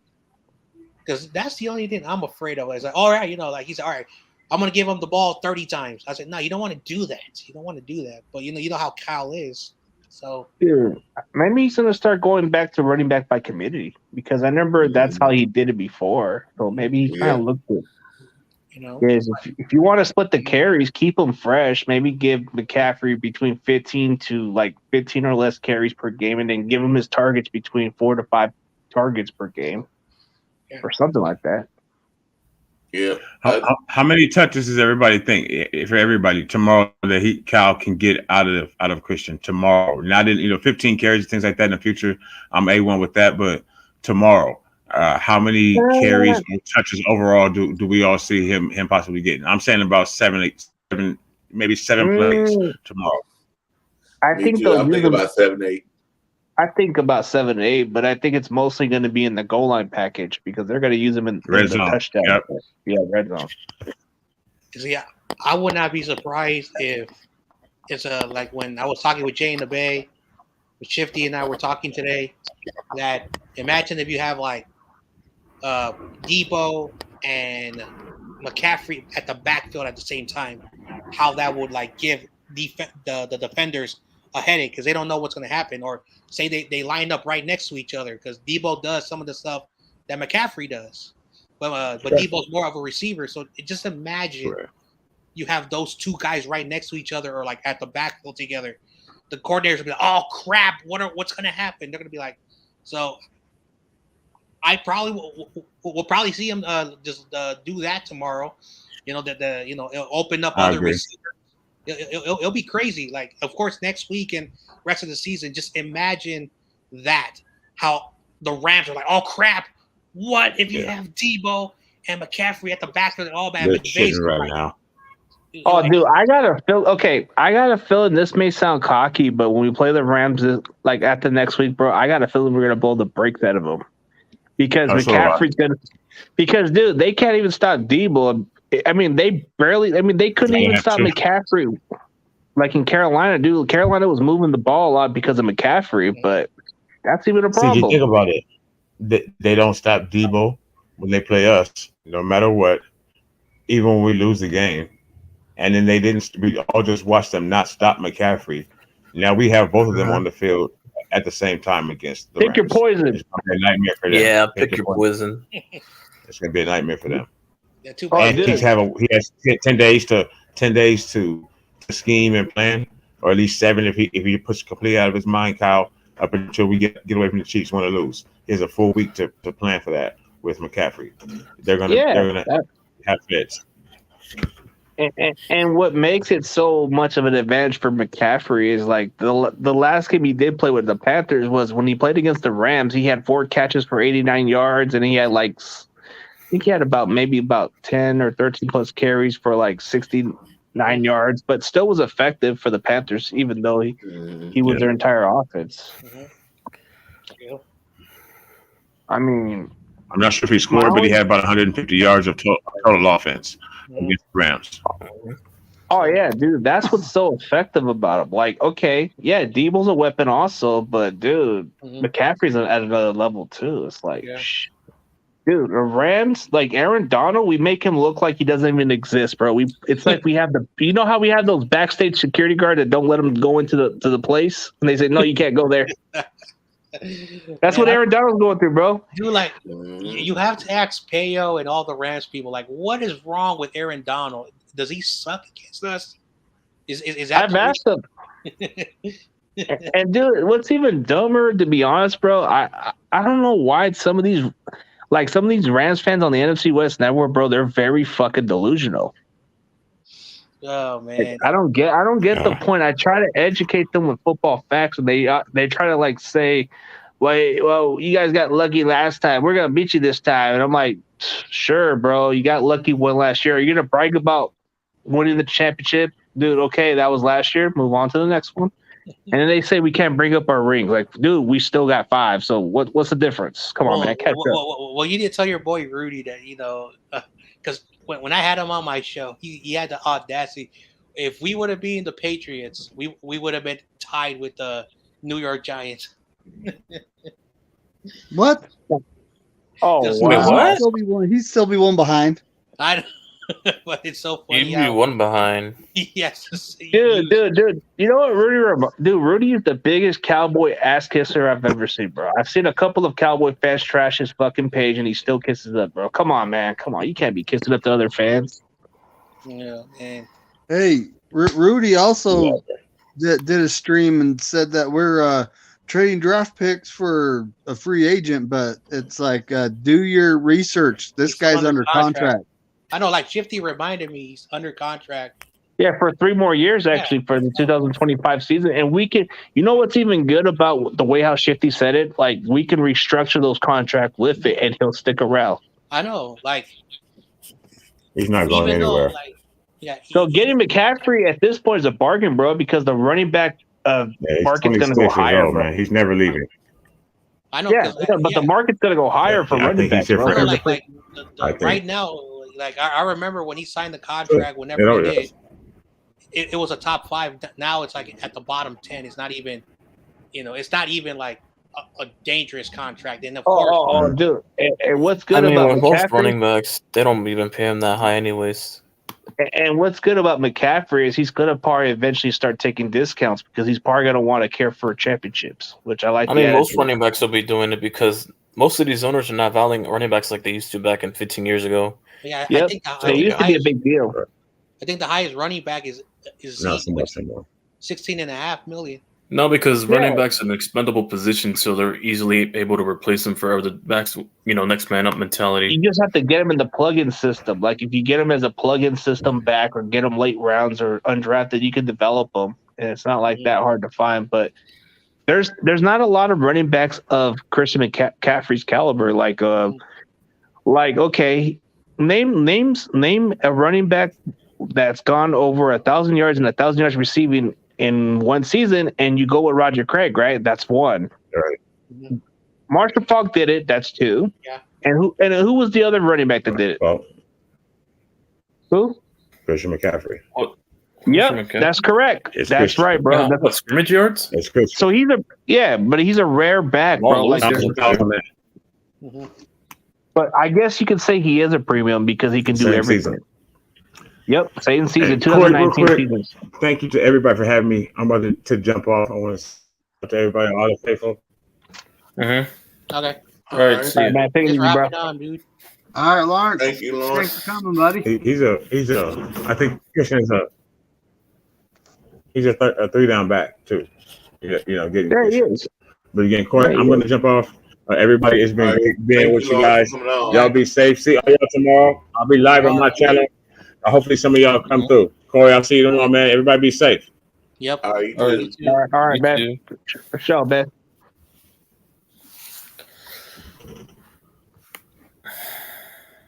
Because that's the only thing I'm afraid of. It's like, all right, he's all right. I'm gonna give him the ball 30 times. I said, no, you don't want to do that. You don't want to do that. But you know how Kyle is. So maybe he's gonna start going back to running back by committee because I remember that's how he did it before. So maybe he kind of looked at. Yes, if you want to split the carries, keep them fresh. Maybe give McCaffrey between 15 or less carries per game, and then give him his targets between 4 to 5 targets per game, or something like that. Yeah. How many touches does everybody think for everybody tomorrow that Cal can get out of Christian tomorrow? Not 15 carries, things like that in the future. I'm A1 with that, but tomorrow. How many carries and touches overall do we all see him possibly getting? I'm saying about 7 plays tomorrow. I'm thinking about 7, 8. I think about 7, 8, but I think it's mostly going to be in the goal line package because they're going to use him in the touchdown. Yep. Yeah, red zone. See, I would not be surprised if it's like when I was talking with Jay in the Bay, with Shifty and I were talking today, that imagine if you have like Debo and McCaffrey at the backfield at the same time, how that would like give the defenders a headache because they don't know what's going to happen. Or say they line up right next to each other because Debo does some of the stuff that McCaffrey does, but Debo's more of a receiver. So just imagine you have those two guys right next to each other or like at the backfield together. The coordinators will be like, "Oh crap! What's going to happen?" They're going to be like, so. I probably will probably see him just do that tomorrow. It'll open up other receivers. It'll be crazy. Like, of course, next week and rest of the season, just imagine that how the Rams are like, oh crap! What if you have Debo and McCaffrey at the backfield and all that? They're shitting right now. Oh, dude, I got a feeling this may sound cocky, but when we play the Rams like at the next week, bro, I got a feeling we're gonna blow the brakes out of them. Because McCaffrey's gonna. Because dude, they can't even stop Debo. I mean, they couldn't even stop McCaffrey. Like in Carolina, dude. Carolina was moving the ball a lot because of McCaffrey, but that's even a problem. See, you think about it. They don't stop Debo when they play us, no matter what, even when we lose the game. And then they didn't. We all just watched them not stop McCaffrey. Now we have both of them on the field at the same time against the Rams. Your poison. It's gonna be a nightmare for them. Yeah, pick your poison. It's gonna be a nightmare for them. Yeah, too And he has 10 days to scheme and plan, or at least 7 if he puts completely out of his mind, Kyle, up until we get away from the Chiefs when they lose. He has a full week to plan for that with McCaffrey. They're gonna have fits. And what makes it so much of an advantage for McCaffrey is like the last game he did play with the Panthers was when he played against the Rams. He had 4 catches for 89 yards, and he had I think he had about 10 or 13 plus carries for 69 yards, but still was effective for the Panthers, even though he was their entire offense. Yeah. I mean, I'm not sure if he scored, but he had about 150 yards of total offense against the Rams. Oh yeah, dude, that's what's so effective about him. Like, okay, yeah, Debo's a weapon also, but dude, McCaffrey's at another level too. It's like, dude, the Rams, like Aaron Donald, we make him look like he doesn't even exist, bro. It's like we have you know how we have those backstage security guard that don't let him go into the place, and they say, no, you can't go there. That's what Aaron Donald's going through, bro. Dude, like, you have to ask Peyo and all the Rams people, like, what is wrong with Aaron Donald? Does he suck against us? Is that? I've asked him. And dude, what's even dumber, to be honest, bro, I don't know why some of these Rams fans on the NFC West Network, bro, they're very fucking delusional. Oh man, I don't get the point. I try to educate them with football facts, and they try to like say, well, you guys got lucky last time. We're gonna beat you this time, and I'm like, sure, bro, you got lucky one last year. Are you gonna brag about winning the championship, dude? Okay, that was last year. Move on to the next one. And then they say we can't bring up our rings. Like, dude, we still got 5. So what's the difference? Come on, man, catch up. Well, you did tell your boy Rudy that, because when I had him on my show, he had the audacity. If we would have been the Patriots, we would have been tied with the New York Giants. What? Oh, wow. He'd still be one behind. I but it's so funny. You'd be one behind. Yes, dude. You know what, Rudy is the biggest cowboy ass kisser I've ever seen, bro. I've seen a couple of cowboy fans trash his fucking page, and he still kisses up, bro. Come on, man. Come on. You can't be kissing up to other fans. Yeah, man. Hey, Rudy also did a stream and said that we're trading draft picks for a free agent, but it's like do your research. This guy's under contract. I know, like Shifty reminded me, he's under contract. Yeah, for 3 more years, actually, for the 2025 season. And we can, you know what's even good about the way how Shifty said it? Like, we can restructure those contracts with it, and he'll stick around. I know, like. He's not going anywhere. So getting McCaffrey at this point is a bargain, bro, because the running back market's going to go higher, old, man. He's never leaving. I know. But the market's going to go higher for running backs. Right now, like I remember when he signed the contract, whenever he did, it was a top 5. Now it's like at the bottom 10. It's not even, it's not even like a dangerous contract. And of course, dude, and what's good about most McCaffrey, running backs, they don't even pay him that high, anyways. And what's good about McCaffrey is he's going to probably eventually start taking discounts because he's probably going to want to care for championships, which I like. I mean, most running backs will be doing it because most of these owners are not valuing running backs like they used to back in 15 years ago. Yeah, yep. They used to be a big deal. I think the highest running back is not so much anymore. $16.5 million. No, because running backs are an expendable position, so they're easily able to replace them for other backs. Next man up mentality. You just have to get them in the plug-in system. Like if you get them as a plug-in system back, or get them late rounds or undrafted, you can develop them, and it's not like that hard to find. But there's not a lot of running backs of Christian McCaffrey's caliber. Okay. Name a running back that's gone over 1,000 yards and 1,000 yards receiving in one season, and you go with Roger Craig, right? That's 1. Right. Marshall Faulk did it. That's 2. Yeah. And who was the other running back that did it? Well, who? Christian McCaffrey. Yep, that's correct. That's Christian. Right, bro. What, scrimmage yards? It's Christian. So he's a rare back, bro. But I guess you could say he is a premium because he can do everything. Season. Yep, same season, 2019 season. Thank you to everybody for having me. I'm about to jump off. I want to everybody, all the faithful. Okay. All right, see you. Man, thank you, bro. Dude. All right, Lawrence. Thank you, Lawrence. Thanks for coming, buddy. He's a. I think Christian is he's a 3-down back too. Getting there he is. But again, Corey, I'm going to jump off. Everybody, it's been great being with you guys. Y'all be safe. See all y'all tomorrow. I'll be live on my channel. Hopefully, some of y'all come through. Corey, I'll see you tomorrow, man. Everybody be safe. Yep. All right, man. For sure, man.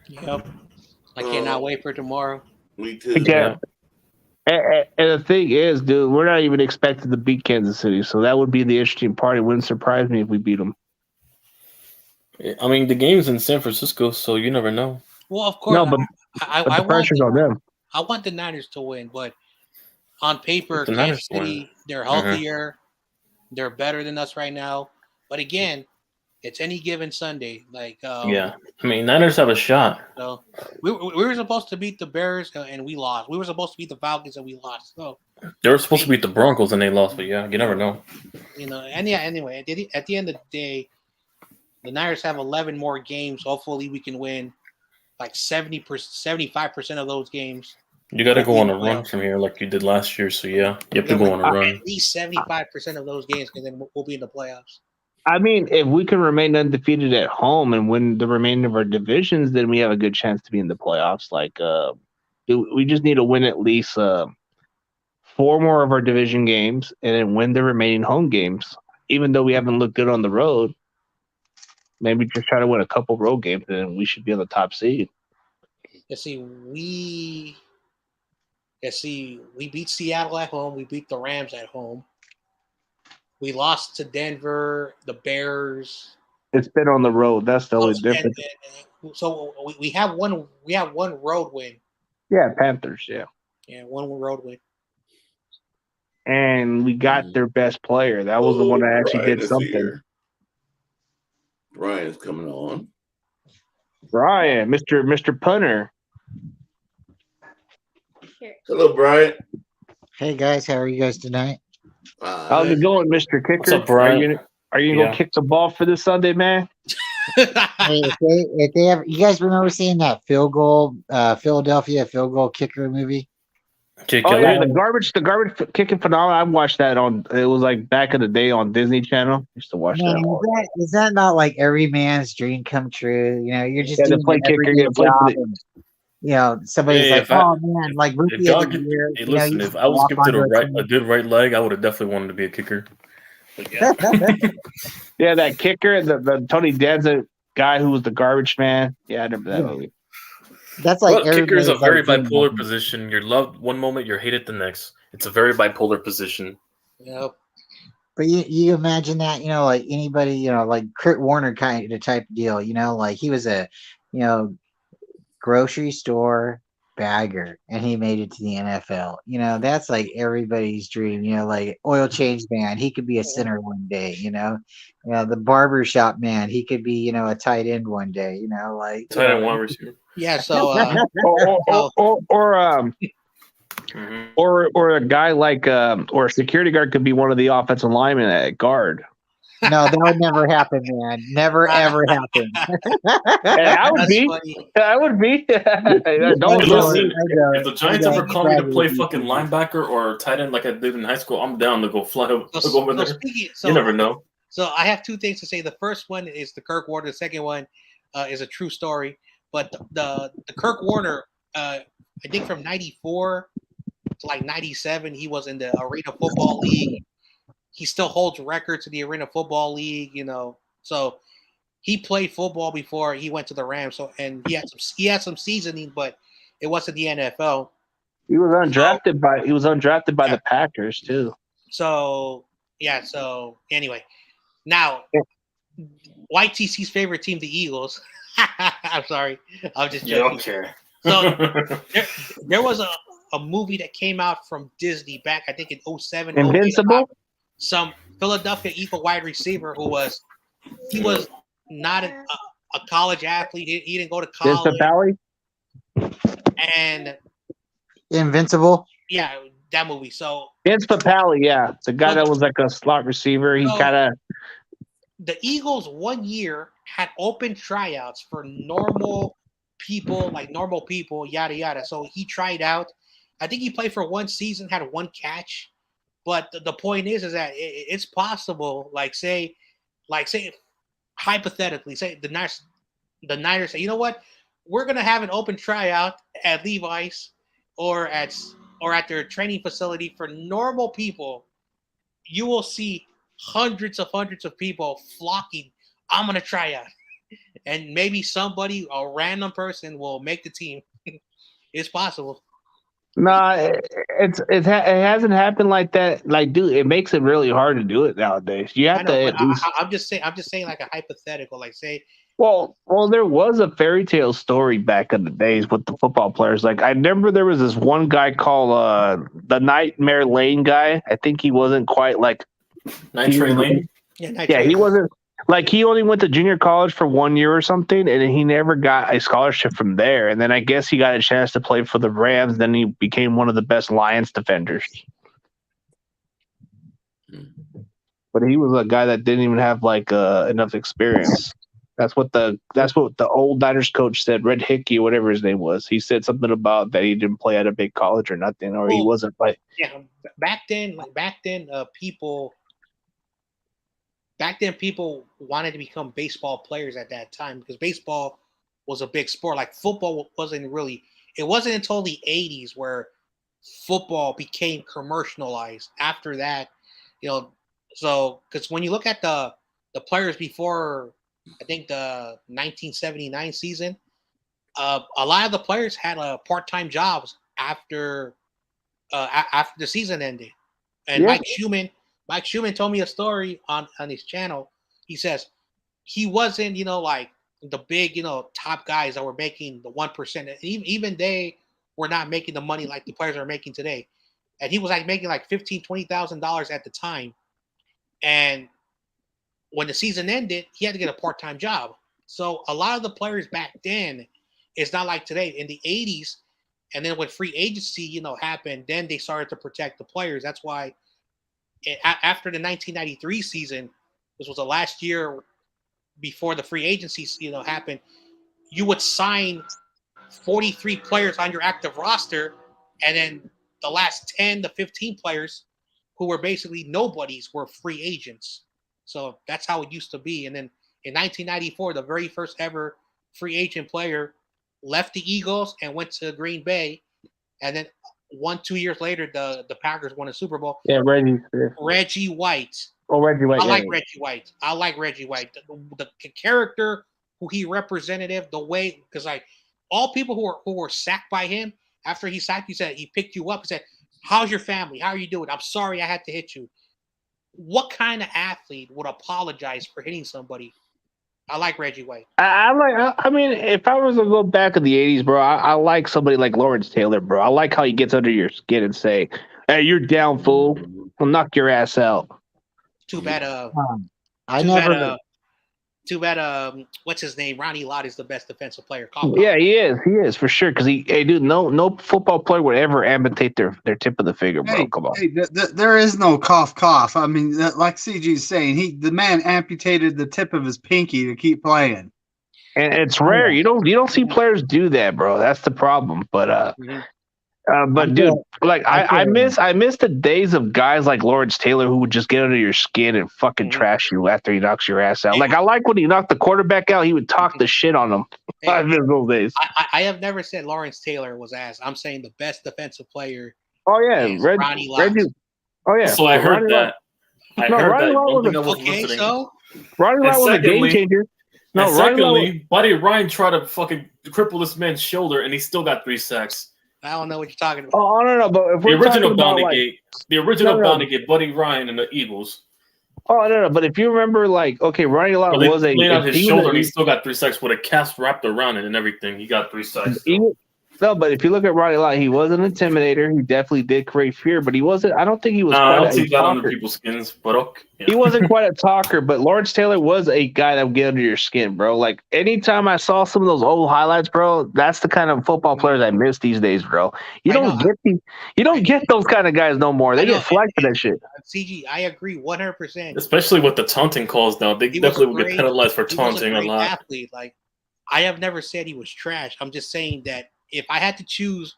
Yep. I cannot wait for tomorrow. Me too. Yeah. And the thing is, dude, we're not even expected to beat Kansas City, so that would be the interesting part. It wouldn't surprise me if we beat them. I mean, the game's in San Francisco, so you never know. Well, of course. No, but the pressure's on them. I want the Niners to win, but on paper, The Kansas Niners win. City, they're healthier, they're better than us right now. But again, it's any given Sunday. Like, Yeah, I mean, Niners have a shot. so we were supposed to beat the Bears and we lost. We were supposed to beat the Falcons and we lost. So They were supposed to beat the Broncos and they lost, but yeah, you never know. and yeah, anyway, at the end of the day, the Niners have 11 more games. Hopefully, we can win like 70%, 75% of those games. You got to go Hopefully on a in the run playoffs. from here like you did last year. So yeah, you have to go on a run. At least 75% of those games, and then we'll be in the playoffs. I mean, if we can remain undefeated at home and win the remainder of our divisions, then we have a good chance to be in the playoffs. Like, we just need to win at least 4 more of our division games and then win the remaining home games. Even though we haven't looked good on the road, maybe just try to win a couple road games and then we should be on the top seed. We beat Seattle at home. We beat the Rams at home. We lost to Denver, the Bears. It's been on the road. That's the only difference. So we have one road win. Yeah, Panthers. Yeah, one road win. And we got their best player. That was the one that actually did something. Here. Brian's coming on. Brian, Mr. Punter. Hello, Brian. Hey guys, how are you guys tonight? How's it going, Mr. Kicker? What's up, Brian? Are you gonna kick the ball for this Sunday, man? Hey, if they ever, you guys remember seeing that Philadelphia field goal kicker movie? The garbage kicking phenomenon. I watched that it was like back in the day on Disney Channel. I used to watch that. Is that not like every man's dream come true? You know, you're just to play kicker, you play for somebody's like, oh man, like rookie of the year. Hey, listen, if I was gifted a good right leg, I would have definitely wanted to be a kicker. Yeah, yeah, that kicker, the Tony Danza guy who was the garbage man. Yeah, I remember that movie. That's like kicker is a very bipolar position. You're loved one moment, you're hated the next. It's a very bipolar position. Yep. But you imagine that, like anybody, like Kurt Warner kind of type deal, like he was a, grocery store bagger and he made it to the NFL. That's like everybody's dream, like oil change man, he could be a center one day, the barber shop man, he could be, a tight end one day, like tight end one receiver. Yeah, so or a guy like or a security guard could be one of the offensive linemen at guard. No, that would never happen, man. Never ever happen. I would be. Don't listen. If the Giants ever call me to play fucking linebacker or tight end like I did in high school, I'm down to go fly over there. You never know. So I have two things to say. The first one is the Kirk Warner. The second one is a true story. But the Kirk Warner, I think from 94 to like 97, he was in the Arena Football League. He still holds records in the Arena Football League, So he played football before he went to the Rams. So and he had some seasoning, but it wasn't the NFL. He was undrafted by the Packers too. So yeah. So anyway, now YTC's favorite team, the Eagles. I'm sorry, I'm just joking. Okay. So there was a movie that came out from Disney back, I think in 07. Invincible. Some Philadelphia Eagle wide receiver who was not a college athlete. He didn't go to college. Valley. And Invincible. Yeah, that movie. So Vince Papale, yeah, the guy that was like a slot receiver. He kind of. The Eagles 1 year had open tryouts for normal people, yada yada. So he tried out. I think he played for 1 season, had 1 catch. But the point is that it's possible. Like say, hypothetically, say the Niners say, you know what, we're gonna have an open tryout at Levi's or at their training facility for normal people. You will see hundreds of people flocking. I'm gonna try out, and maybe a random person will make the team. It's possible. No, it hasn't happened like that. Like, dude, it makes it really hard to do it nowadays. You have to. I'm just saying like a hypothetical. Like, say Well, there was a fairy tale story back in the days with the football players. Like, I remember there was this one guy called the Nightmare Lane guy. I think he wasn't quite like Night Train Lane. Yeah, he wasn't like he only went to junior college for 1 year or something, and he never got a scholarship from there. And then I guess he got a chance to play for the Rams. Then he became one of the best Lions defenders. But he was a guy that didn't even have like enough experience. That's what the old Niners coach said. Red Hickey, whatever his name was, he said something about that he didn't play at a big college or nothing, or he wasn't like. Yeah, back then, people wanted to become baseball players at that time because baseball was a big sport. Like football wasn't really. It wasn't until the '80s where football became commercialized. After that, so because when you look at the players before, I think the 1979 season, a lot of the players had part-time jobs after the season ended. And Mike Schumann told me a story on his channel. He says he wasn't, like the big, top guys that were making the 1%. Even they were not making the money like the players are making today. And he was like making like $15,000, $20,000 at the time. And when the season ended, he had to get a part-time job. So a lot of the players back then, it's not like today. In the 80s, and then when free agency, happened, then they started to protect the players. That's why after the 1993 season, this was the last year before the free agency, happened, you would sign 43 players on your active roster, and then the last 10 to 15 players who were basically nobodies were free agents. So that's how it used to be. And then in 1994, the very first ever free agent player left the Eagles and went to Green Bay. And then 2 years later, the Packers won a Super Bowl. Yeah, Reggie White. Oh, Reggie White. I like Reggie White. The character who he represented, the way, because like all people who were sacked by him, after he sacked you, said he picked you up and said, "How's your family? How are you doing? I'm sorry I had to hit you." What kind of athlete would apologize for hitting somebody? I like Reggie White. I mean, if I was to go back in the 80s, bro, I like somebody like Lawrence Taylor, bro. I like how he gets under your skin and say, "Hey, you're down, fool. I'll knock your ass out." Too bad. Too bad. What's his name? Ronnie Lott is the best defensive player. Yeah, he is for sure. Because dude, no football player would ever amputate their tip of the finger, bro. Come on. There is no cough. I mean, like CG's saying, the man amputated the tip of his pinky to keep playing. And it's rare. You don't see players do that, bro. That's the problem. But dude, like I miss the days of guys like Lawrence Taylor who would just get under your skin and fucking trash you after he knocks your ass out. Like I like when he knocked the quarterback out, he would talk the shit on him. I miss those days. I have never said Lawrence Taylor was ass. I'm saying the best defensive player. Oh yeah, Ronnie Lott. Oh yeah. So I heard that. Ronnie Lott was a game changer. No, secondly, Buddy Ryan tried to fucking cripple this man's shoulder, and he still got 3 sacks. I don't know what you're talking about. Oh no! But if the original Bounty Gate, Buddy Ryan and the Eagles. Oh no! But if you remember, like, okay, Ronnie Lott was a laid out his shoulder, and he still got 3 sacks with a cast wrapped around it and everything. He got 3 sacks. No, but if you look at Ronnie Lott, he was an intimidator. He definitely did create fear, but he wasn't. I don't think he was. I don't think he got under people's skins, but okay. Yeah. He wasn't quite a talker, but Lawrence Taylor was a guy that would get under your skin, bro. Like anytime I saw some of those old highlights, bro, that's the kind of football players I miss these days, bro. You don't get those kind of guys no more. They get flagged for that shit. CG, I agree 100%. Especially with the taunting calls now, they definitely would get penalized for taunting a lot. Athlete. Like I have never said he was trash. I'm just saying that. If I had to choose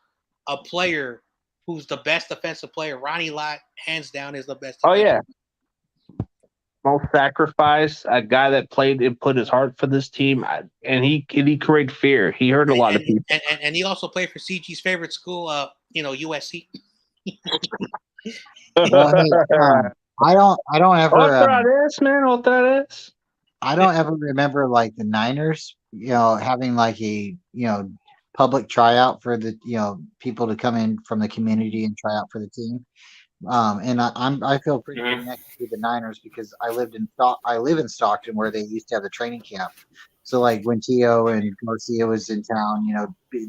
a player who's the best defensive player, Ronnie Lott, hands down, is the best. Oh, yeah. Most sacrifice, a guy that played and put his heart for this team, and he created fear. He hurt a lot of people. And he also played for CG's favorite school, USC. Well, hey, I don't ever. I don't ever remember like the Niners, having like a public tryout for the people to come in from the community and try out for the team. And I feel pretty connected to the Niners because I live in Stockton where they used to have the training camp. So like when Tio and Garcia was in town,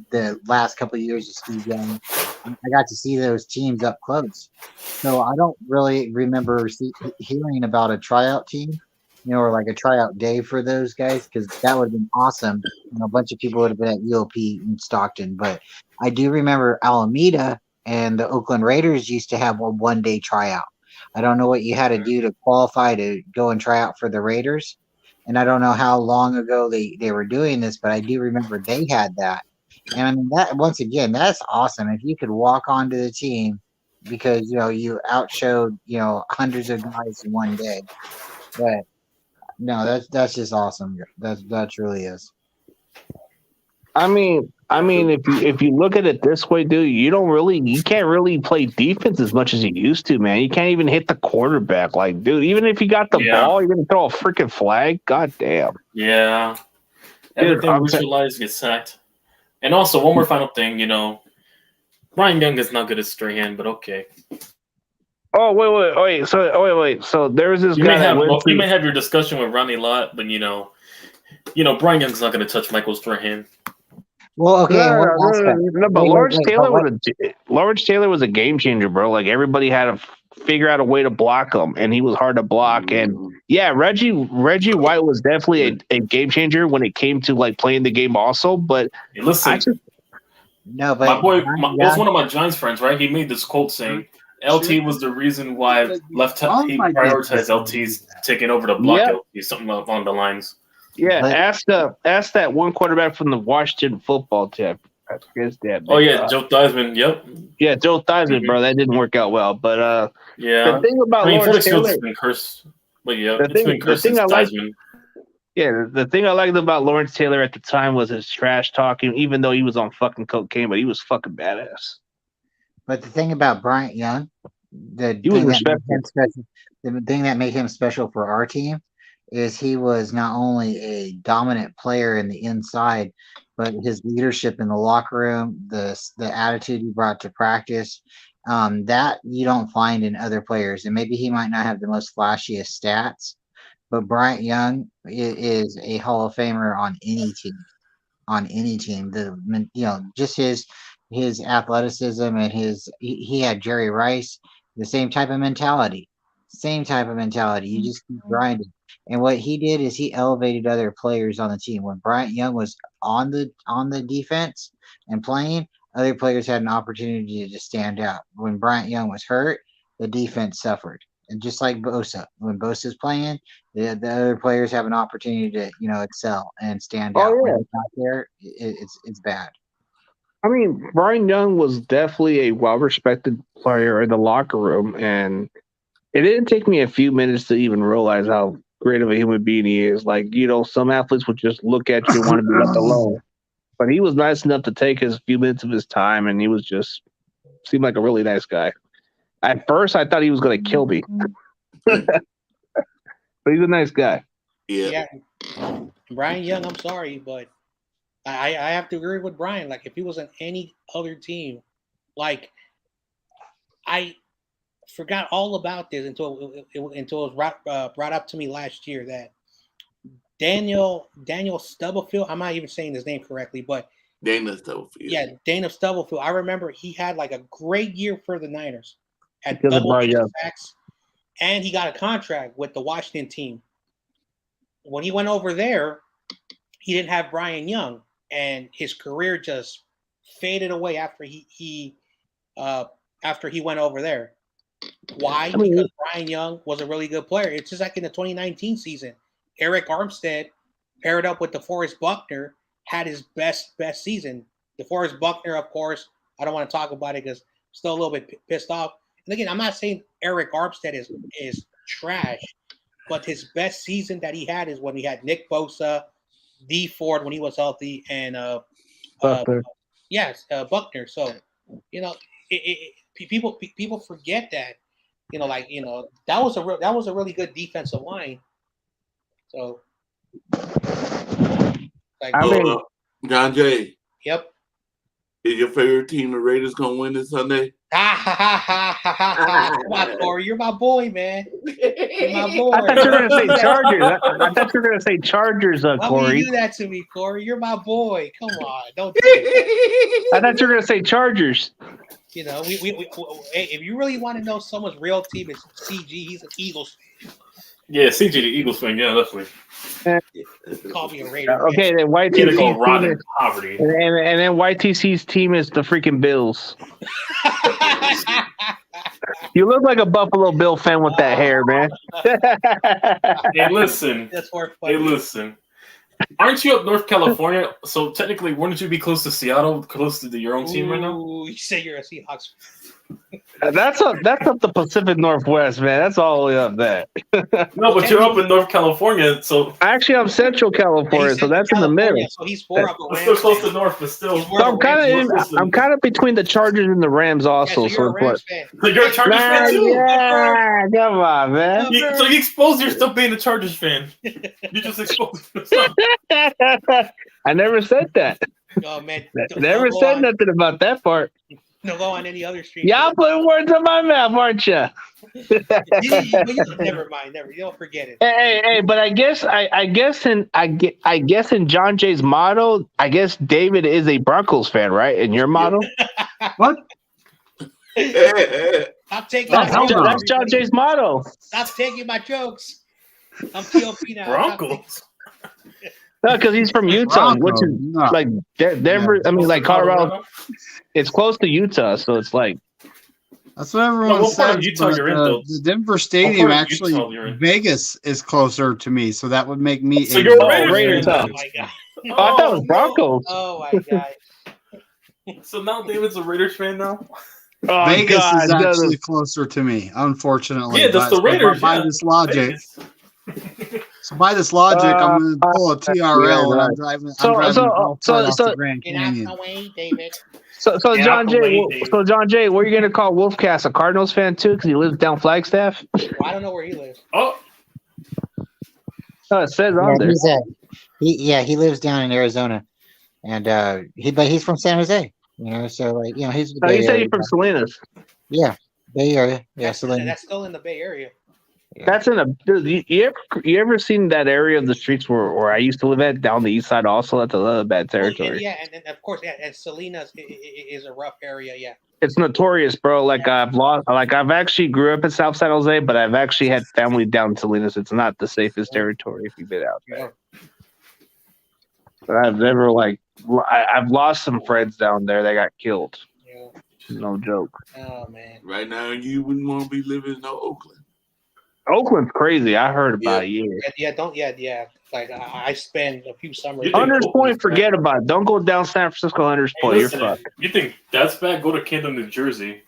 the last couple of years of Steve Young, I got to see those teams up close. So I don't really remember hearing about a tryout team, or like a tryout day for those guys, because that would have been awesome. A bunch of people would have been at UOP in Stockton. But I do remember Alameda and the Oakland Raiders used to have a one-day tryout. I don't know what you had to do to qualify to go and try out for the Raiders. And I don't know how long ago they were doing this, but I do remember they had that. And I mean, that once again, that's awesome. If you could walk onto the team because you outshowed hundreds of guys in one day. But no, that's just awesome. That truly is. I mean, if you look at it this way, dude, you can't really play defense as much as you used to, man. You can't even hit the quarterback. Like, dude, even if you got the ball, you're gonna throw a freaking flag. God damn. Yeah. Everything visualized gets sacked. And also, one more final thing, Brian Young is not good at straight hand, but okay. Oh wait. So there's this guy. You may have your discussion with Ronnie Lott, but Brian Young's not going to touch Michael's straight hand. Well, okay. No, but Lawrence Taylor was a game changer, bro. Like everybody had to figure out a way to block him, and he was hard to block. And yeah, Reggie White was definitely a game changer when it came to like playing the game, also. But hey, listen, but my boy was one of my Giants friends, right? He made this quote saying LT was the reason why he prioritized LT's taking over the block LT, something along the lines. Yeah, ask that one quarterback from the Washington football team. I forget his name. Oh yeah, Joe Theismann. Yep. Yeah, Joe Theismann, bro. That didn't work out well. But yeah, the thing about Lawrence Taylor has been cursed. But yeah, it's been cursed since Theismann. Yeah, the thing I liked about Lawrence Taylor at the time was his trash talking, even though he was on fucking cocaine, but he was fucking badass. But the thing about Bryant Young, the thing that made him special for our team is he was not only a dominant player in the inside, but his leadership in the locker room, the attitude he brought to practice, that you don't find in other players. And maybe he might not have the most flashiest stats, but Bryant Young is a Hall of Famer on any team. On any team, just his athleticism and he had Jerry Rice, the same type of mentality. You just keep grinding. And what he did is he elevated other players on the team. When Bryant Young was on the defense and playing, other players had an opportunity to stand out. When Bryant Young was hurt, the defense suffered. And just like Bosa, when Bosa's playing, the other players have an opportunity to excel and stand out. When he's not there, it's bad. I mean, Brian Young was definitely a well-respected player in the locker room, and it didn't take me a few minutes to even realize how great of a human being he is. Like, some athletes would just look at you and want to be left alone. But he was nice enough to take his few minutes of his time, and he was seemed like a really nice guy. At first, I thought he was going to kill me. But he's a nice guy. Yeah. Brian Young, I'm sorry, but I have to agree with Brian. Like, if he was on any other team, like, I forgot all about this until it was brought up to me last year that Daniel Stubblefield, I'm not even saying his name correctly, but Dana Stubblefield. Yeah, Dana Stubblefield. I remember he had like a great year for the Niners. Had Because of double Brian Young. sacks, and he got a contract with the Washington team. When he went over there, he didn't have Brian Young, and his career just faded away after he went over there. Why? Because Brian Young was a really good player. It's just like in the 2019 season, Eric Armstead paired up with DeForest Buckner, had his best season. DeForest Buckner, of course, I don't want to talk about it because I'm still a little bit pissed off. And again, I'm not saying Eric Armstead is trash, but his best season that he had is when he had Nick Bosa, D Ford when he was healthy, and Buckner. Buckner. So, people forget that, that was a really good defensive line. So, John Jay. Yep. Is your favorite team the Raiders gonna win this Sunday? Come on, Corey. You're my boy, man. You're my boy. I thought you were going to say Chargers. I thought you were going to say Chargers, Why would Corey. you do that to me, Corey? You're my boy. Come on, don't. I thought you were going to say Chargers. You know, we hey, if you really want to know someone's real team, it's CG. He's an Eagles fan. Yeah, CG the Eagles fan. Yeah, definitely. Call me a Raider. Okay, then Gonna YTC's go team rot in is, poverty. and then YTC's team is the freaking Bills. You look like a Buffalo Bill fan with that hair, man. Hey, listen. That's more funny. Hey, listen. Aren't you up North California? So technically, wouldn't you be close to Seattle, close to your own team right now? Ooh, you say you're a Seahawks. That's up the Pacific Northwest, man. That's all the way up there. No, but you're up in North California, so Actually, I'm Central California, so that's in the middle. So he's four up the it's still Rams. close to North, but still. He's more So of a I'm kind of between the Chargers and the Rams also. Yeah, so you're a So Rams fan. So you're a Chargers fan too. yeah, come on, man. So you exposed yourself being a Chargers fan. You just exposed yourself. I never said that. Oh man, Never don't go said on- nothing about that part. No, go on any other stream. Y'all putting words in my mouth, aren't you? Never mind. Never. You don't forget it. Hey, but I guess in John Jay's motto, I guess David is a Broncos fan, right? In your motto, What? Stop taking my Hell jokes. no. that's John Jay's motto. Stop taking my jokes. I'm TOP now. Broncos. No, because he's from Utah, which is No. like Denver. I mean, like Colorado. It's close to Utah, so it's like That's what everyone what part of says. Utah but, you're in, though? the Denver What Stadium, part of actually, Utah you're in? Vegas is closer to me, so that would make me. So you're a Raiders Oh fan. my god. Oh, I thought it was Broncos. Oh my god. So now David's a Raiders fan now? Oh, Vegas God, is that actually closer to me, unfortunately. Yeah, that's but the Raiders. By yeah. this logic, Vegas. so by this logic, I'm going to pull a TRL and yeah, I'm driving. So- I'm driving so- the golf so- cart off so- the Grand Get out Canyon. the way, David. So Yeah, John the way Jay, they- what are you gonna call Wolfcast a Cardinals fan too? Because he lives down Flagstaff. Well, I don't know where he lives. Oh, Oh, it says Yeah, on there. he lives down in Arizona, and he's from San Jose. You know, so like he's. Oh, you said he's from Salinas. Yeah, Bay Area. Yeah, That's Salinas. still in the Bay Area. That's in a. Dude, you ever seen that area of the streets where I used to live at down the east side? Also, that's a little bad territory. Yeah, and of course, yeah, and Salinas is a rough area. Yeah. It's notorious, bro. Like I've actually grew up in South San Jose, but I've actually had family down in Salinas. It's not the safest territory if you've been out there. But I've never I've lost some friends down there that got killed. Yeah. No joke. Oh man. Right now, you wouldn't want to be living in no Oakland. Oakland's crazy. I heard about it. Yeah. Like I spend a few summers. You think Hunters Oakland's Point, forget about it. Don't go down San Francisco Hunters Point. listen, You're fucked. you think that's bad? Go to Camden, New Jersey.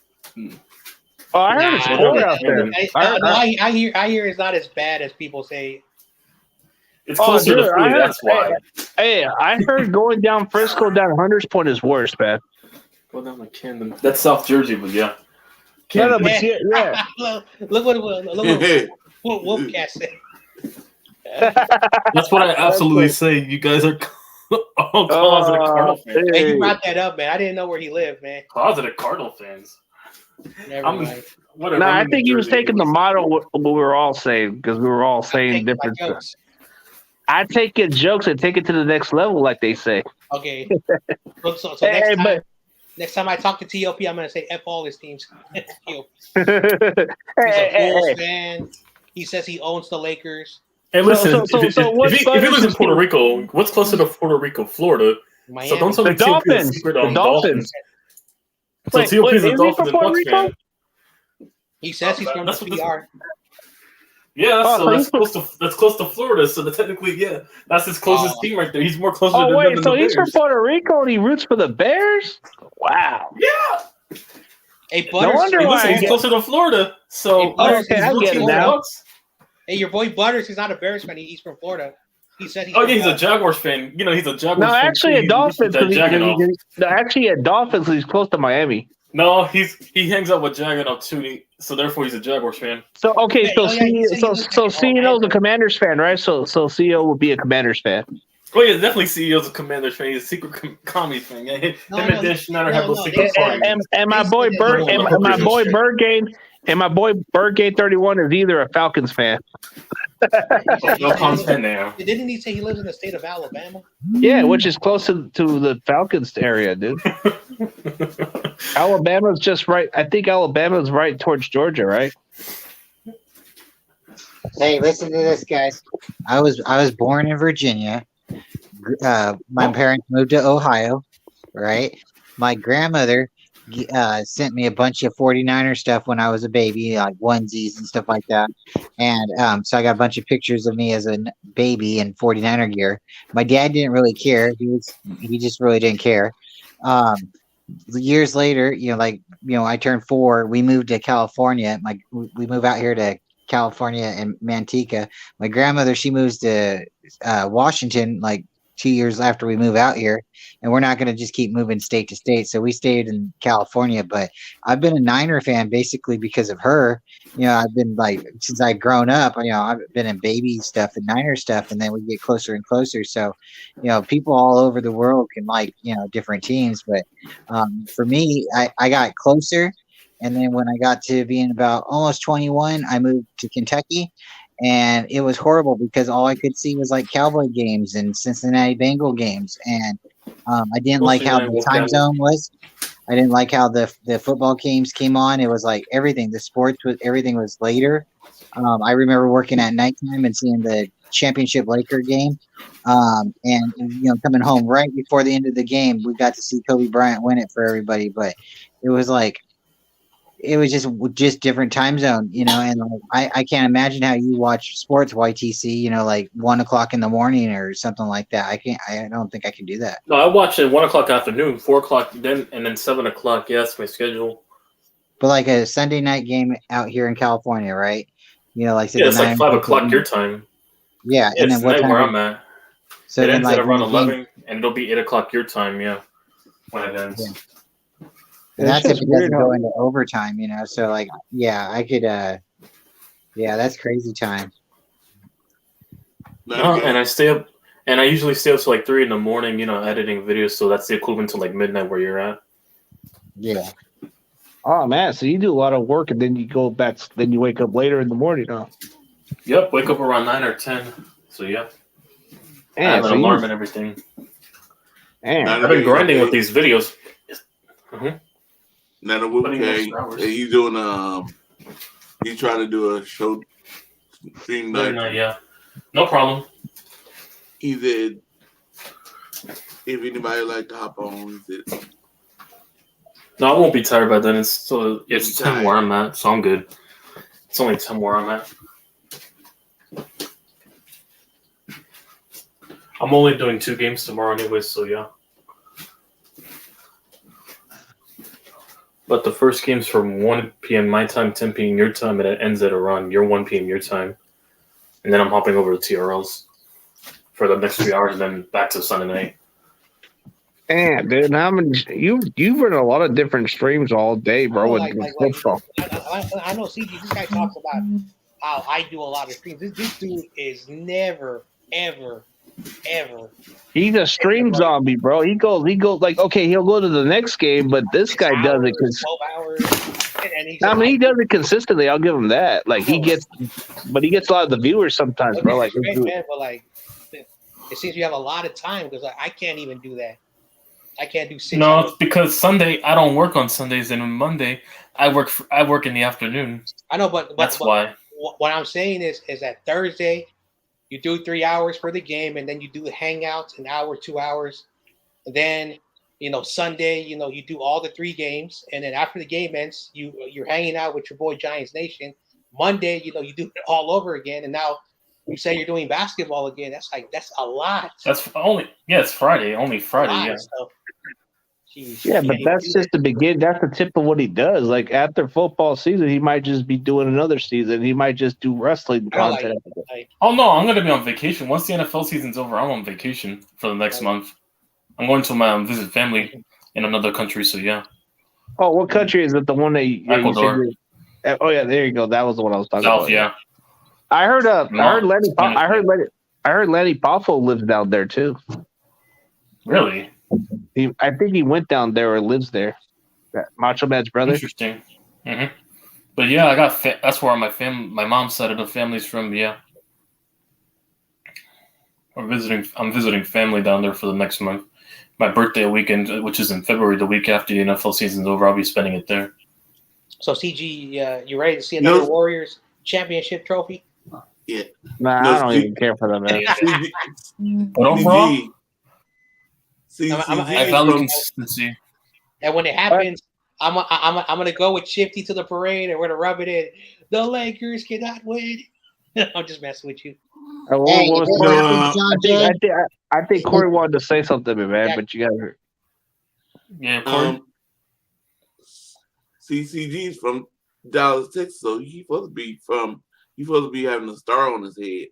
Oh, I heard it's cold out there. I hear it's not as bad as people say. It's closer to dude, Philly, that's why. Hey, I heard going down Frisco down Hunters Point is worse, man. Go down to Camden. That's South Jersey, but yeah. No, Camden. but yeah. look what Wolfcat said. That's what I absolutely say. You guys are all closeted Cardinal fans. Hey, you brought that up, man. I didn't know where he lived, man. Closeted Cardinal fans. Never mind. Whatever. No, I'm I in think New he was Jersey. taking the model what we were all saying because we were all saying Take my different stuff. jokes. I take your jokes and take it to the next level, like they say. Okay. So Hey, next time I talk to TOP, I'm gonna say F all his teams. He's hey, a Bulls fan. He says he owns the Lakers. Hey, listen. So if he lives in Puerto Rico, what's closer to Puerto Rico, Florida? Miami. So don't tell me The TOP is Dolphins. secret The on Dolphins. So Wait, TOP is is a he Dolphins from and Puerto Bucks Rico? fan. He says he's from the That's what this- PR. Yeah, Oh, so so that's close to Florida. So technically, yeah, that's his closest team right there. He's more closer Oh to them wait, than so the he's from Bears. Puerto Rico and he roots for the Bears? Wow. Yeah. Hey, No Butters. wonder Hey, why. listen, he's closer to Florida. So Hey, Butters, okay, I he's get rooting it for the now. Bucks. Hey, your boy Butters. He's not a Bears fan. He's from Florida. He said he's. Oh from yeah, he's a Florida. Jaguars fan. You know, he's a Jaguars No, fan. actually too. a Dolphins. That Jagganoff. No, actually a Dolphins. He's close to Miami. No, he hangs out with Jagganoff too. So therefore, he's a Jaguars fan. So okay, Yeah, he said he was CEO, in CEO's a Commanders fan, right? So CEO would be a Commanders fan. Oh yeah, definitely CEOs of Commanders fan. He's a secret commie thing. Him and Dan Schneider have those secret parties. And my boy Bird and my boy Birdgate and my boy Birdgate 31 is either a Falcons fan. No constant now. Didn't he say he lives in the state of Alabama? Yeah, which is close to the Falcons area, dude. Alabama's just right. I think Alabama's right towards Georgia, right? Hey, listen to this, guys. I was born in Virginia. My parents moved to Ohio, right? My grandmother sent me a bunch of 49er stuff when I was a baby, like onesies and stuff like that. And so I got a bunch of pictures of me as a baby in 49er gear. My dad didn't really care. He just really didn't care. Years later, I turned 4. We moved to California. We moved out here to California and Manteca. My grandmother, she moves to Washington like 2 years after we move out here, and we're not going to just keep moving state to state. So we stayed in California, but I've been a Niner fan basically because of her. I've been since I've grown up, I've been in baby stuff and Niner stuff, and then we get closer and closer. So, people all over the world can different teams, but for me, I got closer. And then when I got to being about almost 21, I moved to Kentucky. And it was horrible because all I could see was Cowboy games and Cincinnati Bengal games. And I didn't like how the time zone was. I didn't like how the football games came on. It was everything. The sports, everything was later. I remember working at nighttime and seeing the championship Laker game. And coming home right before the end of the game, we got to see Kobe Bryant win it for everybody. But it was it was just different time zone, and I can't imagine how you watch sports YTC, 1:00 in the morning or something like that. I don't think I can do that. No, I watch it 1:00 afternoon, 4:00 then, and then 7:00. Yeah, that's my schedule. But a Sunday night game out here in California, right? It's 5:00 your time. Yeah, and then what time? Where I'm at. So it then ends at around 11, and it'll be 8:00 your time. Yeah, when it ends. Yeah. And that's if it doesn't go into overtime, So I could. Yeah, that's crazy time. No, and I stay up, and I usually stay up till 3 in the morning, editing videos. So that's the equivalent to midnight where you're at. Yeah. Oh man, so you do a lot of work, and then you go back. Then you wake up later in the morning, huh? Yep, wake up around 9 or 10. So yeah, I have an alarm and everything. I've been grinding with these videos. Now the okay, he's doing he's trying to do a show stream night. Yeah, no problem. He said, if anybody like to hop on, he said. No, I won't be tired by then. It's 10 where I'm at, so I'm good. It's only 10 where I'm at. I'm only doing 2 games tomorrow anyway, so yeah. But the first game's from 1 p.m. my time, 10 p.m. your time, and it ends at around your 1 p.m. your time. And then I'm hopping over to TRLs for the next 3 hours, and then back to Sunday night. Damn, dude, you've run a lot of different streams all day, bro. With football. I know, CG. This guy talks about how I do a lot of streams. This dude is never, ever. He's a stream zombie, bro. He goes okay, he'll go to the next game, but this guy does it because 12 hours. I mean, he does it consistently. I'll give him that. He gets a lot of the viewers sometimes, bro. Man, but it seems you have a lot of time because I can't even do that. I can't do 6 No, hours. it's because Sunday I don't work on Sundays, and on Monday I work in the afternoon. I know, but that's why. What I'm saying is that Thursday you do 3 hours for the game, and then you do hangouts, an hour, 2 hours. And then, Sunday, you do all the 3 games. And then after the game ends, you're hanging out with your boy Giants Nation. Monday, you do it all over again. And now you say you're doing basketball again. That's a lot. That's it's Friday. Only Friday, yeah. So, geez, yeah, but that's just the beginning. That's the tip of what he does. After football season, he might just be doing another season. He might just do wrestling content. Oh no, I'm gonna be on vacation once the NFL season's over. I'm on vacation for the next month. I'm going to visit family in another country. So yeah. Oh, what country is it? The one that Ecuador. Oh yeah, there you go. That was the one I was talking about. Yeah. I heard Lenny. I heard Lanny Poffo lives down there too. Really? I think he went down there or lives there. Macho Man's brother. Interesting. But yeah, I got that's where my mom's side of the family's from. Yeah, I'm visiting family down there for the next month. My birthday weekend, which is in February, the week after the NFL season's over, I'll be spending it there. So CG, you ready to see another Warriors championship trophy? Yeah. Nah, I don't even care for them, man. But overall, I value consistency. And when it happens, I'm gonna go with Shifty to the parade, and we're gonna rub it in. The Lakers cannot win. I'm just messing with you. I think Corey wanted to say something, man, but you got to. Yeah, Corey. CCG's from Dallas, Texas, so he's supposed to be having a star on his head.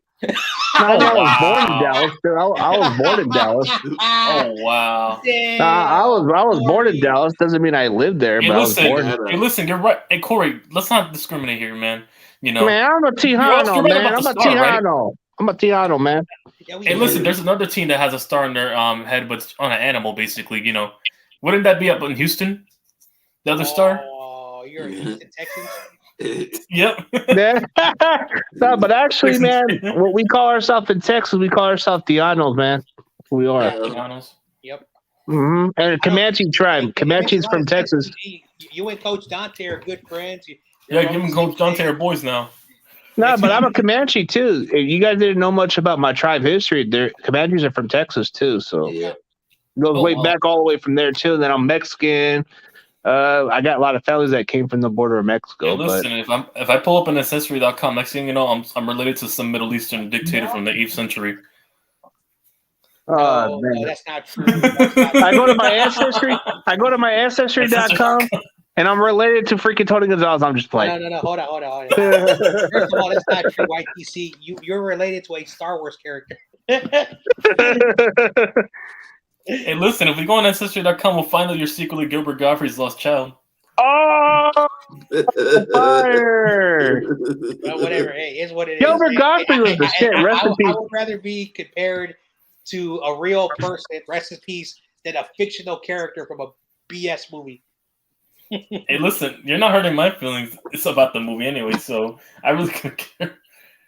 I was born in Dallas. Dude. I was born in Dallas. Oh wow! I was born in Dallas. Doesn't mean I lived there, but I was born. Hey, listen, you're right. Hey, Corey, let's not discriminate here, man. You know, man, I'm a Tejano, man. I'm a Tejano. Right? I'm a Tejano, man. Hey, listen, there's another team that has a star in their head, but it's on an animal, basically. You know, wouldn't that be up in Houston? The other star? Oh, you're in Houston, Texas. Yep. No, but actually, man, what we call ourselves in Texas, we call ourselves Tianos, man. We are. Tianos. Yep. Mm-hmm. And Comanche tribe. Comanche's from Texas. You and Coach Dante are good friends. Yeah, give him Coach Dante are boys now. No, but I'm a Comanche too. If you guys didn't know much about my tribe history, Comanches are from Texas too, so it goes way back all the way from there too. And then I'm Mexican. I got a lot of families that came from the border of Mexico. Hey, listen, but if I pull up an ancestry.com, next thing you know, I'm related to some Middle Eastern dictator from the 8th century. No, that's not true. I go to my ancestry. I go to my ancestry.com, and I'm related to freaking Tony Gonzalez. I'm just playing. No. Hold on. First of all, that's not true. YTC, you're related to a Star Wars character. Hey, listen, if we go on Ancestry.com, we'll find out you're secretly Gilbert Gottfried's lost child. Oh, fire! Well, whatever. Hey, it's what it Gilbert is. Gottfried was the shit. Rest in peace. I would rather be compared to a real person, rest in peace, than a fictional character from a BS movie. Hey, listen, you're not hurting my feelings. It's about the movie anyway, so I really don't care.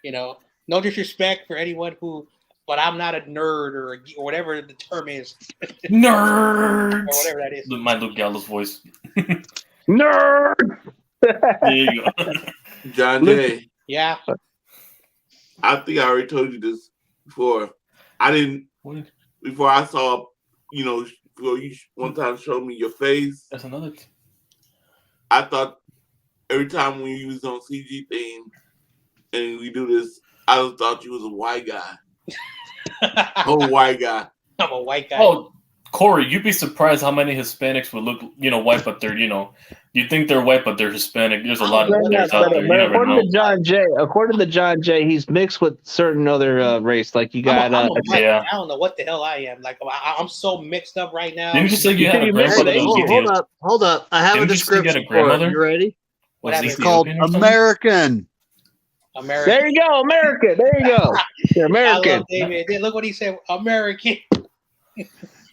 You know, no disrespect for anyone who... But I'm not a nerd or whatever the term is. Nerd! Or whatever that is. My Luke Gallows voice. Nerd! There you go. John Jay. Yeah. I think I already told you this before. Before I saw, before you one time showed me your face. That's another thing. I thought every time when you was on CG thing and we do this, I just thought you was a white guy. Oh, white guy. I'm a white guy. Oh, Corey, you'd be surprised how many Hispanics would look, white, but they're, you think they're white, but they're Hispanic. There's a lot of players out there. But according to John Jay, he's mixed with certain other race. Like you got, I don't know what the hell I am. Like I'm so mixed up right now. Didn't you say you had a grandmother? Hold up. I have a description for it. You ready? It's called American. American. There you go, American. There you go. You're American. I love David. Look what he said. American.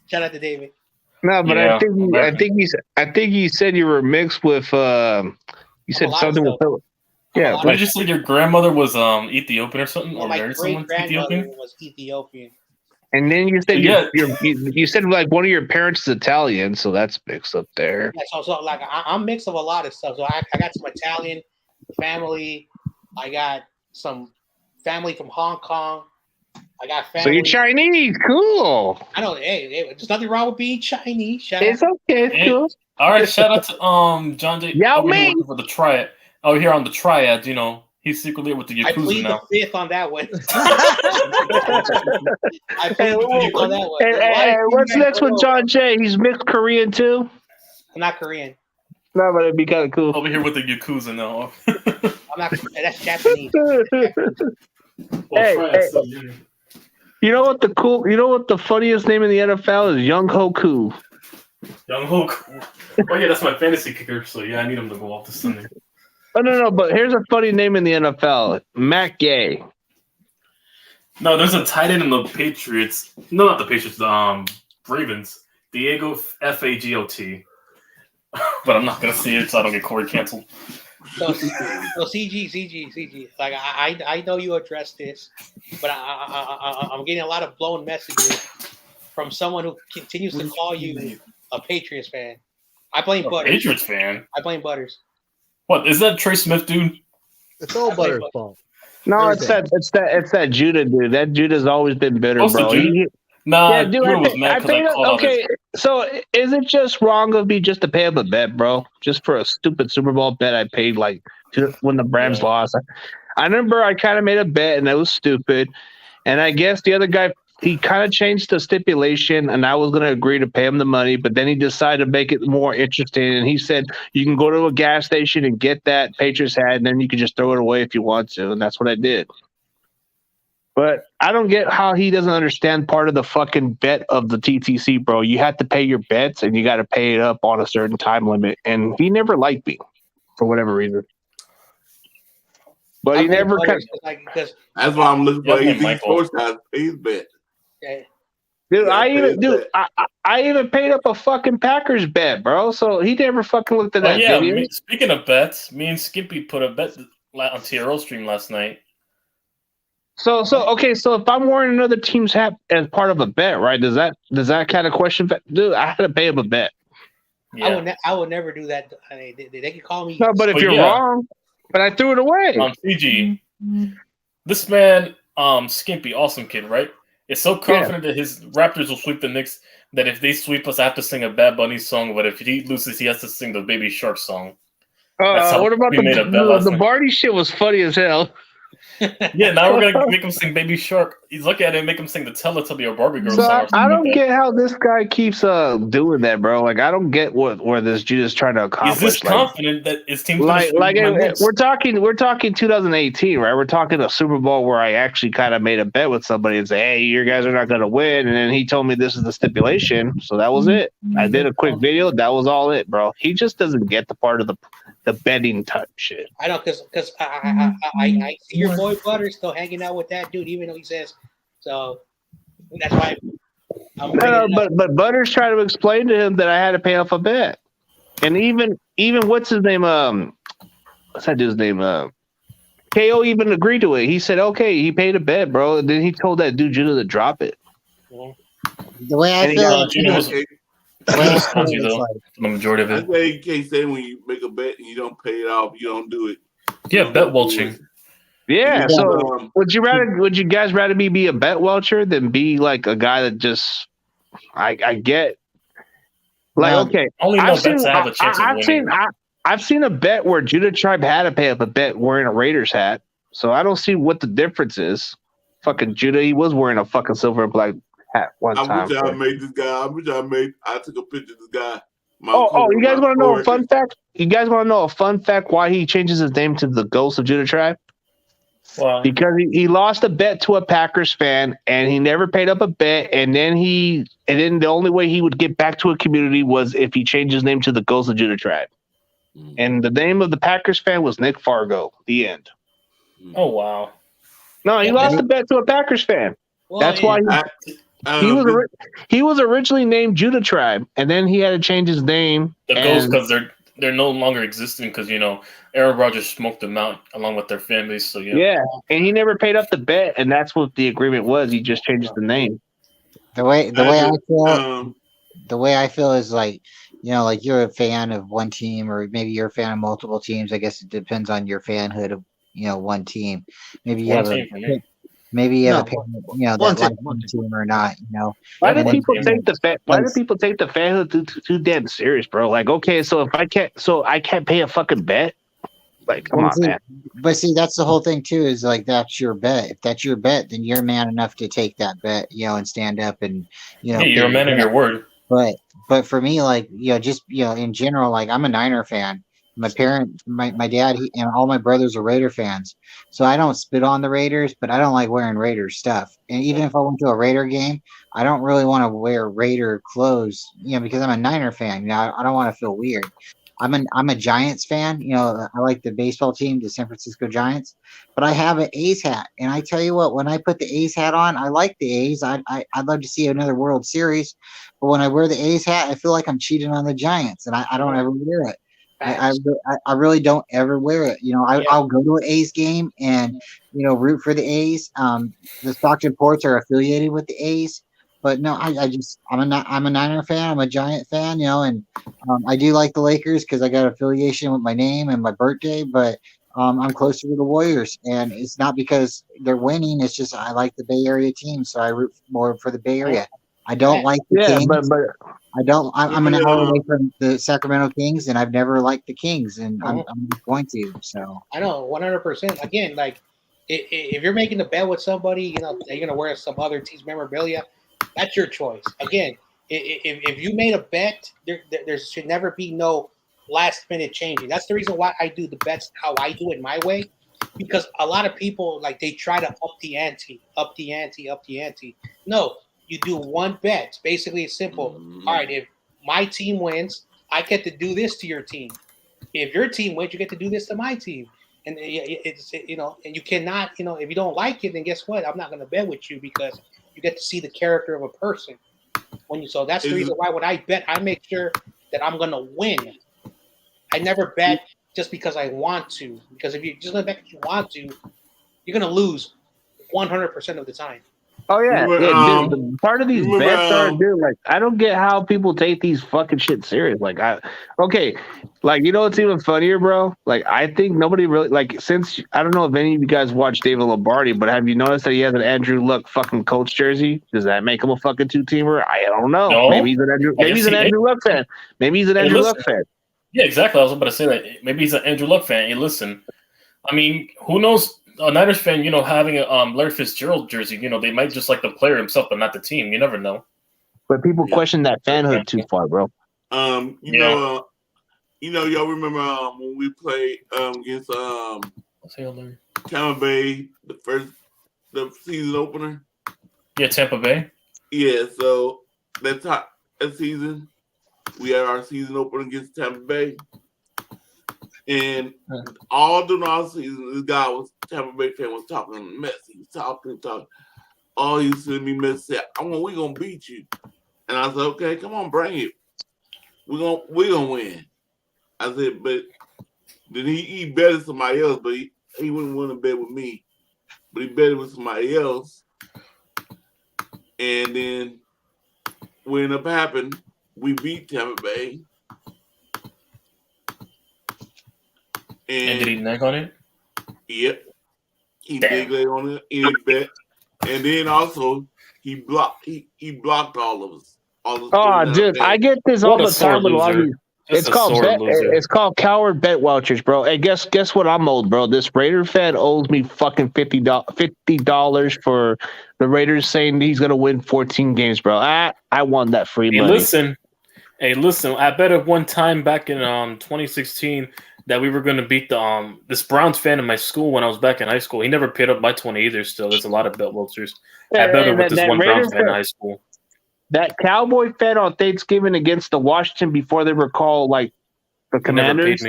Shout out to David. No, but I think you said you were mixed with. You said something with. Yeah. Did you say your grandmother was Ethiopian or something, or my married someone Ethiopian? Was Ethiopian. And then you said you said like one of your parents is Italian, so that's mixed up there. Yeah, so like I'm mixed of a lot of stuff. So I got some Italian family. I got some family from Hong Kong. I got family. So you're Chinese, cool. I know. Hey, there's nothing wrong with being Chinese. It's okay, it's cool. All right, shout out to John J. Yao Ming for the triad. Oh, here on the triad, he's secretly with the Yakuza I plead now. the fifth on that one. I plead the fifth on that one. Hey, what's next with John Jay? He's mixed Korean too. I'm not Korean. No, but it'd be kind of cool. Over here with the Yakuza now. I'm not. That's Japanese. Hey. You know what the funniest name in the NFL is? Young Hoku. Young Hoku. Oh yeah, that's my fantasy kicker. So yeah, I need him to go off this Sunday. Oh no, but here's a funny name in the NFL: Matt Gay. No, there's a tight end in the Patriots. No, not the Patriots. The Ravens. Diego Fagot. But I'm not gonna see it, so I don't get Corey canceled. So CG. Like I know you addressed this, but I'm getting a lot of blown messages from someone who continues to call you a Patriots fan. I blame Butters. Patriots fan. I blame Butters. What is that, Trey Smith dude? It's all Butters' fault. No, it's that Judah dude. That Judah's always been bitter, bro. Nah, dude, Judah was mad because I called okay, so is it just wrong of me just to pay up a bet, bro? Just for a stupid Super Bowl bet I paid when the Rams lost. I remember I kind of made a bet and that was stupid. And I guess the other guy, he kind of changed the stipulation and I was going to agree to pay him the money, but then he decided to make it more interesting. And he said, you can go to a gas station and get that Patriots hat and then you can just throw it away if you want to. And that's what I did. But I don't get how he doesn't understand part of the fucking bet of the TTC, bro. You have to pay your bets and you got to pay it up on a certain time limit. And he never liked me for whatever reason. But he never. That's why I'm looking for AZ Sports guys pays bet. Dude, I even paid up a fucking Packers bet, bro. So he never fucking looked at that video. Speaking of bets, me and Skippy put a bet on TRL stream last night. So if I'm wearing another team's hat as part of a bet, right? Does that kind of question? Dude, I had to pay him a bet. Yeah. I would never do that. I mean, they can call me. No, but if you're wrong, but I threw it away. CG, this man, Skimpy, awesome kid, right? Is so confident that his Raptors will sweep the Knicks that if they sweep us, I have to sing a Bad Bunny song. But if he loses, he has to sing the Baby Shark song. What about the Barty shit? Was funny as hell. Yeah, now we're gonna make him sing Baby Shark. He's looking at it and make him sing the Teletubby or Barbie Girl song. I don't get how this guy keeps doing that, bro. Like I don't get where this dude is trying to accomplish. He's this confident that his team's we're talking 2018, right? We're talking a Super Bowl where I actually kind of made a bet with somebody and say, hey, you guys are not gonna win, and then he told me this is the stipulation, so that was it. I did a quick video, that was all it, bro. He just doesn't get the part of the betting type shit. I know, because I see your boy Butters still hanging out with that dude, even though he says so. That's why. But Butters tried to explain to him that I had to pay off a bet, and even what's his name? What's that dude's name? KO even agreed to it. He said, "Okay, he paid a bet, bro." And then he told that dude Judah to drop it. The way I feel. The majority of it. That's why you can't say when you make a bet and you don't pay it off, you don't do it. Yeah, bet welching. Yeah. So would you guys rather me be a bet welcher than be like a guy that just I get like okay. Only no bets have a chance of winning. I've seen a bet where Judah Tribe had to pay up a bet wearing a Raiders hat. So I don't see what the difference is. Fucking Judah, he was wearing a fucking silver and black hat one time. I wish I made this guy. I took a picture of this guy. You guys want to know a fun fact? You guys want to know a fun fact why he changes his name to the Ghost of Judah Tribe? Wow. Because he lost a bet to a Packers fan and he never paid up a bet, and then the only way he would get back to a community was if he changed his name to the Ghost of Judah Tribe. And the name of the Packers fan was Nick Fargo. The end. Oh wow. No, he lost a bet to a Packers fan. Well, that's why he was originally named Judah Tribe, and then he had to change his name. The Ghost, because they're no longer existing because Aaron Rodgers smoked them out along with their fan base. So yeah, and he never paid up the bet, and that's what the agreement was. He just changed the name. The way I feel is like like you're a fan of one team, or maybe you're a fan of multiple teams. I guess it depends on your fanhood of one team. Maybe you have a opinion, that one team or not. Why do people take the fanhood too damn serious, bro? Like, okay, so if I can't pay a fucking bet. Like, come on, man. But see, that's the whole thing too. Is like that's your bet. If that's your bet, then you're man enough to take that bet, and stand up and you're a man of your word. But for me, like just in general, like I'm a Niner fan. My dad, and all my brothers are Raider fans. So I don't spit on the Raiders, but I don't like wearing Raiders stuff. And even if I went to a Raider game, I don't really want to wear Raider clothes, because I'm a Niner fan. I don't want to feel weird. I'm a Giants fan. You know, I like the baseball team, the San Francisco Giants, but I have an A's hat, and I tell you what, when I put the A's hat on, I like the A's. I'd love to see another World Series, but when I wear the A's hat, I feel like I'm cheating on the Giants, and I don't ever wear it. I really don't ever wear it. You know, I'll go to an A's game and root for the A's. The Stockton Ports are affiliated with the A's, but no, I'm a Niner fan. I'm a Giant fan. You know, and I do like the Lakers because I got affiliation with my name and my birthday. But I'm closer to the Warriors, and it's not because they're winning. It's just I like the Bay Area team, so I root more for the Bay Area. I don't like the Kings. I'm an hour away from the Sacramento Kings, and I've never liked the Kings, and I'm going to. So I know 100%. Again, like if you're making a bet with somebody, you know, you're gonna wear some other team's memorabilia. That's your choice. Again, if you made a bet, there should never be no last minute changing. That's the reason why I do the bets how I do it my way, because a lot of people like they try to up the ante. No. You do one bet. Basically, it's simple. All right, if my team wins, I get to do this to your team. If your team wins, you get to do this to my team. And it's and you cannot, if you don't like it, then guess what? I'm not going to bet with you because you get to see the character of a person. So that's the reason why when I bet, I make sure that I'm going to win. I never bet just because I want to. Because if you just bet because you want to, you're going to lose 100% of the time. Oh yeah, dude, part of these bets are, dude. Like, I don't get how people take these fucking shit serious. Like, like what's even funnier, bro? Like, I think nobody really since I don't know if any of you guys watch David Lombardi, but have you noticed that he has an Andrew Luck fucking Colts jersey? Does that make him a fucking two-teamer? I don't know. No. Maybe he's an Andrew Luck fan. Maybe he's an Andrew Luck fan. Yeah, exactly. I was about to say that. Maybe he's an Andrew Luck fan. Hey, listen, I mean, who knows? A Niners fan, having a Larry Fitzgerald jersey, they might just like the player himself, but not the team. You never know. But people question that fanhood too far, bro. Y'all remember when we played against Tampa Bay, the season opener? Yeah, Tampa Bay. Yeah, so that season, we had our season opener against Tampa Bay. And all during our season, this guy Tampa Bay fan was talking a mess. He was talking. All he was sending me messages said, "We're gonna beat you." And I said, "Okay, come on, bring it. We're gonna win." I said, but then he betted somebody else, but he wouldn't want to bet with me. But he betted with somebody else. And then what ended up happening, we beat Tampa Bay. And did he neg on it? Yep. He did on it. He bet. And then also he blocked all of us. Dude, I get this all the time with a lot of these. It's called coward bet watchers, bro. Hey, guess what I'm owed, bro? This Raider fan owes me fucking $50 for the Raiders saying he's gonna win 14 games, bro. I want that free money. Hey, listen. I bet at one time back in 2016 that we were going to beat the this Browns fan in my school when I was back in high school. He never paid up my 20 either. Still, there's a lot of bet welchers. I bet it with this one Browns fan in high school. That Cowboy fan on Thanksgiving against the Washington before they were called like the Commanders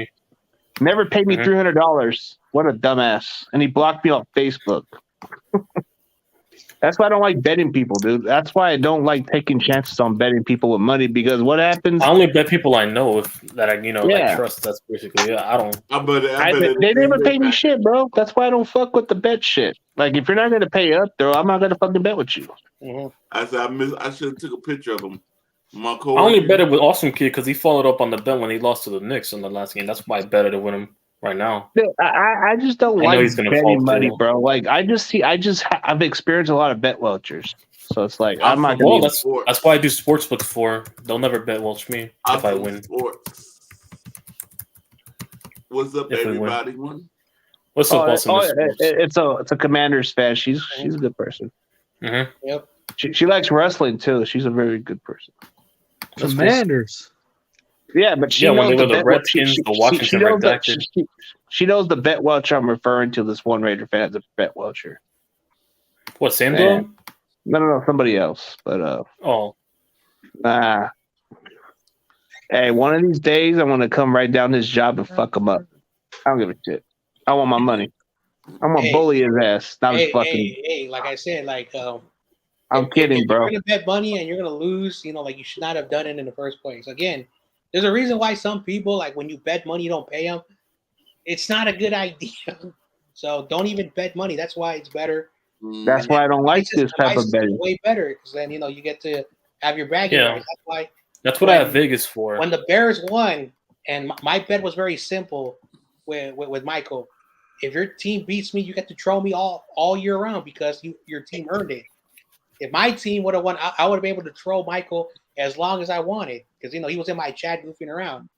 never paid me $300. What a dumbass! And he blocked me on Facebook. That's why I don't like betting people, dude. That's why I don't like taking chances on betting people with money, because what happens? I only bet people I know that I trust. That's basically I don't. They never pay me shit, bro. That's why I don't fuck with the bet shit. Like, if you're not gonna pay up, though, I'm not gonna fucking bet with you. Mm-hmm. I said I should have took a picture of him. I only betted with Awesome Kid because he followed up on the bet when he lost to the Knicks in the last game. That's why I betted it with him right now. Dude, I just don't like betting money, bro. Like, I've experienced a lot of bet welchers, so it's like I'm not. Well, that's why I do sportsbook for. They'll never bet welch me if I win. Sports. What's up, everybody? What's up, Awesome? It's a Commanders fan. She's a good person. Mm-hmm. Yep. She likes wrestling too. She's a very good person. Commanders. Yeah, but she knows when they were the Redskins, the Washington Redacted. She knows the bet welcher I'm referring to. This one Raider fan is a bet welcher. What, Sandro? No, somebody else. But oh, nah. Hey, one of these days, I'm gonna come right down his job and fuck him up. I don't give a shit. I want my money. I'm gonna Hey, bully his ass. Not his fucking. hey, like I said, like I'm kidding, if bro. you're gonna bet money and you're gonna lose, like you should not have done it in the first place. Again, there's a reason why some people, like when you bet money, you don't pay them. It's not a good idea. So don't even bet money. That's why it's better. That's why I don't like this type of Is betting. way better because then you get to have your bragging Yeah. rights. That's why. That's what I have Vegas for. When the Bears won, and my bet was very simple with Michael. If your team beats me, you get to troll me all year round because your team earned it. If my team would have won, I would have been able to troll Michael as long as I wanted because he was in my chat goofing around.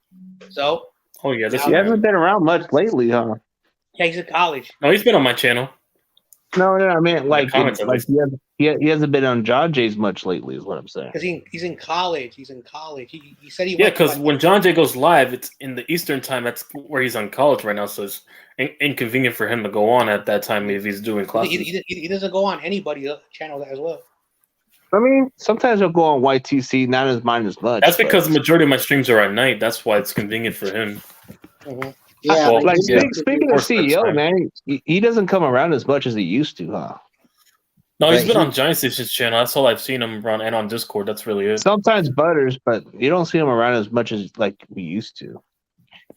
So. Oh yeah, He hasn't been around much lately, huh? Yeah, he's in college. No, he's been on my channel. No, I mean like he hasn't been on John Jay's much lately, is what I'm saying. Because he's in college. He's in college. He said he Yeah, because when John Jay goes live, it's in the Eastern time. That's where he's on college right now, so it's inconvenient for him to go on at that time if he's doing classes. He doesn't go on anybody's channel as well. I mean, sometimes he'll go on YTC, not as mine as much. That's because the majority of my streams are at night. That's why it's convenient for him. Mm-hmm. Yeah, well, speaking of CEO, man, he doesn't come around as much as he used to, huh? No, he's been on Giant Station's channel. That's all I've seen him run, and on Discord. That's really it. Sometimes Butters, but you don't see him around as much as like we used to.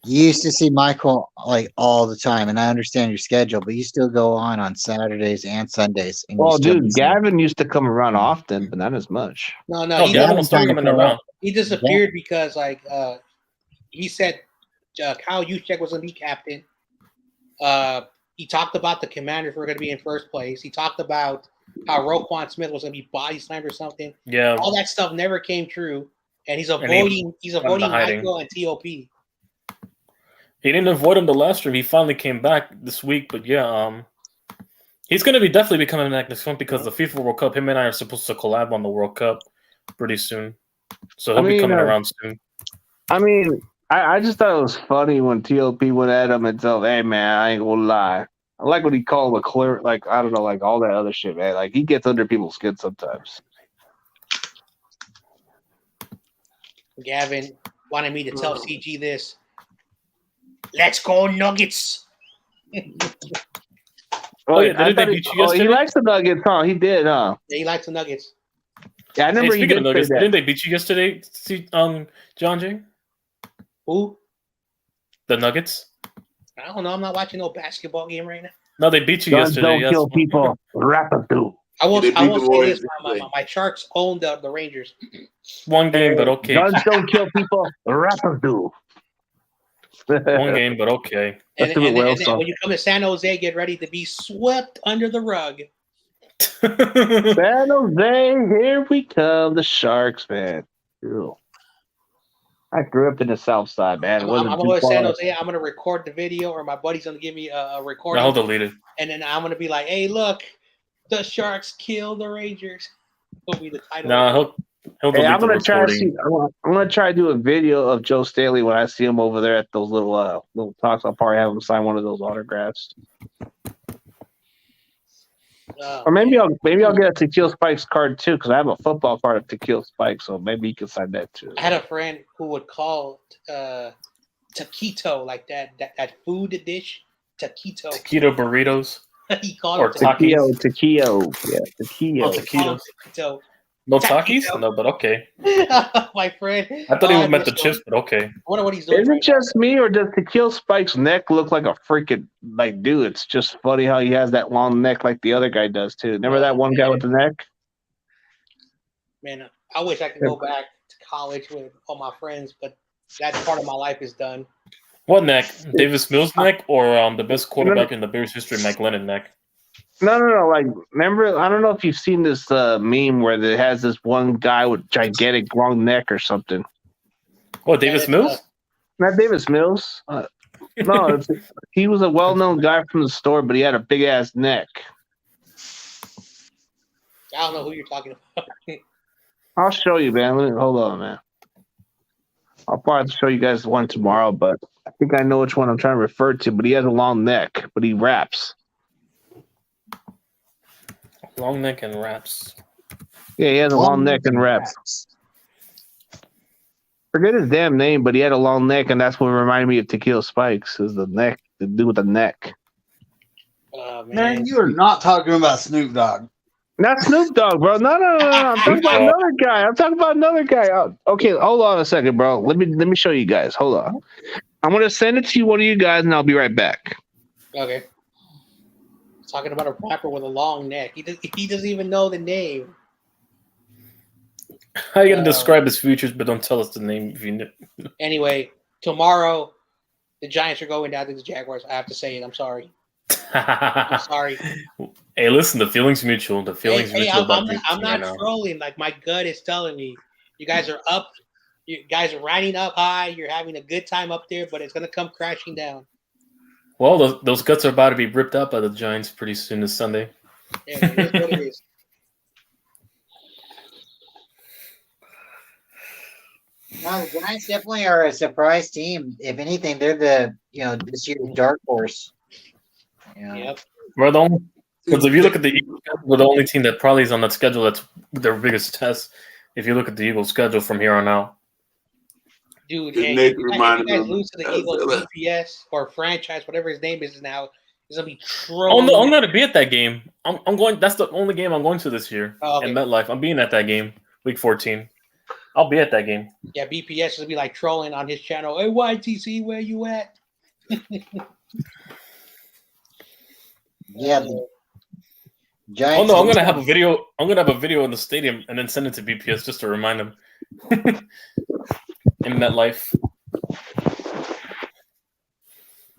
You used to see Michael like all the time, and I understand your schedule, but you still go on Saturdays and Sundays. And well, dude, Gavin used to come around often, but not as much. No, Gavin will start coming around. He disappeared because he said Kyle Juszczyk was going to be captain. He talked about the Commanders were going to be in first place. He talked about how Roquan Smith was going to be body slammed or something. Yeah, all that stuff never came true, and he's avoiding Michael and TOP. He didn't avoid him the last stream. He finally came back this week, but yeah, he's going to be definitely becoming back next month because the FIFA World Cup. Him and I are supposed to collab on the World Cup pretty soon, so he'll be coming around soon. I mean, I just thought it was funny when TOP went at him and told, "Hey man, I ain't gonna lie." I like what he called him a clear, like I don't know, like all that other shit, man. Like he gets under people's skin sometimes. Gavin wanted me to tell CG this. Let's go Nuggets. Oh yeah, didn't they beat you yesterday? He likes the Nuggets, huh? He did, huh? Yeah, he likes the Nuggets. Yeah, I remember. Speaking of Nuggets, didn't they beat you yesterday, John Jay? Who? The Nuggets. I don't know. I'm not watching no basketball game right now. No, they beat you yesterday. Don't kill people. Rapidoo. I won't say this. My Sharks own the Rangers. One game, but okay. Guns don't kill people. Rapidoo. One game, but okay. And when you come to San Jose, get ready to be swept under the rug. San Jose, here we come. The Sharks, man. Ew. I grew up in the South Side, man. I'm going to San Jose. I'm going to record the video, or my buddy's going to give me a recording. I'll delete it. And then I'm going to be like, "Hey, look, the Sharks kill the Rangers." Will be the title. No, he'll delete I'm the gonna try. recording. I'm gonna try to do a video of Joe Staley when I see him over there at those little talks. I'll probably have him sign one of those autographs. Or maybe I'll get a Tequila Spikes card too, because I have a football card of Tequila Spikes, so maybe he can sign that too. I had a friend who would call taquito, like that food dish, taquito. Taquito burritos. He called or it taquito. Yeah, taquito. Oh, taquitos. Taquito. No Takis? No, but okay. My friend. I thought he meant the chips, but okay. I wonder what he's doing. Is it just me, or does Tequila Spike's neck look like a freaking dude? It's just funny how he has that long neck like the other guy does too. Remember that one guy with the neck? Man, I wish I could go back to college with all my friends, but that part of my life is done. What neck? Davis Mills neck, or the best quarterback in the Bears history, Mike Lennon neck? No. Like, remember? I don't know if you've seen this meme where it has this one guy with gigantic long neck or something. What, Davis Mills? Not Davis Mills. No, he was a well-known guy from the store, but he had a big-ass neck. I don't know who you're talking about. I'll show you, man. Hold on, man. I'll probably have to show you guys one tomorrow, but I think I know which one I'm trying to refer to. But he has a long neck, but he raps. Long neck and raps. Yeah, he has a long neck and raps. Forget his damn name, but he had a long neck, and that's what reminded me of Tequila Spikes. Is the neck, the dude with the neck. Oh Man, man. you are not talking about Snoop Dogg. Not Snoop Dogg, bro. No. I'm talking about another guy. Okay, hold on a second, bro. Let me show you guys. Hold on. I'm gonna send it to you, one of you guys, and I'll be right back. Okay. Talking about a rapper with a long neck. He doesn't even know the name. How are you gonna describe his features, but don't tell us the name if you know? Anyway, tomorrow the Giants are going down to the Jaguars. I have to say it. I'm sorry. I'm sorry. Hey, listen, the feeling's mutual. The feeling's mutual about I'm not right now. trolling. Like my gut is telling me, you guys are up. You guys are riding up high. You're having a good time up there, but it's gonna come crashing down. Well, those guts are about to be ripped out by the Giants pretty soon this Sunday. Yeah, it is what it is. No, the Giants definitely are a surprise team. If anything, they're this year's dark horse. Yeah. Yep. Well, because if you look at the Eagles, we're the only team that probably is on that schedule that's their biggest test. If you look at the Eagles' schedule from here on out, Dude, Good hey, Nick if you reminded guys me lose to the of Eagles, Zilla. BPS or franchise, whatever his name is now, is gonna be oh trolling. no, I'm going to be at that game. I'm going. That's the only game I'm going to this year Oh, okay. in MetLife. I'm being at that game, Week 14. I'll be at that game. Yeah, BPS is gonna be like trolling on his channel. Hey, YTC, where you at? Yeah. Oh Giants. no, I'm gonna have a video. I'm gonna have a video in the stadium and then send it to BPS just to remind him. In MetLife.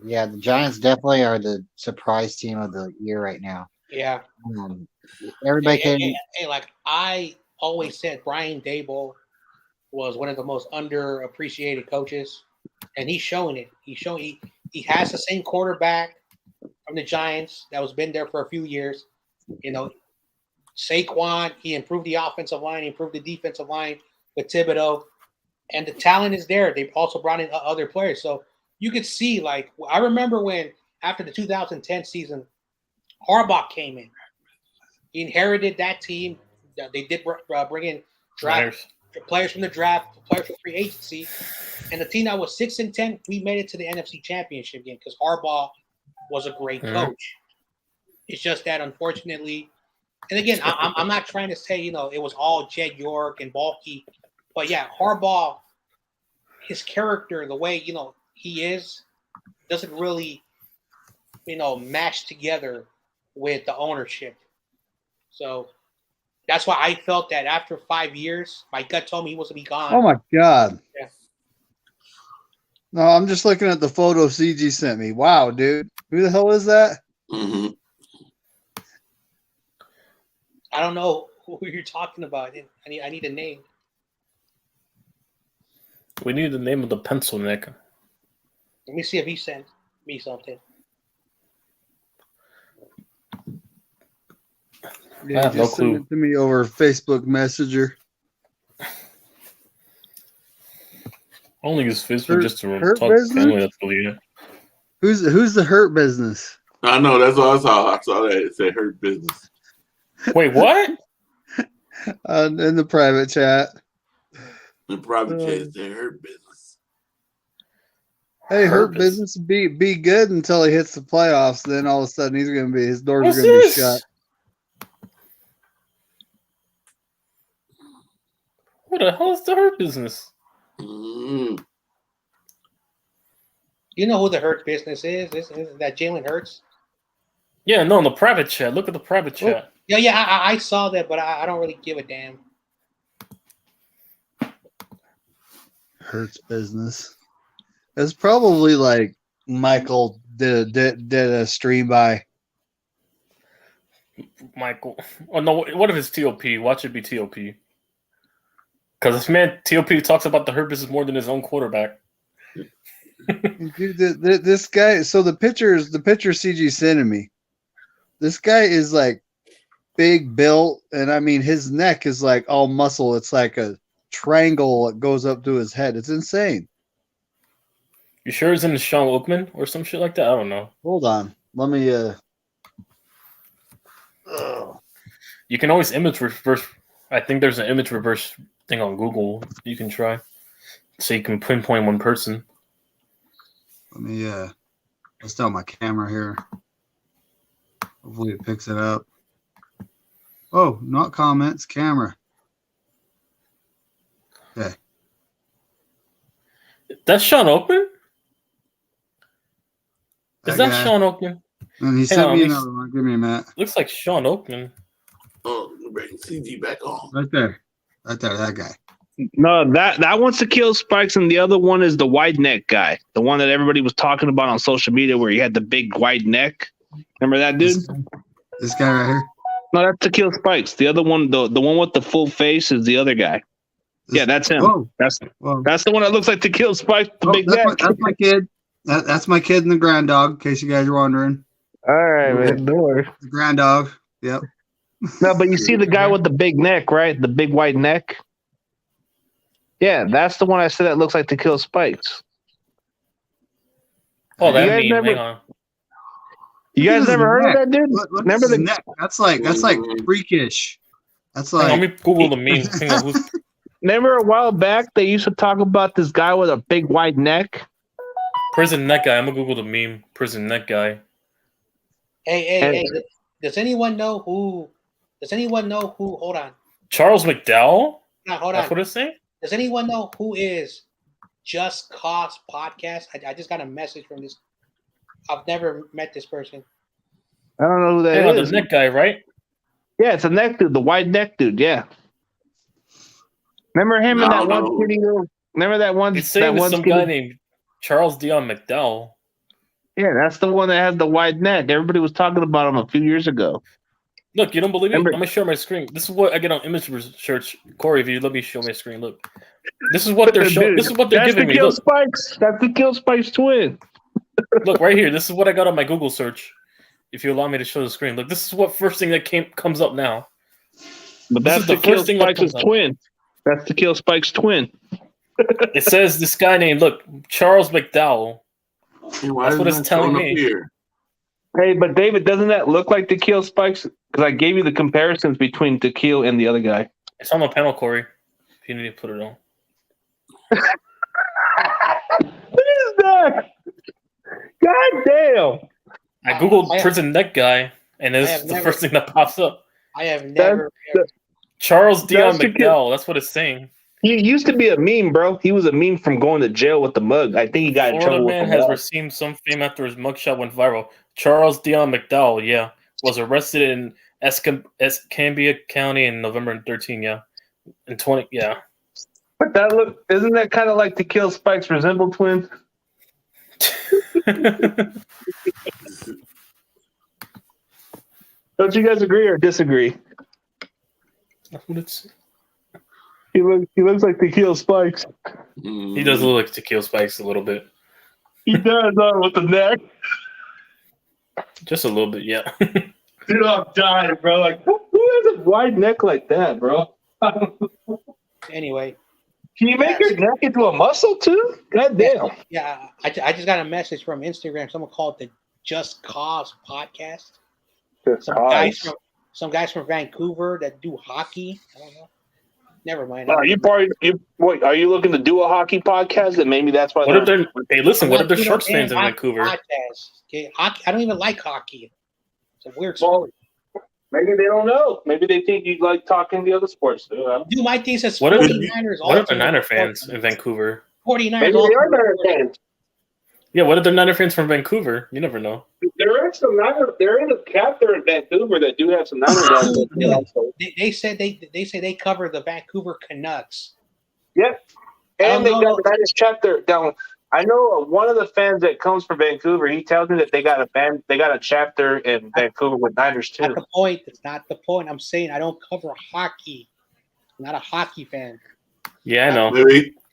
Yeah, the Giants definitely are the surprise team of the year right now. Yeah. Everybody can. Hey, like I always said, Brian Daboll was one of the most underappreciated coaches, and he's showing it. He has the same quarterback from the Giants that was been there for a few years. You know, Saquon. He improved the offensive line. He improved the defensive line with Thibodeau, and the talent is there. They've also brought in other players, so you could see. Like I remember when after the 2010 season, Harbaugh came in. He inherited that team. They did bring in players from the draft, players from free agency, and the team that was 6-10, we made it to the NFC Championship game because Harbaugh was a great coach. It's just that unfortunately, and again, I'm not trying to say it was all Jed York and Balky, but yeah, Harbaugh, his character, the way he is, doesn't really match together with the ownership. So that's why I felt that after 5 years, my gut told me he was going to be gone. Oh my God. Yeah. No, I'm just looking at the photo CG sent me. Wow, dude. Who the hell is that? Mm-hmm. I don't know who you're talking about. I need a name. We need the name of the pencil, Nick. Let me see if he sent me something. Yeah, just send it to me over Facebook Messenger. Only use Facebook just to talk business? to family. That's all you. Who's the Hurt Business? I know, that's all I saw. I saw that it said Hurt Business. Wait, what? In the private chat. The private chat said Hurt Business. Hey, Hurt Business be good until he hits the playoffs. Then all of a sudden his doors What's are gonna this? be shut. What the hell is the Hurt Business? Mm-hmm. You know who the Hurt Business is? Is that Jalen Hurts? Yeah, no, in the private chat. Look at the private chat. Yeah, I saw that, but I don't really give a damn. Hurts Business. It's probably like Michael did a stream by. Michael. Oh no! What if it's TOP? Watch it be TOP. Because this man TOP talks about the Hurt Business more than his own quarterback. Dude, this guy. So the picture CG sending me. This guy is like big built, and I mean his neck is like all muscle. It's like a triangle that goes up to his head. It's insane. You sure it's in the Sean Oakman or some shit like that? I don't know. Hold on. Let me You can always image reverse. I think there's an image reverse thing on Google you can try So you can pinpoint one person. Let me let's tell my camera here. Hopefully it picks it up. Oh, not comments, camera. Okay. That's Sean Oakman? Is that guy. Sean Oakman? And he sent me another one. Give me a minute. Looks like Sean Oakman. Oh, bring CG back on. Right there, that guy. No, that one's to kill Spikes, and the other one is the wide neck guy, the one that everybody was talking about on social media, where he had the big wide neck. Remember that dude? This guy right here. No, that's to kill Spikes. The other one, the one with the full face, is the other guy. Yeah, that's him. Whoa. That's the one that looks like to kill Spikes. The big that's neck. that's my kid. That's my kid and the grand dog. In case you guys are wondering. All right, man. Don't worry. The grand dog. Yep. No, but you see the guy with the big neck, right? The big white neck. Yeah, that's the one I said that looks like to kill Spikes. Oh, that you meme. Hang on. You guys never heard of that dude? Remember the neck? That's like freakish. That's like. Let me Google the meme. Hang on, Remember a while back they used to talk about this guy with a big wide neck? Prison neck guy. I'm gonna Google the meme. Prison neck guy. Hey! Does anyone know who? Hold on. Charles McDowell. No, hold on. That's what it's saying. Does anyone know who is Just Cause Podcast? I just got a message from this. I've never met this person. I don't know who that is. The neck guy, right? Yeah, it's a neck dude, the wide neck dude. Yeah. Remember him and that one pretty little. Remember that one? It's saying with some guy named Charles Dion McDowell. Yeah, that's the one that has the wide neck. Everybody was talking about him a few years ago. Look, you don't believe me? I'm gonna share my screen. This is what I get on image search. Corey, if you let me show my screen, look. This is what they're showing. This is what they're giving me. Look. Spikes. That's the Kill Spikes twin. Look right here. This is what I got on my Google search. If you allow me to show the screen, look. This is what first thing that comes up now. But that's the Kill Spikes' twin. That's the Kill Spikes twin. It says this guy named Charles McDowell. That's what it's telling me. Hey, but David, doesn't that look like the Kill Spikes? Because I gave you the comparisons between the Kill and the other guy. It's on the panel, Corey. If you need to put it on. What is that? God damn! I googled prison neck guy, and it's the first thing that pops up. I have never. Charles Dion McDowell. That's what it's saying. He used to be a meme, bro. He was a meme from going to jail with the mug. I think he got in trouble with man has received some fame after his mugshot went viral. Charles Dion McDowell, was arrested in Escambia County in November 13, in 20, But isn't that kind of like the Kill Spikes resemble twins? Don't you guys agree or disagree? That's what it's. He looks like the Kill Spikes. He does look like the Kill Spikes a little bit. He does, with the neck. Just a little bit, yeah. Dude, I'm dying, bro. Like, who has a wide neck like that, bro? Anyway. Can you make your neck into a muscle, too? God damn. Yeah, I just got a message from Instagram. Someone called it the Just Cause Podcast. Some guys from Vancouver that do hockey. I don't know. Never mind. Are you looking to do a hockey podcast? And maybe that's why. What if they're Sharks fans in Vancouver? Okay, hockey. I don't even like hockey. It's a weird sport. Maybe they don't know. Maybe they think you like talking the other sports. Dude, my thesis. What if they're Niner fans in Vancouver? 49ers. Maybe they are Niner fans. Yeah, what if they're Niner fans from Vancouver? You never know. There are some Niner. There is a chapter in Vancouver that do have some Niner guys. They said they cover the Vancouver Canucks. Yep, and they got a Niners chapter down. I know one of the fans that comes from Vancouver. He tells me that they got a chapter in Vancouver with Niners too. That's the point. It's not the point. I'm saying I don't cover hockey. I'm not a hockey fan. Yeah, I know.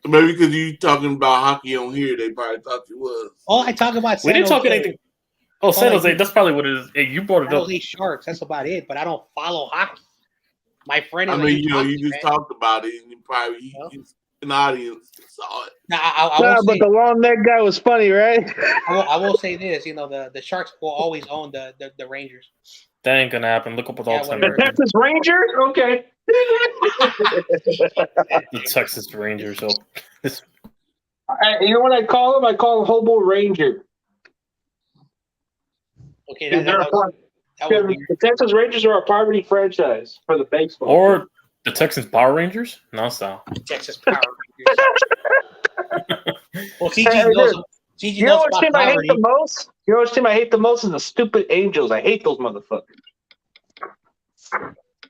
Maybe because you talking about hockey on here, they probably thought you was. Oh, I talk about. We didn't talk anything. Oh, San Jose. That's probably what it is. Hey, you brought it up. San Jose Sharks. That's about it. But I don't follow hockey. My friend. You just talked about it, and you probably an audience saw it. But the long neck guy was funny, right? I will say this. The Sharks will always own the Rangers. That ain't gonna happen. Look up with all time. The Texas Rangers. Okay. The Texas Rangers. So You know what I call him? I call him Hobo Ranger. Okay, They're that was weird. the Texas Rangers are a poverty franchise for the baseball. Or the Texans Power Rangers? No style. Texas Power Rangers. Well, CG knows. CG You know knows what about team I hate poverty. the most? You know what team I hate the most is the stupid Angels. I hate those motherfuckers.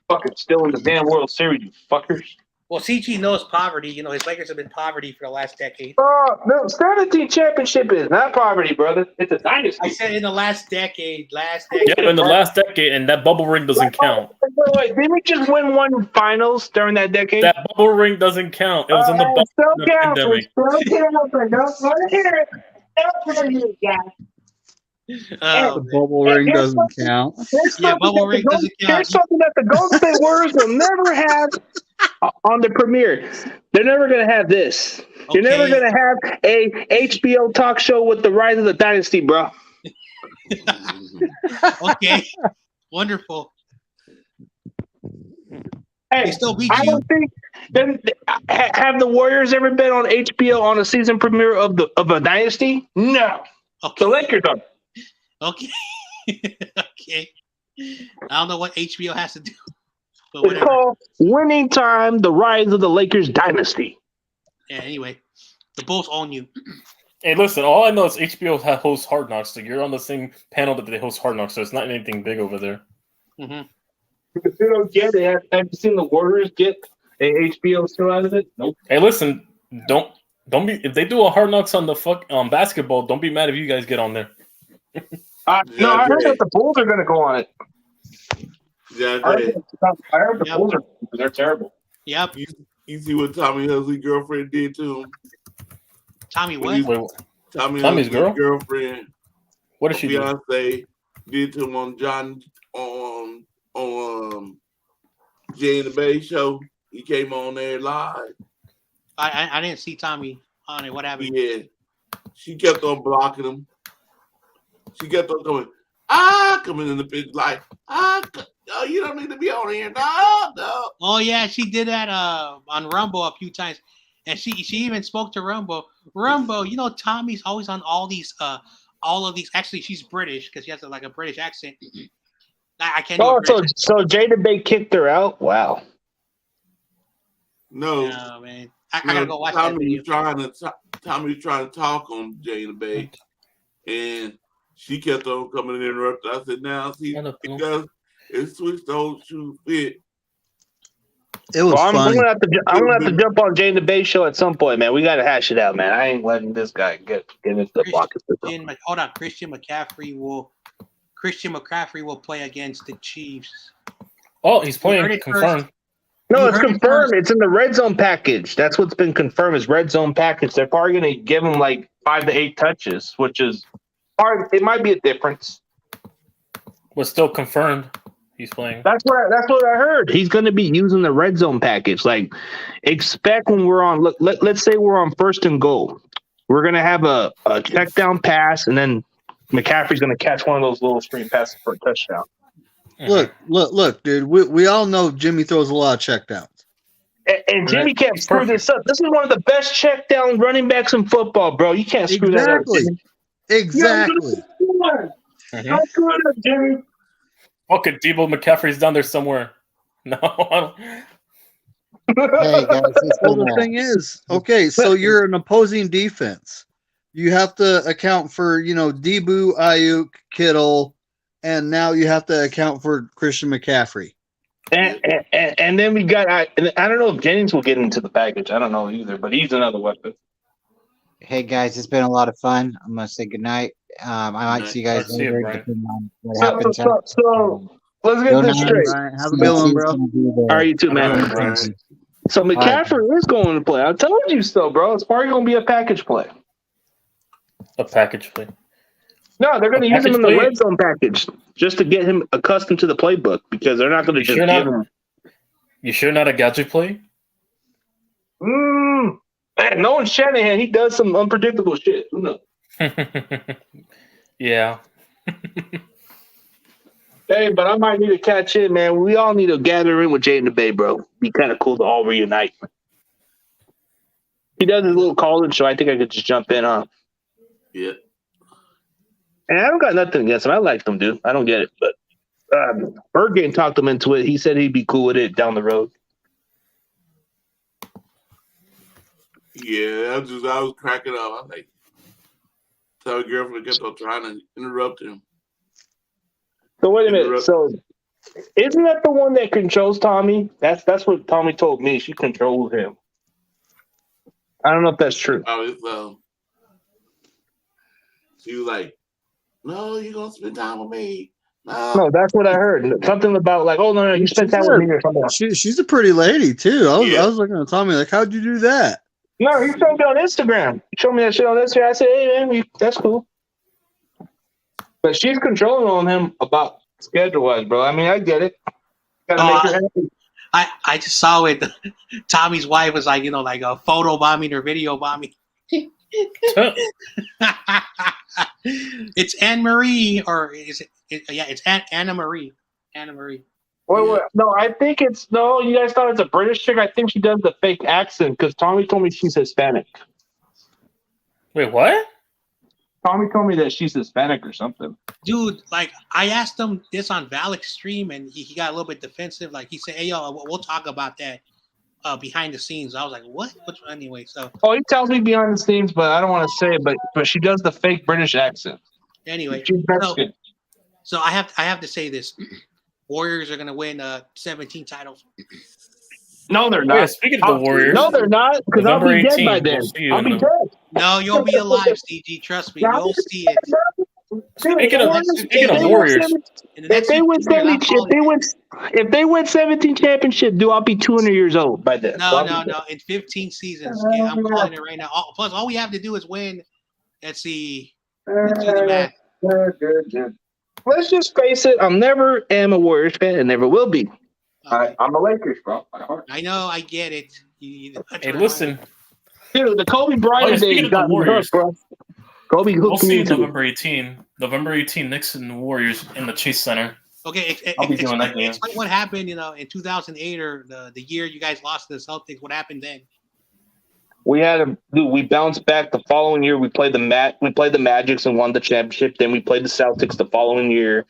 Fucking still in the damn World Series, you fuckers. Well, CG knows poverty. You know, his Lakers have been poverty for the last decade. No, 17 championship is not poverty, brother. It's a dynasty. I said in the last decade. Yeah, but in the last decade, and that bubble ring doesn't count. Wait, didn't we just win one finals during that decade? That bubble ring doesn't count. It was in the bubble Still counts. pandemic. The bubble ring doesn't count. Yeah, bubble ring doesn't count. Here's something that the Golden State Warriors will never have on the premiere. They're never going to have this. You're never going to have a HBO talk show with the rise of the dynasty, bro. Okay, wonderful. Hey, They still beat I you. don't think. Have the Warriors ever been on HBO on a season premiere of a dynasty? No. Okay. The Lakers are. Okay. Okay. I don't know what HBO has to do, but It's whatever. called Winning Time: The Rise of the Lakers Dynasty. Yeah. Anyway, the Bulls own you. Hey, listen, all I know is HBO hosts Hard Knocks, so you're on the same panel that they host Hard Knocks, so it's not anything big over there. Mm-hmm. If you don't get it, have you seen the Warriors get a HBO show out of it? Nope. Hey, listen, don't be if they do a Hard Knocks on the basketball, don't be mad if you guys get on there. No, I heard that the Bulls are going to go on it. Yeah, I heard the Yep. Bulls are. They're terrible. Yep. you see what Tommy Huxley's girlfriend did to him? Tommy, When what? he- Tommy's Tommy's girl? girlfriend, What did she do? fiance, did to him on Jay and the Bay show. He came on there live. I didn't see Tommy on it. What happened? Yeah, she kept on blocking him. She kept on coming in the pitch like, no, you don't need to be on here. No. Oh yeah, she did that on Rumble a few times, and she even spoke to Rumble. Rumble, you know Tommy's always on all of these. Actually, she's British because she has a British accent. I can't. Oh, so Jada Bay kicked her out. Wow. No. No, man. I gotta go watch that video. Tommy was trying to talk on Jay and the Bay, and she kept on coming and interrupting. I said, now, see, because it switched the whole shoe fit. It was I'm funny. gonna have to jump on Jay and the Bay show at some point, man. We gotta hash it out, man. I ain't letting this guy get into the pocket. Hold on, Christian McCaffrey will play against the Chiefs. Oh, he's heard playing. it Confirmed. No, You it's heard it confirmed. first. It's in the red zone package. That's what's been confirmed is red zone package. They're probably gonna give him like 5 to 8 touches, which is hard. It might be a difference. Was still confirmed. He's playing. That's what I heard. He's going to be using the red zone package. Like, expect when we're on. Let's say we're on 1st and goal. We're going to have a check down pass, and then McCaffrey's going to catch one of those little screen passes for a touchdown. Look, dude. We all know Jimmy throws a lot of checkdowns. And Jimmy can't screw this up. This is one of the best check down running backs in football, bro. You can't screw that up. Jimmy. Exactly. Don't screw it up, Jimmy. Okay, Debo McCaffrey's down there somewhere. No, I don't. Hey guys, Well, the thing is, okay, so you're an opposing defense. You have to account for, Debo, Ayuk, Kittle, and now you have to account for Christian McCaffrey. And then we got I don't know if Jennings will get into the package. I don't know either, but he's another weapon. hey guys, it's been a lot of fun. I'm gonna say goodnight. I might see you guys See you, later. Brian. Depending on what So happens. let's get Go this Niners. straight. Right, have a good one, bro. All right, you too, man. All right. So McCaffrey is going to play. I told you so, bro. It's probably going to be a package play. A package play. No, they're going to A use him in the package play? red zone package just to get him accustomed to the playbook because they're not going to just sure give not? him. You sure not a gadget play? Man, knowing Shanahan, he does some unpredictable shit. Who knows? Yeah. Hey, but I might need to catch in, man. We all need to gather in with Jay and the Bay, bro. Be kind of cool to all reunite. He does his little college show. I think I could just jump in on. Yeah. And I don't got nothing against him. I like him, dude. I don't get it, but Berggame talked him into it. He said he'd be cool with it down the road. Yeah, I was cracking up. I was like, tell my girlfriend kept on trying to interrupt him. So wait a minute. So isn't that the one that controls Tommy? That's what Tommy told me. She controls him. I don't know if that's true. Oh, it's she was like, "No, you're gonna spend time with me." No, that's what I heard. Something about like, "Oh no, you spent time with me" or something. She's a pretty lady too. I was looking at Tommy like, "How'd you do that?" No, he showed me on Instagram. He showed me that shit on Instagram. I said, "Hey man, that's cool." But she's controlling on him about schedule wise, bro. I mean, I get it. Gotta make her happy. I just saw it. Tommy's wife was like, like a photo bombing or video bombing. It's Anne Marie, or is it? Yeah, it's Anna Marie. Anna Marie. Wait, no, I think you guys thought it's a British chick. I think she does the fake accent because Tommy told me she's Hispanic. Wait, what? Tommy told me that she's Hispanic or something. Dude, like, I asked him this on Valik's stream, and he got a little bit defensive. Like, he said, "Hey, yo, we'll talk about that behind the scenes." I was like, "What?" Anyway, so. Oh, he tells me behind the scenes, but I don't want to say it. But she does the fake British accent. Anyway, she's Mexican. So I have to say this: Warriors are gonna win 17 titles. No, they're not. Yeah, speaking of the Warriors, no, they're not. Because I'll be dead by then. I'll be dead. No, you'll be alive, CG. Trust me, you'll see it. Speaking of Warriors, if they win 17 championships, I'll be 200 years old by then. No. In 15 seasons, yeah, I'm calling it right now. Plus, all we have to do is win. Let's see. Let's do the math. Let's just face it. I never am a Warriors fan and never will be. Okay. I'm a Lakers, bro. I know. I get it. Hey, listen. Dude, the Kobe Bryant days got me hooked, bro. Kobe hooked we'll see me into November 18. November 18, Knicks and Warriors in the Chase Center. Okay, I'll be doing that game. Explain what happened, in 2008 or the year you guys lost to the Celtics. What happened then? We bounced back the following year. We played the Magics and won the championship. Then we played the Celtics the following year.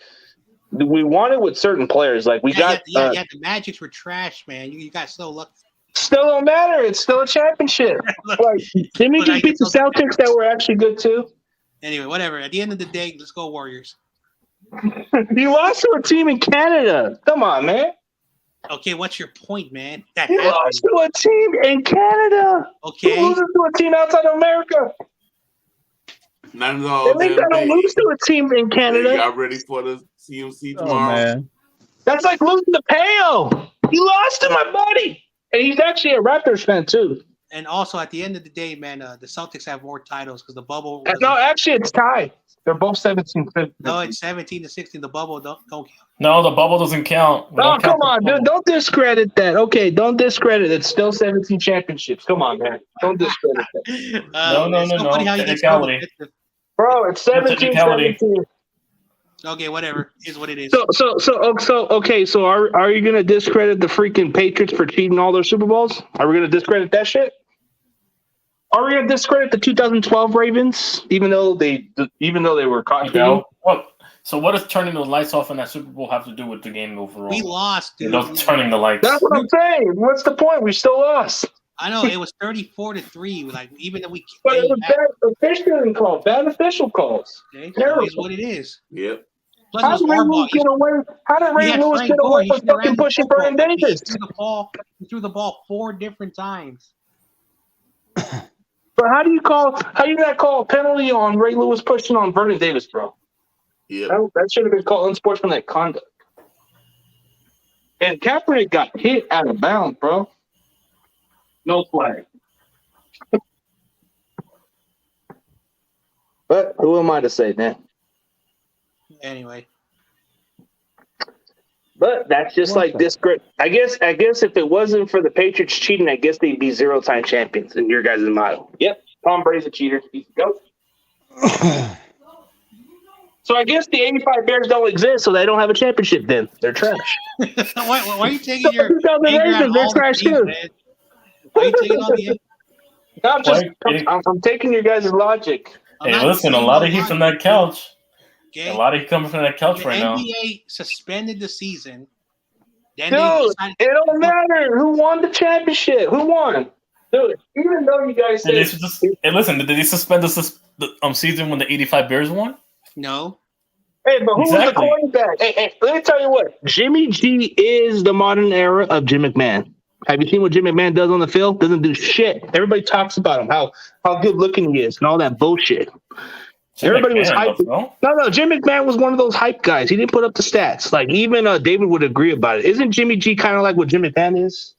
We won it with certain players. Like the Magics were trash, man. You got so lucky. Still don't matter. It's still a championship. Didn't we just beat the Celtics that were actually good too? Anyway, whatever. At the end of the day, let's go Warriors. You lost to a team in Canada. Come on, man. Okay, what's your point, man? You lost to a team in Canada. Okay. You lose to a team outside of America. Not at all. At least I don't lose to a team in Canada. They got ready for the CMC tomorrow. Man. That's like losing to Peo. You lost to my buddy. And he's actually a Raptors fan, too. And also, at the end of the day, man, the Celtics have more titles because the bubble. No, actually, it's tied. They're both 17-15. No, it's 17-16. The bubble don't count. No, the bubble doesn't count. Oh, come on, dude. Don't discredit that. Okay, don't discredit it. It's still 17 championships. Come on, man. Don't discredit that. No. Technicality. Bro, it's 17-17. Okay, whatever. Is what it is. So are you gonna discredit the freaking Patriots for cheating all their Super Bowls? Are we gonna discredit that shit? Are we gonna discredit the 2012 Ravens, even though they were caught? No. So what does turning the lights off in that Super Bowl have to do with the game overall? We lost, dude. Turning the lights. That's what I'm saying. What's the point? We still lost. I know it was 34-3. Like even though we. But it was bad official calls. Bad official calls. Okay, so it is what it is. Yep. Plus, How did Ray Lewis get away? How did Ray Lewis get away from fucking pushing Brian Davis? He threw the ball 4 different times. But how do you not call a penalty on Ray Lewis pushing on Vernon Davis, bro? Yeah. That should have been called unsportsmanlike conduct. And Kaepernick got hit out of bounds, bro. No flag. But who am I to say, man? Anyway. But that's just like this. I guess if it wasn't for the Patriots cheating, I guess they'd be 0-time champions in your guys' model. Yep, Tom Brady's a cheater. He's a goat. So I guess the 85 Bears don't exist, so they don't have a championship then. They're trash. Why are you taking your Ravens, they're trash too. Why are you taking all the No, I'm taking your guys' logic. Hey, listen, a lot of heat from that couch. Okay? A lot of heat coming from that couch The right now. NBA suspended the season. Then Dude, they decided it don't matter who won the championship. Who won? Dude, even though you guys Hey, said, listen, did they suspend the season when the '85 Bears won? no. hey, but who was the Exactly. quarterback? Hey, let me tell you what. Jimmy G is the modern era of Jim McMahon. Have you seen what Jim McMahon does on the field? Doesn't do shit. Everybody talks about him, how good looking he is, and all that bullshit. Everybody was hyped. No, Jim McMahon was one of those hype guys. He didn't put up the stats. Like even David would agree about it. Isn't Jimmy G kind of like what Jim McMahon is?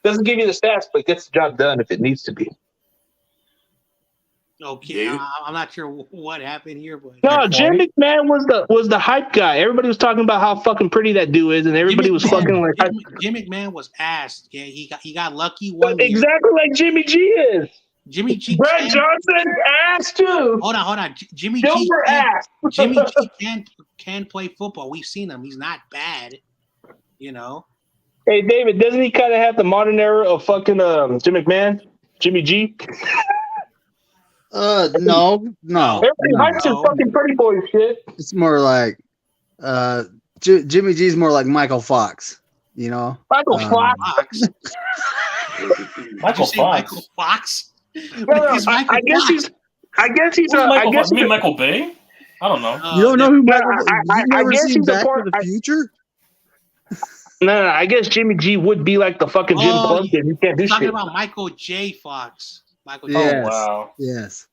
Doesn't give you the stats, but gets the job done if it needs to be. Okay, I'm not sure what happened here, but no, Jim McMahon was the hype guy. Everybody was talking about how fucking pretty that dude is, and everybody was fucking like. Jim McMahon was ass. Yeah, he got lucky one year. Exactly like Jimmy G is. Jimmy G. Brett Johnson ass too. Hold on. Jimmy Silver G. ass. Jimmy G. can play football. We've seen him. He's not bad. You know. Hey David, doesn't he kind of have the modern era of fucking Jim McMahon, Jimmy G? No. Everybody hypes his fucking pretty boy shit. It's more like Jimmy G's more like Michael Fox, you know. Michael Fox. Michael Fox. No, I guess he's. You mean Michael Bay? I don't know. You don't know who Michael? You've never seen Back to the Future? No, I guess Jimmy G would be like the fucking Jim Plunkett. You can't do shit. Talking about Michael J. Fox. Yes. Oh wow. Yes.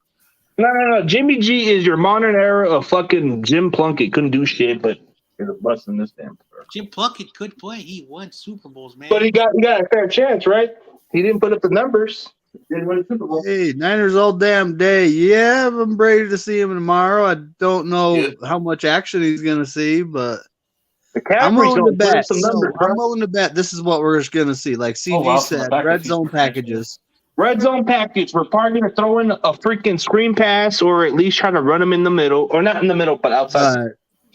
No. Jimmy G is your modern era of fucking Jim Plunkett. Couldn't do shit, but he's a bust in this damn. Jim Plunkett could play. He won Super Bowls, man. But he got a fair chance, right? He didn't put up the numbers. Didn't win Super Bowl. Hey, Niners all damn day. Yeah, I'm ready to see him tomorrow. I don't know how much action he's going to see, but I'm willing to bet. I'm willing to bet this is what we're just going to see. Like CG said, red zone packages. Red zone package. We're probably going to throw in a freaking screen pass or at least try to run them in the middle. Or not in the middle, but outside.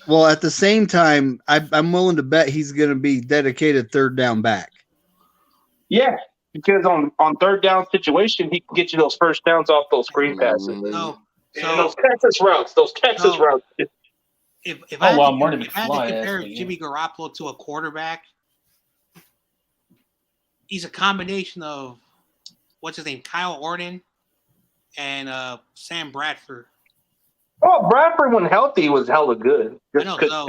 Well, at the same time, I'm willing to bet he's going to be dedicated third down back. Yeah. Because on third down situation, he can get you those first downs off those screen passes. So those Texas routes. If I had to compare Jimmy Garoppolo to a quarterback, he's a combination of what's his name, Kyle Orton, and Sam Bradford. Oh, Bradford when healthy was hella good. I know,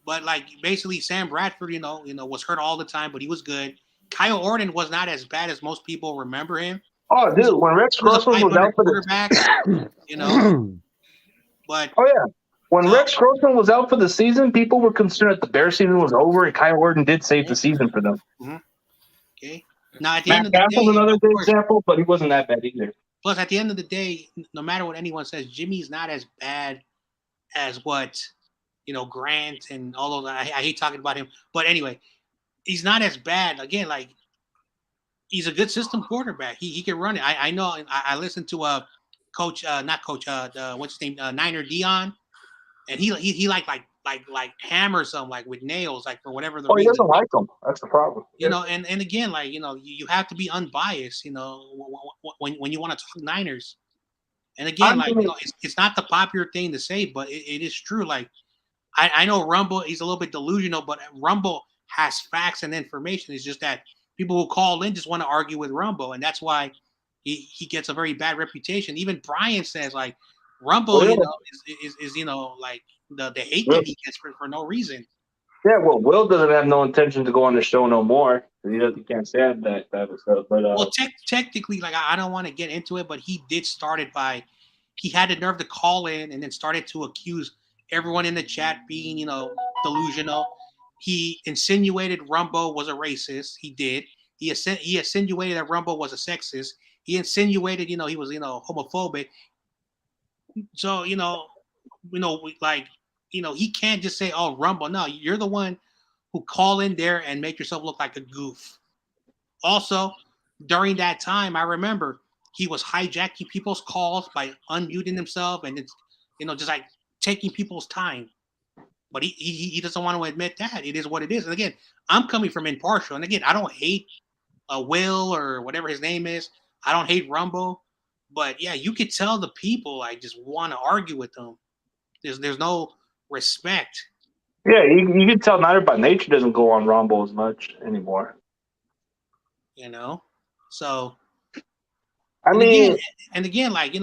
but like basically Sam Bradford, you know, was hurt all the time, but he was good. Kyle Orton was not as bad as most people remember him. Oh, dude, when Rex Grossman was out for the quarterback, you know. But when Rex Grossman was out for the season, people were concerned that the Bears season was over, and Kyle Orton did save the season for them. Mm-hmm. Okay. Now at the end of the day, was another good example, but he wasn't that bad either. Plus, at the end of the day, no matter what anyone says, Jimmy's not as bad as what Grant and all those. I hate talking about him, but anyway. He's not as bad. Again, like he's a good system quarterback. He can run it. I know. I listened to what's his name, Niner Dion, and he like hammers them like with nails, like for whatever the reason. He doesn't like them. That's the problem. And again, like you have to be unbiased. When you want to talk Niners, and again, it's not the popular thing to say, but it is true. Like I know Rumble, he's a little bit delusional, but Rumble has facts and information. It's just that people who call in just want to argue with Rumble, and that's why he gets a very bad reputation. Even Brian says like Rumble, is like the hate that he gets for no reason. Yeah, well, Will doesn't have no intention to go on the show no more. He can't stand that type of stuff. But technically, like I don't want to get into it, but he did start it by he had the nerve to call in and then started to accuse everyone in the chat being delusional. He insinuated Rumbo was a racist. He did. He insinuated that Rumbo was a sexist. He insinuated, he was, homophobic. So, he can't just say, "Oh, Rumbo." No, you're the one who call in there and make yourself look like a goof. Also, during that time, I remember he was hijacking people's calls by unmuting himself and it's, just like taking people's time. But he doesn't want to admit that. It is what it is. And again, I'm coming from impartial. And again, I don't hate Will or whatever his name is. I don't hate Rumble, but yeah, you could tell the people I just want to argue with them. There's no respect. Yeah, you can tell Nighter by Nature doesn't go on Rumble as much anymore. So I mean, again, like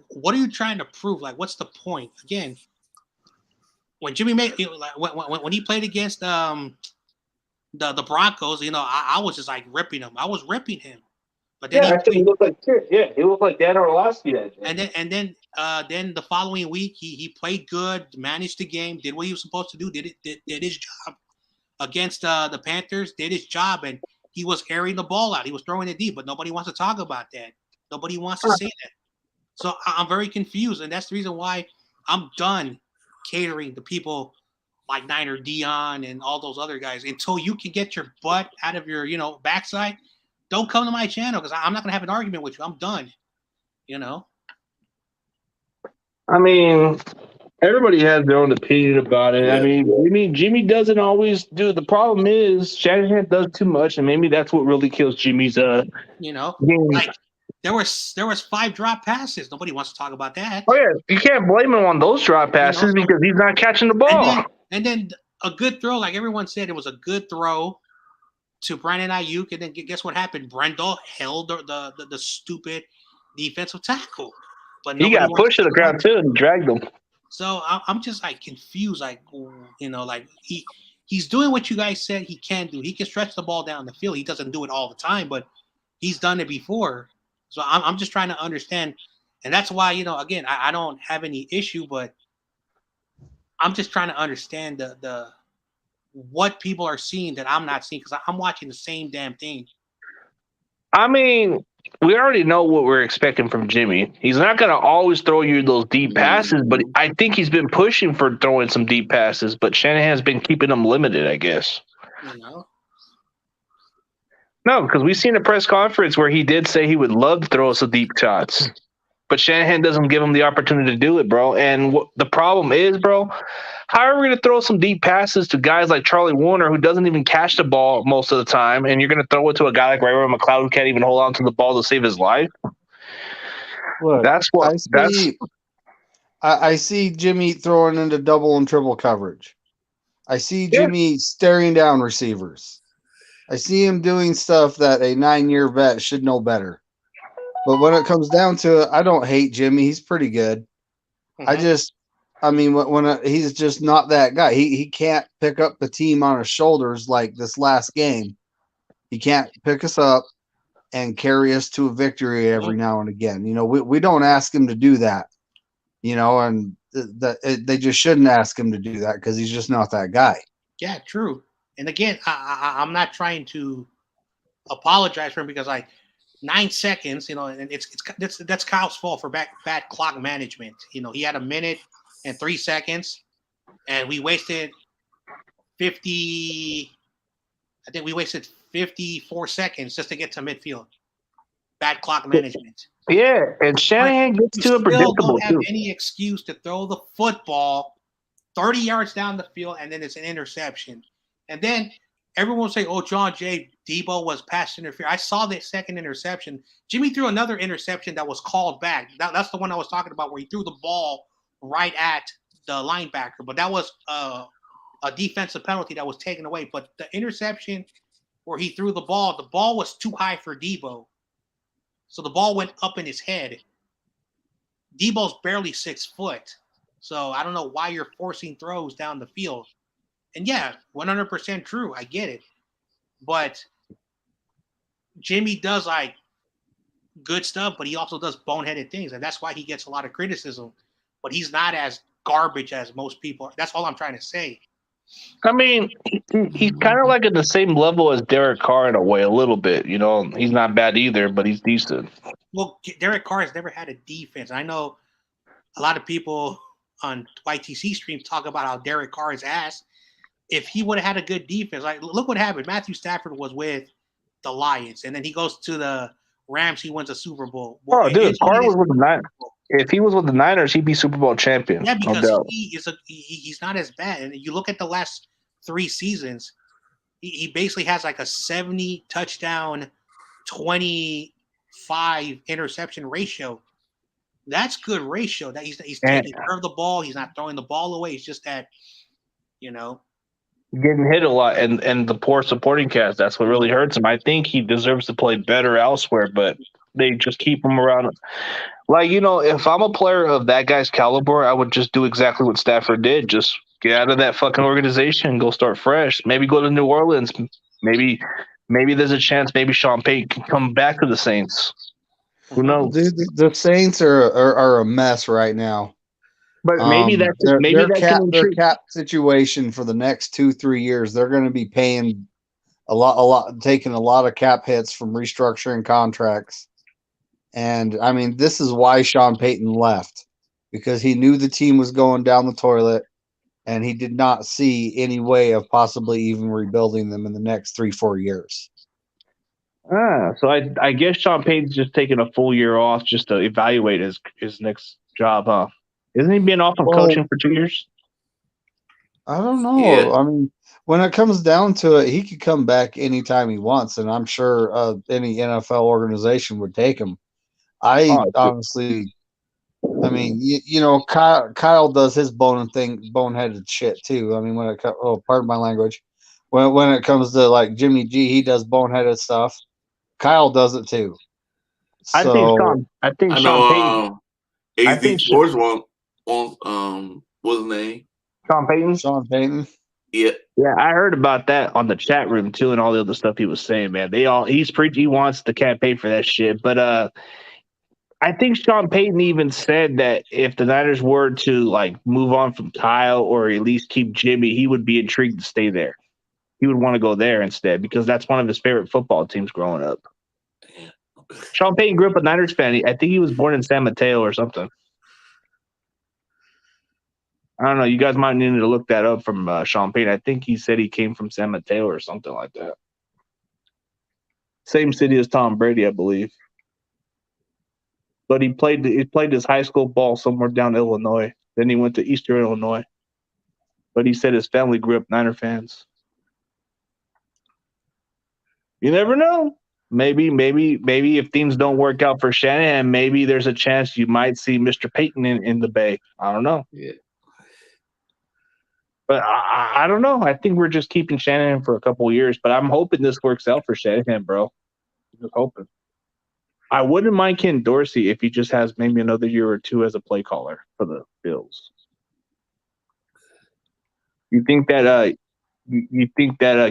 what are you trying to prove? Like, what's the point? Again, when Jimmy made like when he played against the Broncos, I was just like ripping him. I was ripping him, but then I think he looked like shit. Yeah, he looked like Dan Orlovsky that day. then the following week he played good, managed the game, did what he was supposed to do, did his job against the Panthers, did his job, and he was airing the ball out. He was throwing it deep, but nobody wants to talk about that. Nobody wants to say that. So I'm very confused, and that's the reason why I'm done catering to people like Niner Dion and all those other guys until you can get your butt out of your backside. Don't come to my channel because I'm not going to have an argument with you. I'm done. I mean, everybody has their own opinion about it. Yeah. I mean, Jimmy doesn't always do. The problem is Shanahan does too much, and maybe that's what really kills Jimmy's. Like there was 5 drop passes. Nobody wants to talk about that. Oh yeah, you can't blame him on those drop passes because he's not catching the ball. And then a good throw, like everyone said, it was a good throw to Brandon Ayuk, and then guess what happened? Brendel held the stupid defensive tackle. But he got pushed to the ground too and dragged him. So I'm just like confused, like he's doing what you guys said he can do. He can stretch the ball down the field. He doesn't do it all the time, but he's done it before. So I'm just trying to understand, and that's why again I don't have any issue, but I'm just trying to understand the what people are seeing that I'm not seeing because I'm watching the same damn thing. I mean, we already know what we're expecting from Jimmy. He's not going to always throw you those deep passes, but I think he's been pushing for throwing some deep passes, but Shanahan's been keeping them limited, I guess. No, because we've seen a press conference where he did say he would love to throw us some deep shots, but Shanahan doesn't give him the opportunity to do it, bro. And the problem is, bro, how are we going to throw some deep passes to guys like Charlie Warner who doesn't even catch the ball most of the time, and you're going to throw it to a guy like Ray McLeod who can't even hold on to the ball to save his life? Look, I see Jimmy throwing into double and triple coverage. I see Jimmy staring down receivers. I see him doing stuff that a 9-year vet should know better. But when it comes down to it, I don't hate Jimmy. He's pretty good. Mm-hmm. When he's just not that guy. He can't pick up the team on his shoulders like this last game. He can't pick us up and carry us to a victory every now and again. We don't ask him to do that. And they just shouldn't ask him to do that because he's just not that guy. Yeah, true. And again, I'm not trying to apologize for him because 9 seconds, and that's Kyle's fault for bad clock management. He had 1 minute and 3 seconds, and we wasted 50. I think we wasted 54 seconds just to get to midfield. Bad clock management. Yeah, and Shanahan gets too unpredictable. Don't have any excuse to throw the football 30 yards down the field, and then it's an interception. And then everyone will say, "Oh, John Jay Debo was pass interference." I saw that second interception. Jimmy threw another interception that was called back. That's the one I was talking about, where he threw the ball right at the linebacker. But that was a defensive penalty that was taken away. But the interception where he threw the ball was too high for Debo. So the ball went up in his head. Debo's barely 6 foot. So I don't know why you're forcing throws down the field. And yeah, 100% true. I get it. But Jimmy does good stuff, but he also does boneheaded things. And that's why he gets a lot of criticism. But he's not as garbage as most people. That's all I'm trying to say. I mean, he's kind of like at the same level as Derek Carr in a way, a little bit. He's not bad either, but he's decent. Well, Derek Carr has never had a defense. I know a lot of people on YTC streams talk about how Derek Carr is ass. If he would have had a good defense, look what happened. Matthew Stafford was with the Lions, and then he goes to the Rams. He wins a Super Bowl. Well, dude, Carr was with the Niners. If he was with the Niners, he'd be Super Bowl champion. Yeah, because he's not as bad. And you look at the last 3 seasons, he basically has a 70 touchdown, 20 5 interception ratio. That's good ratio. That he's And taking care of the ball. He's not throwing the ball away. It's just that, you know. getting hit a lot and the poor supporting cast, that's what really hurts him. I think he deserves to play better elsewhere, but they just keep him around. Like, if I'm a player of that guy's caliber, I would just do exactly what Stafford did. Just get out of that fucking organization and go start fresh. Maybe go to New Orleans. Maybe there's a chance maybe Sean Payton can come back to the Saints. Who knows? Dude, the Saints are a mess right now. But maybe that can their intrigue. cap situation for the next 2-3 years, they're going to be paying a lot, taking a lot of cap hits from restructuring contracts. And I mean, this is why Sean Payton left, because he knew the team was going down the toilet, and he did not see any way of possibly even rebuilding them in the next 3-4 years. So I guess Sean Payton's just taking a full year off just to evaluate his next job, huh? Isn't he being off of coaching for 2 years? I don't know. Yeah. I mean, when it comes down to it, he could come back anytime he wants, and I'm sure any NFL organization would take him. Honestly, I mean, Kyle does his boneheaded shit too. I mean, pardon my language, when it comes to like Jimmy G, he does boneheaded stuff. Kyle does it too. I think I Sean Payton. know AZ Sports wants what's his name? Sean Payton. Sean Payton. Yeah. Yeah, I heard about that on the chat room too, and all the other stuff he was saying. Man, he's preaching. He wants the cat pay for that shit. But I think Sean Payton even said that if the Niners were to like move on from Kyle or at least keep Jimmy, he would be intrigued to stay there. He would want to go there instead because that's one of his favorite football teams growing up. Sean Payton grew up a Niners fan. I think he was born in San Mateo or something. I don't know. You guys might need to look that up from Sean Payton. I think he said he came from San Mateo or something like that. Same city as Tom Brady, I believe. But he played his high school ball somewhere down in Illinois. Then he went to Eastern Illinois. But he said his family grew up Niner fans. You never know. Maybe if things don't work out for Shanahan, maybe there's a chance you might see Mr. Payton in the Bay. I don't know. Yeah. But I don't know. I think we're just keeping Shanahan for a couple of years. But I'm hoping this works out for Shanahan, bro. Just hoping. I wouldn't mind Ken Dorsey if he just has maybe another year or two as a play caller for the Bills. You think that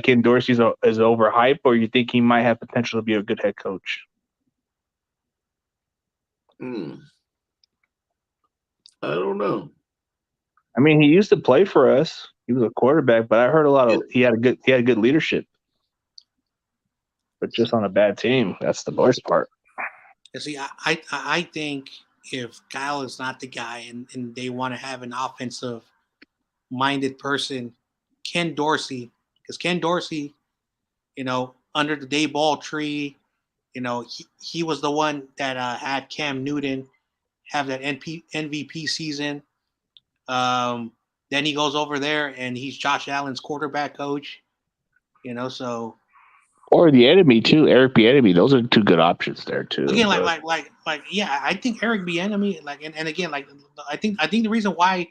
Ken Dorsey is overhyped, or you think he might have potential to be a good head coach? I don't know. I mean, he used to play for us. He was a quarterback, but I heard a lot of he had good leadership, but just on a bad team. That's the worst part. You see, I think if Kyle is not the guy and they want to have an offensive minded person, Ken Dorsey, because Ken Dorsey, under the Dayball tree, he was the one that had Cam Newton have that MVP season. Then he goes over there and he's Josh Allen's quarterback coach. So. Or the enemy too, Eric Bieniemy. Those are two good options there too. Again, yeah, I think Eric Bieniemy, and again, I think the reason why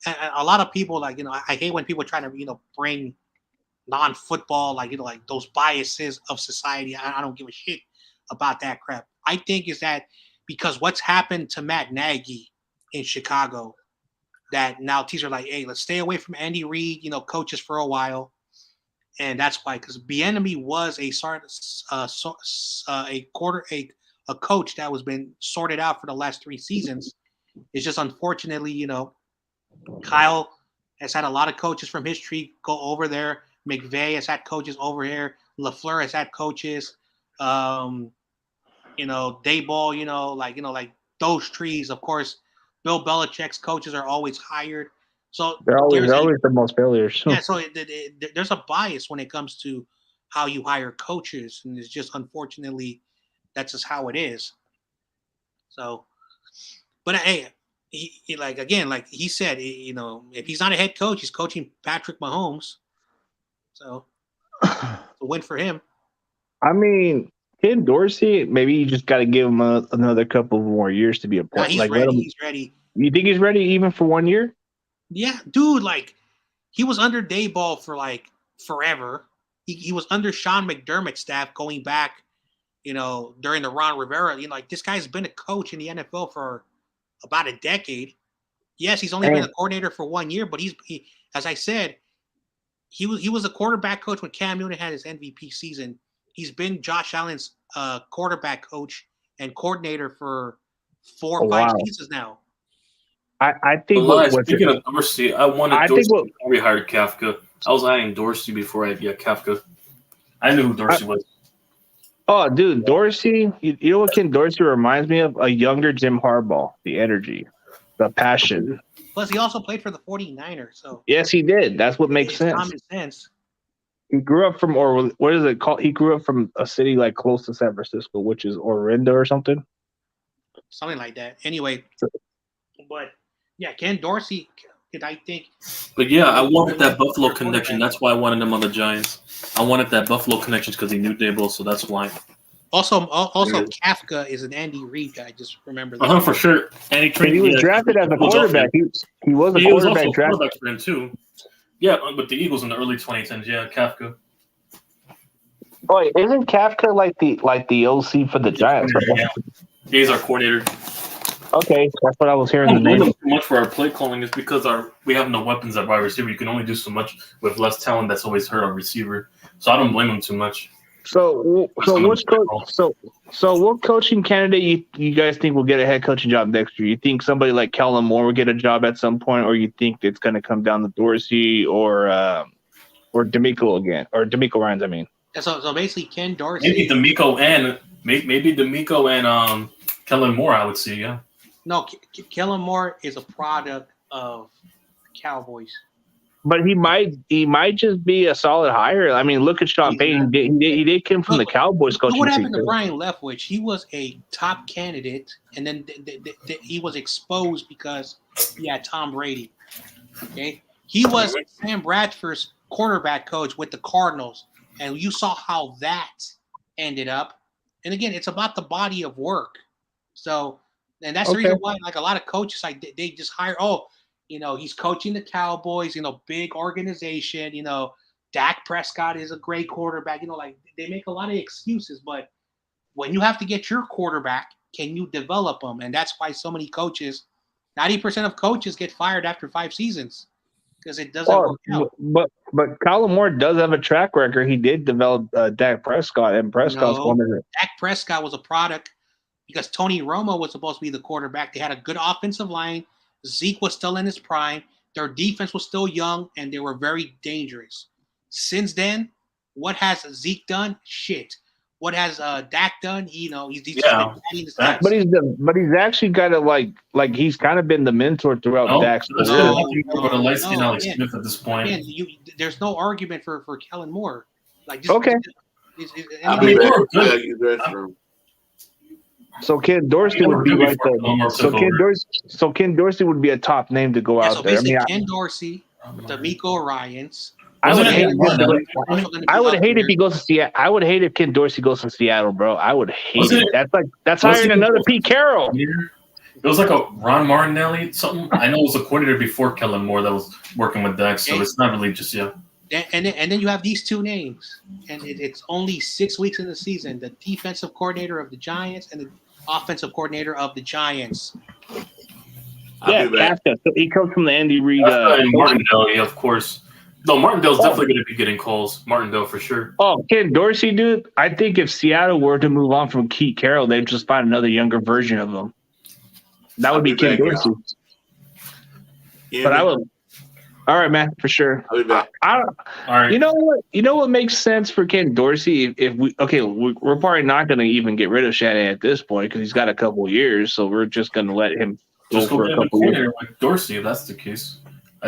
a lot of people I hate when people try to bring non-football like those biases of society. I don't give a shit about that crap. I think is that because what's happened to Matt Nagy in Chicago, that now teams are like, hey, let's stay away from Andy Reid, coaches for a while. And that's why, because Bieniemy was a coach that was been sorted out for the last 3 seasons. It's just unfortunately, Kyle has had a lot of coaches from his tree go over there. McVay has had coaches over here. LaFleur has had coaches. Dayball, like those trees. Of course, Bill Belichick's coaches are always hired. So they're always the most failures. Yeah, so there's a bias when it comes to how you hire coaches, and it's just unfortunately that's just how it is. So, but hey, he like he said, if he's not a head coach, he's coaching Patrick Mahomes. So, it's a win for him. I mean, Ken Dorsey, maybe you just got to give him another couple more years to be a Nah, point. he's Like, ready. He's ready. You think he's ready even for 1 year? Yeah, dude. Like, he was under Dayball for like forever. He was under Sean McDermott's staff going back, during the Ron Rivera. Like this guy's been a coach in the NFL for about a decade. Yes, he's only been a coordinator for 1 year, but he as I said, he was a quarterback coach when Cam Newton had his MVP season. He's been Josh Allen's quarterback coach and coordinator for 4 or 5 seasons now. I think. Speaking of Dorsey, I wanted Dorsey before we hired Kafka. I was eyeing Dorsey before I get Kafka. I knew who Dorsey was. Oh, dude, Dorsey. You know what Ken Dorsey reminds me of? A younger Jim Harbaugh. The energy, the passion. Plus, he also played for the 49ers. So yes, he did. That's what makes sense. Common sense. He grew up from, or what is it called? He grew up from a city like close to San Francisco, which is Orinda or something. Something like that. Anyway, but yeah, Ken Dorsey. I think. But yeah, I wanted that Buffalo connection. That's why I wanted him on the Giants. I wanted that Buffalo connection because he knew Dayball, so that's why. Also, Kafka is an Andy Reid guy. Just remember that. For sure. And he was drafted as a quarterback. He was a quarterback quarterback for him too. Yeah, with the Eagles in the early 2010s. Yeah, Kafka. Boy, isn't Kafka like the OC for the Giants? Yeah, he's our coordinator. Okay, that's what I was hearing. We don't blame him too much for our play calling is because we have no weapons at wide receiver. You can only do so much with less talent. That's always hurt our receiver. So I don't blame him too much. So what coaching candidate you guys think will get a head coaching job next year? You think somebody like Kellen Moore will get a job at some point, or you think it's going to come down to Dorsey or DeMeco again, or DeMeco Ryans? I mean, so basically Ken Dorsey. Maybe DeMeco and Kellen Moore. I would say, yeah. No, Kellen Moore is a product of the Cowboys. But he might just be a solid hire. I mean, look at Sean Payton. He did come from the Cowboys coaching. What happened to Brian Leftwich? He was a top candidate, and then he was exposed because he had Tom Brady. Okay, he was Sam Bradford's quarterback coach with the Cardinals, and you saw how that ended up. And again, it's about the body of work. So, and that's the reason why, like a lot of coaches, like they just hire. He's coaching the Cowboys, big organization, Dak Prescott is a great quarterback, like they make a lot of excuses, but when you have to get your quarterback, can you develop them? And that's why so many coaches, 90% of coaches get fired after 5 seasons because it doesn't work out. But Colin Moore does have a track record. He did develop Dak Prescott, and Prescott's one of it. Dak Prescott was a product because Tony Romo was supposed to be the quarterback. They had a good offensive line. Zeke was still in his prime. Their defense was still young, and they were very dangerous. Since then, what has Zeke done? Shit. What has Dak done? He's but he's actually kind of like he's kind of been the mentor throughout Dak's career. Alex Smith at this point. Man, there's no argument for Kellen Moore. So Ken Dorsey would be like Ken Dorsey would be a top name to go out there. Ken Dorsey, DeMeco Ryans. I would hate if he goes to Seattle. I would hate if Ken Dorsey goes to Seattle, bro. I would hate it. That's hiring another Pete Carroll. It was like a Ron Martinelli something. I know it was a coordinator before Kellen Moore that was working with Dak, so it's not really just And then you have these two names, and it's only 6 weeks in the season. The defensive coordinator of the Giants and the offensive coordinator of the Giants. Yeah, Kafka. So he comes from the Andy Reid. And Martindale, of course. No, Martindale's definitely going to be getting calls. Martindale for sure. Oh, Ken Dorsey, dude. I think if Seattle were to move on from Pete Carroll, they'd just find another younger version of him. That would be Ken Dorsey. Yeah, but I would. All right, man, for sure. I'll be back. All right. You know what? You know what makes sense for Ken Dorsey? We're probably not going to even get rid of Shanahan at this point because he's got a couple of years, so we're just going to let him go for a couple of years. Like Dorsey, if that's the case.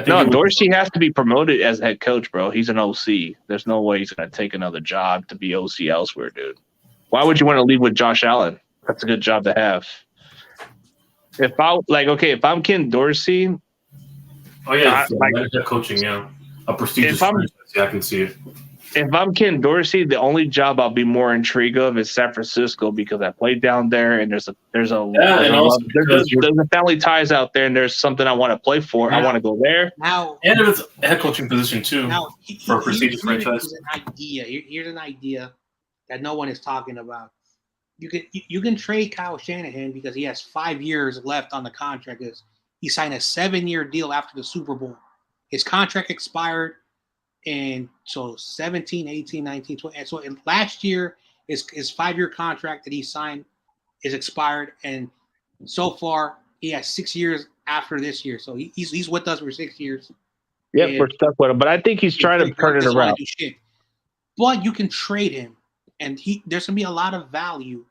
Dorsey has to be promoted as head coach, bro. He's an OC. There's no way he's going to take another job to be OC elsewhere, dude. Why would you want to leave with Josh Allen? That's a good job to have. If I'm Ken Dorsey. Oh yeah, coaching, a prestigious franchise. Yeah, I can see it. if I'm Ken Dorsey, the only job I'll be more intrigued of is San Francisco because I played down there and there's a family ties out there and there's something I want to play for. I want to go there. Now, and it's a head coaching position too for a prestigious franchise. Here's an idea that no one is talking about. You can trade Kyle Shanahan because he has 5 years left on the contract. He signed a 7-year deal after the Super Bowl. His contract expired in 17, 18, 19, 20. And so last year, his 5-year contract that he signed is expired. And so far, he has 6 years after this year. So he's with us for 6 years. Yep, we're stuck with him. But I think he's trying to turn it around. But you can trade him. And there's going to be a lot of value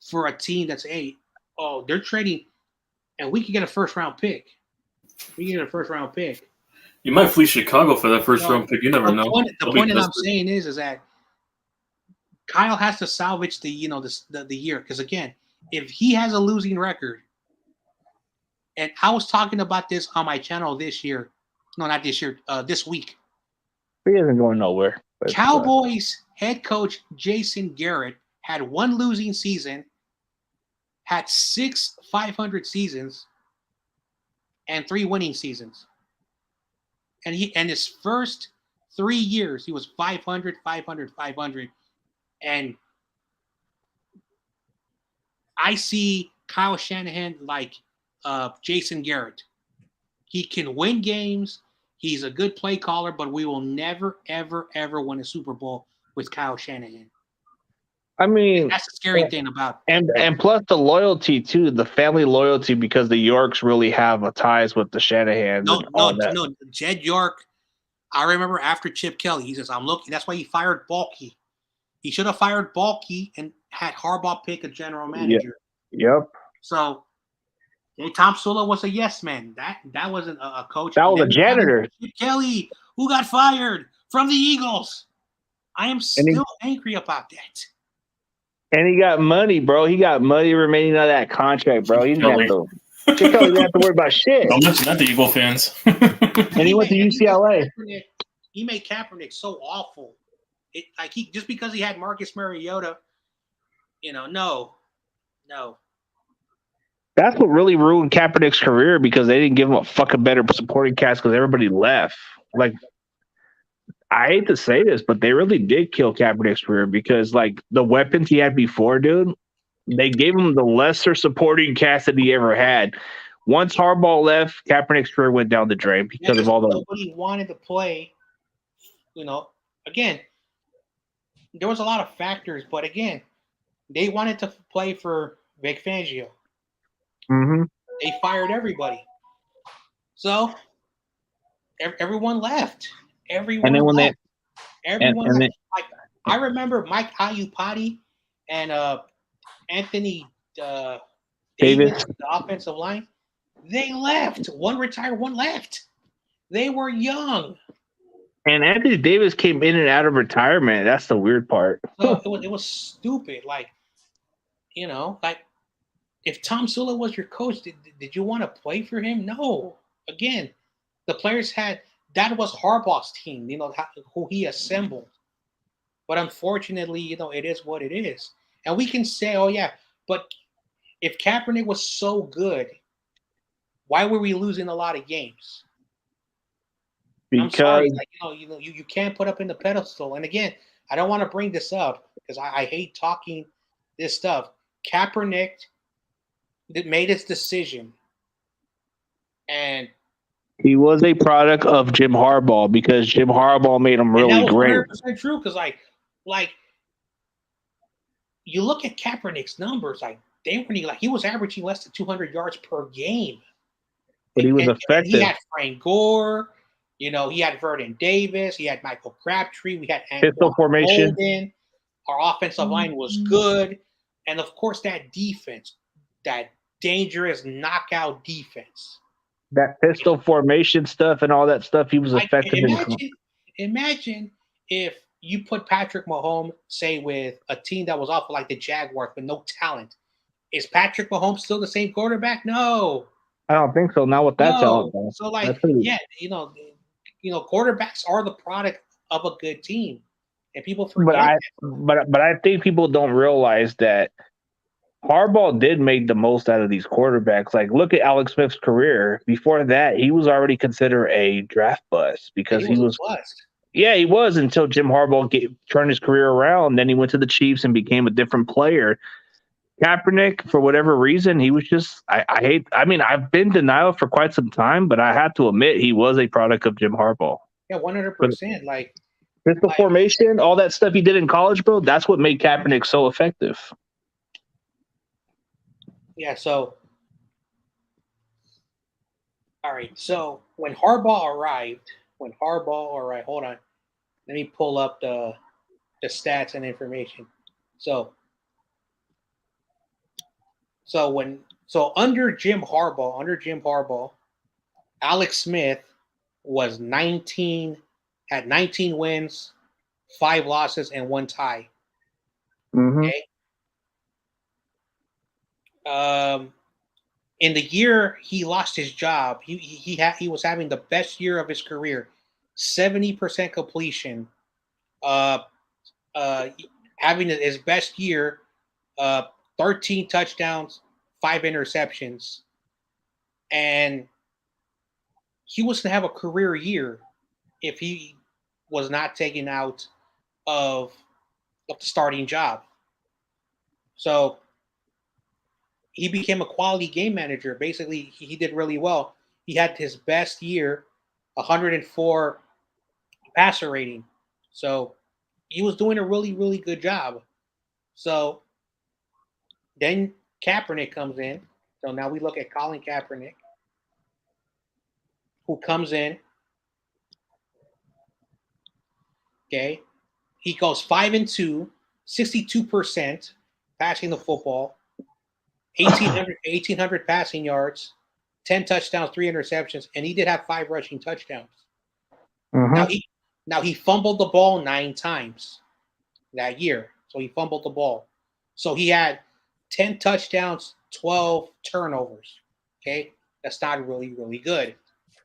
for a team that's, they're trading, and we can get a first-round pick. You might flee Chicago for that first-round pick. You never know. The point that I'm saying is that Kyle has to salvage the year. Because, again, if he has a losing record, and I was talking about this on my channel this year. No, not this year. This week. He isn't going nowhere. Cowboys head coach Jason Garrett had 1 losing season, had 6 500 seasons, and 3 winning seasons. And his first 3 years, he was 500, 500, 500. And I see Kyle Shanahan like Jason Garrett. He can win games. He's a good play caller, but we will never, ever, ever win a Super Bowl with Kyle Shanahan. I mean, that's the scary thing about it. And plus the loyalty too, the family loyalty, because the Yorks really have a ties with the Shanahan. No, Jed York. I remember after Chip Kelly, he says, "I'm looking." That's why he fired Balky. He should have fired Balky and had Harbaugh pick a general manager. Yep. So, Tom Sula was a yes man. That wasn't a coach. That was a janitor. Chip Kelly, who got fired from the Eagles. I am still angry about that. And he got money, bro. He got money remaining on that contract, bro. He didn't have to. Chip Kelly didn't have to worry about shit. Don't mention that to Eagle fans. And he went to UCLA. He made Kaepernick so awful. Just because he had Marcus Mariota, no. That's what really ruined Kaepernick's career because they didn't give him a fucking better supporting cast because everybody left. Like, I hate to say this, but they really did kill Kaepernick's career because, like, the weapons he had before, dude, they gave him the lesser supporting cast that he ever had. Once Harbaugh left, Kaepernick's career went down the drain because of all the. Nobody wanted to play. Again, there was a lot of factors, but again, they wanted to play for Vic Fangio. Mm-hmm. They fired everybody, so everyone left. Everyone left. Like, I remember Mike Iupati and Anthony Davis, the offensive line. They left. One retired, one left. They were young. And Anthony Davis came in and out of retirement. That's the weird part. So it was stupid. Like, if Tom Sula was your coach, did you want to play for him? No. Again, the players that was Harbaugh's team, who he assembled. But unfortunately, it is what it is. And we can say, oh, yeah, but if Kaepernick was so good, why were we losing a lot of games? Because I'm sorry, you can't put up in the pedestal. And again, I don't want to bring this up because I hate talking this stuff. Kaepernick made his decision. And he was a product of Jim Harbaugh because Jim Harbaugh made him really great. That's 100% true because, like, you look at Kaepernick's numbers, he was averaging less than 200 yards per game. But he was effective. He had Frank Gore, he had Vernon Davis, he had Michael Crabtree, we had pistol formation. Golden. Our offensive line was good, and of course that defense, that dangerous knockout defense. That pistol formation stuff and all that stuff, he was effective. Imagine if you put Patrick Mahomes, say, with a team that was awful like the Jaguars with no talent. Is Patrick Mahomes still the same quarterback? No. I don't think so. Not with that talent. So, quarterbacks are the product of a good team. and people forget. But I think people don't realize that Harbaugh did make the most out of these quarterbacks. Like, look at Alex Smith's career. Before that, he was already considered a draft bust because he was a bust. Yeah, he was until Jim Harbaugh turned his career around. Then he went to the Chiefs and became a different player. Kaepernick, for whatever reason, he was just. I mean, I've been denial for quite some time, but I have to admit he was a product of Jim Harbaugh. Yeah, 100%. Like pistol formation, all that stuff he did in college, bro. That's what made Kaepernick so effective. Yeah, so all right. So when Harbaugh arrived, hold on. Let me pull up the stats and information. So under Jim Harbaugh, Alex Smith was 19 wins, 5 losses, and 1 tie. Mm-hmm. Okay. In the year he lost his job, he was having the best year of his career, 70% completion, having his best year, 13 touchdowns, 5 interceptions, and he was to have a career year if he was not taken out of the starting job. So he became a quality game manager. Basically, he did really well. He had his best year, 104 passer rating. So he was doing a really, really good job. So then Kaepernick comes in. So now we look at Colin Kaepernick, who comes in. Okay. He goes 5-2, 62% passing the football, 1,800 passing yards, 10 touchdowns, 3 interceptions, and he did have 5 rushing touchdowns. Mm-hmm. Now he fumbled the ball 9 times that year. So he fumbled the ball. So he had 10 touchdowns, 12 turnovers. Okay. That's not really, really good.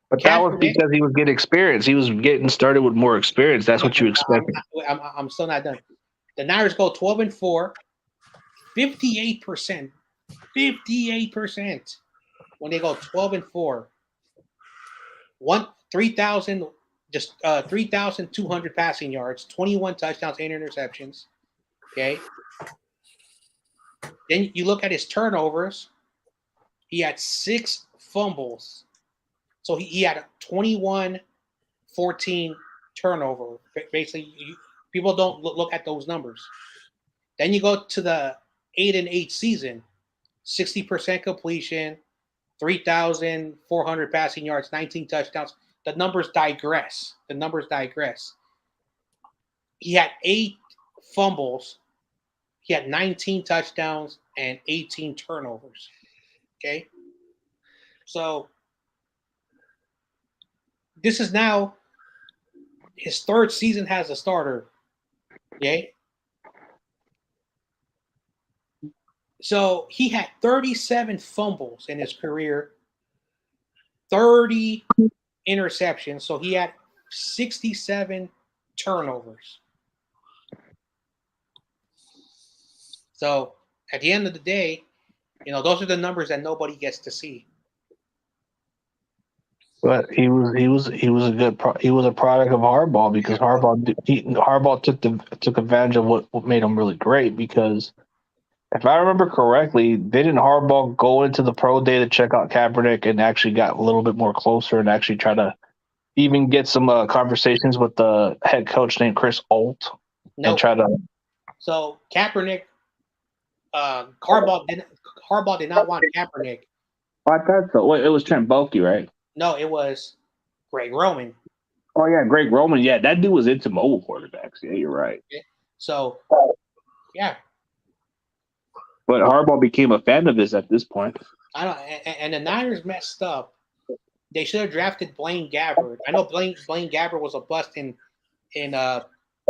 But that was because he was getting experience. He was getting started with more experience. That's what you expect. I'm still not done. The Niners go 12-4, 58%. 58% when they go 12-4. 3,200 passing yards, 21 touchdowns, 8 interceptions. Okay. Then you look at his turnovers. He had 6 fumbles. So he had a 21-14 turnover. Basically, people don't look at those numbers. Then you go to the 8-8 season, 60% completion, 3,400 passing yards, 19 touchdowns. The numbers digress. He had 8 fumbles. He had 19 touchdowns and 18 turnovers. Okay? So this is now his 3rd season as a starter. Okay? So he had 37 fumbles in his career, 30 interceptions. So he had 67 turnovers. So at the end of the day, those are the numbers that nobody gets to see. But he was a product of Harbaugh because Harbaugh took advantage of what made him really great. Because if I remember correctly, didn't Harbaugh go into the pro day to check out Kaepernick and actually got a little bit more closer and actually try to even get some conversations with the head coach named Chris Olt and try to. So Kaepernick, Harbaugh did not want Kaepernick. I thought so. Wait, it was Trent Baalke, right? No, it was Greg Roman. Oh yeah, Greg Roman. Yeah, that dude was into mobile quarterbacks. Yeah, you're right. So, yeah. But Harbaugh became a fan of his at this point. I don't, and the Niners messed up. They should have drafted Blaine Gabbert. I know Blaine Gabbert was a bust in Jacksonville.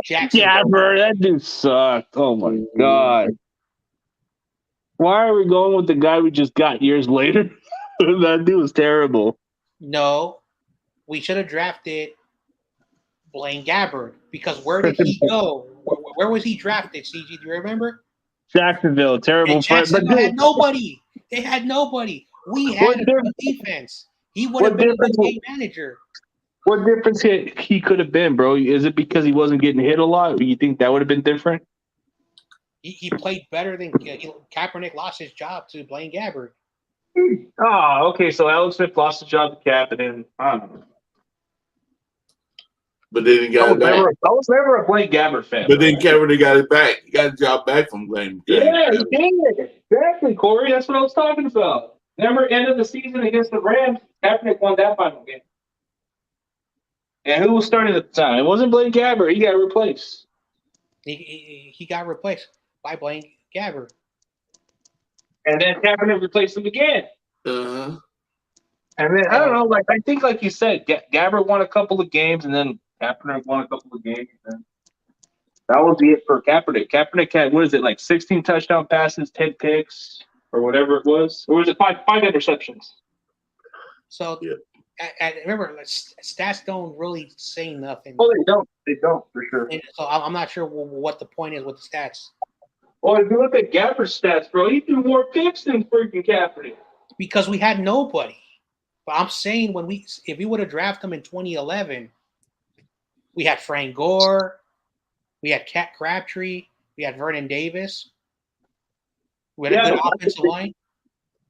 Gabbert, that dude sucked. Oh my god. Why are we going with the guy we just got years later? That dude was terrible. No, we should have drafted Blaine Gabbert, because where did he go? Where was he drafted? CG, do you remember? Jacksonville, terrible. And Jacksonville had nobody. They had nobody. We had a good defense. He would have been a good game manager. What difference he could have been, bro? Is it because he wasn't getting hit a lot? Or you think that would have been different? He played better than Kaepernick. Lost his job to Blaine Gabbert. Oh, okay. So Alex Smith lost his job to Cap, and then I don't know. But then he got it back. I was never a Blaine Gabbert fan. But then Kaepernick got it back. He got a job back from Blaine. Yeah, he did. Exactly, Corey. That's what I was talking about. Remember, end of the season against the Rams, Kaepernick won that final game. And who was starting at the time? It wasn't Blaine Gabbert. He got replaced. He got replaced by Blaine Gabbert. And then Kaepernick replaced him again. Uh-huh. And then, I don't know, like I think like you said, Gabbert won a couple of games, and then Kaepernick won a couple of games. And that was it for Kaepernick. Kaepernick had, what is it, like 16 touchdown passes, 10 picks, or whatever it was? Or was it five interceptions? So, remember, stats don't really say nothing. Oh, they don't. They don't, for sure. And so I'm not sure what the point is with the stats. Well, if you look at Gabbert's stats, bro, he threw more picks than freaking Kaepernick. Because we had nobody. But I'm saying if we would have drafted him in 2011, we had Frank Gore, we had Cat Crabtree, we had Vernon Davis. We had a good offensive line.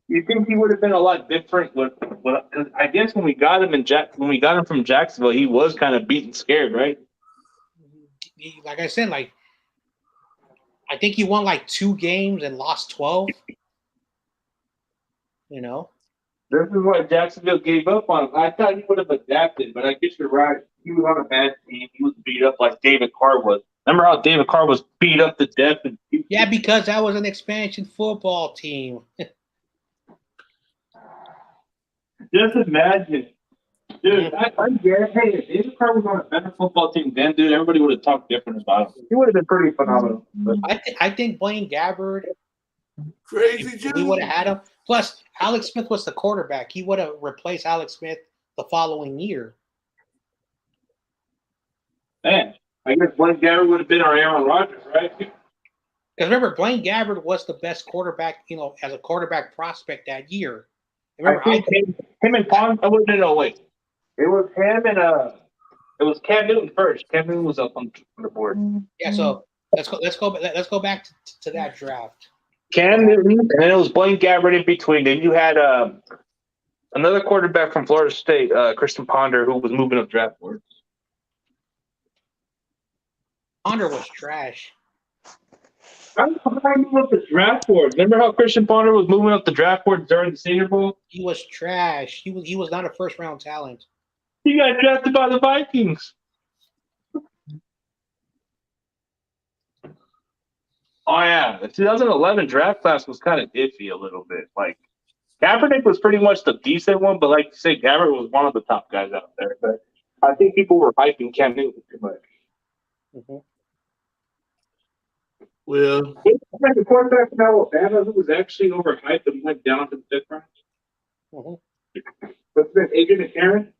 You think he would have been a lot different? Because I guess when we got him from Jacksonville, he was kind of beat and scared, right? Like I said, I think he won 2 games and lost 12. You know. This is why Jacksonville gave up on him. I thought he would have adapted, but I guess you're right. He was on a bad team. He was beat up like David Carr was. Remember how David Carr was beat up to death? Yeah, because that was an expansion football team. Just imagine. Dude, I guess, hey, if David Carr was on a better football team then, dude, everybody would have talked different about him. He would have been pretty phenomenal. I think Blaine Gabbert, crazy, we would have had him. Plus, Alex Smith was the quarterback. He would have replaced Alex Smith the following year. Man, I guess Blaine Gabbert would have been our Aaron Rodgers, right? Because remember, Blaine Gabbert was the best quarterback, as a quarterback prospect that year. Remember, him and Pond. No, wait. It was him and it was Cam Newton first. Cam Newton was up on the board. Yeah, so let's go back to that draft. Cam Newton, and then it was Blaine Gabbert in between. Then you had another quarterback from Florida State, Christian Ponder, who was moving up draft boards. Ponder was trash. I'm moving up the draft board. Remember how Christian Ponder was moving up the draft board during the Senior Bowl? He was trash. He was not a first round talent. He got drafted by the Vikings. Oh yeah, the 2011 draft class was kind of iffy a little bit. Like Kaepernick was pretty much the decent one, but like you say, Gabbert was one of the top guys out there. But I think people were hyping Cam Newton too much. Mm-hmm. Well, the quarterback from Alabama who was actually overhyped and went down to the fifth round. Mm-hmm. What's been Adrian and Aaron?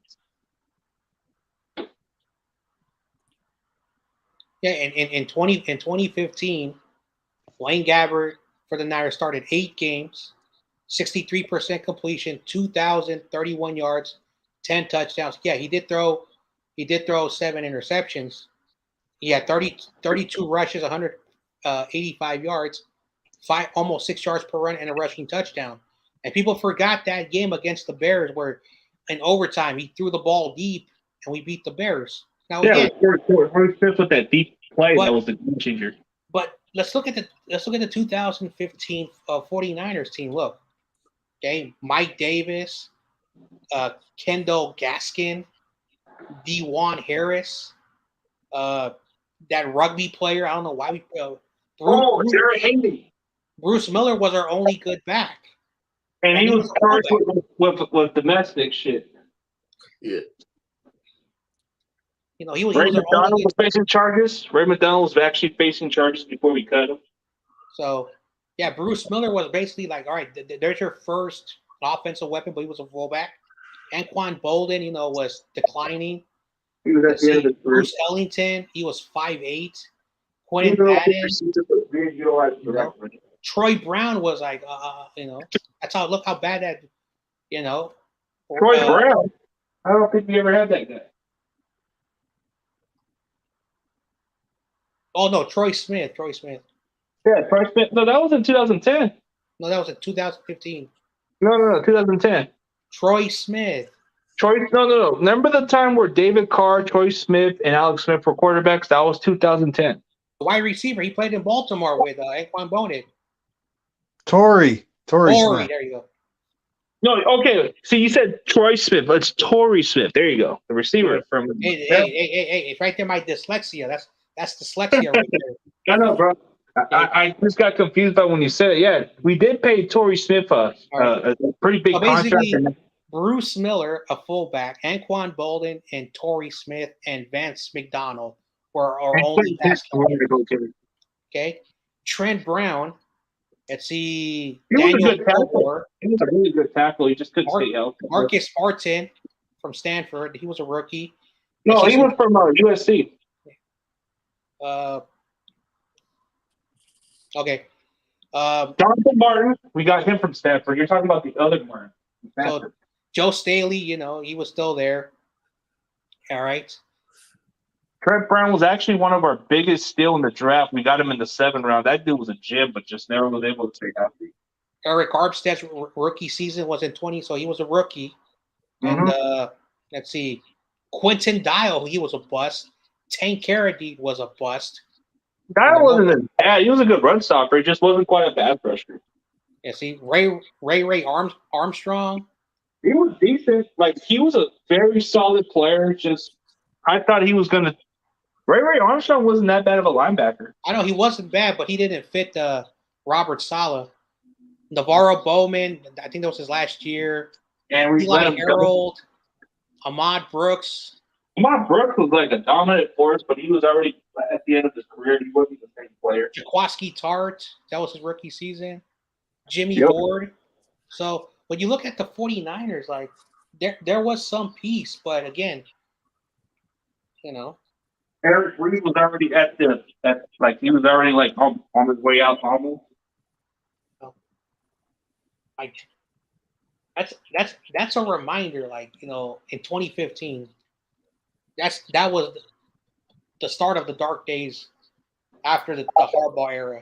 Yeah, in 2015, Blaine Gabbert for the Niners started 8 games, 63% completion, 2,031 yards, 10 touchdowns. Yeah, he did throw 7 interceptions. He had 32 rushes, 185 yards, almost 6 yards per run, and a rushing touchdown. And people forgot that game against the Bears where in overtime he threw the ball deep and we beat the Bears. Now again, with that deep play that was the game changer. But let's look at the 2015 49ers team. Look, okay, Mike Davis, Kendall Gaskin, DeJuan Harris, that rugby player. I don't know why we. Jared Haney. Bruce Miller was our only good back, and he was charged with domestic shit. Yeah. You know, he was. Ray McDonald was facing charges. Ray McDonald was actually facing charges before we cut him. So, yeah, Bruce Miller was basically like, all right, there's your first offensive weapon, but he was a fullback. Anquan Bolden, was declining. He was at the end of his career. Bruce Ellington, he was 5'8". Quentin Patton, Troy Brown was like, that's how look how bad that, Troy Brown. I don't think we ever had that guy. Oh no, Troy Smith. Yeah, Troy Smith. No, that was in 2010. No, that was in 2015. No, 2010. Troy Smith. No. Remember the time where David Carr, Troy Smith, and Alex Smith were quarterbacks? That was 2010. The wide receiver. He played in Baltimore with Anquan Bonin. Tory Smith. There you go. No, okay. So you said Troy Smith, but it's Torrey Smith. There you go. The receiver from. Hey, it's right there. My dyslexia. That's dyslexia right there. I know, bro. I just got confused by when you said it. Yeah, we did pay Torrey Smith a pretty big contract. Bruce Miller, a fullback, Anquan Bolden, and Torrey Smith and Vance McDonald were our only pass. Okay, Trent Brown. Let's see. He was a good tackle. He was a really good tackle. He just couldn't stay healthy. Marcus Martin from Stanford. He was a rookie. No, he was from USC. Okay. Jonathan Martin, we got him from Stanford. You're talking about the other Martin. So Joe Staley, he was still there. All right. Trent Brown was actually one of our biggest steal in the draft. We got him in the 7th round. That dude was a gem, but just never was able to stay healthy. Eric Armstead's rookie season was in 20, so he was a rookie. Mm-hmm. And let's see. Quentin Dial, he was a bust. Tank Carradine was a bust. Dial wasn't as bad. He was a good run stopper. He just wasn't quite a bad rusher. Yeah, see, Ray Armstrong. He was decent. Like, he was a very solid player. Just, I thought he was going to. Ray Armstrong wasn't that bad of a linebacker. I know he wasn't bad, but he didn't fit Robert Saleh. Navarro Bowman, I think that was his last year. And Eli Harold, Ahmad Brooks. Ahmad Brooks was like a dominant force, but he was already at the end of his career. He wasn't the same player. Jaquaski Tart, that was his rookie season. Jimmy Ward. So when you look at the 49ers, like there was some piece, but again, Eric Reed was already he was already like on his way out almost. Like that's a reminder, like, in 2015, that was the start of the dark days after the Harbaugh era.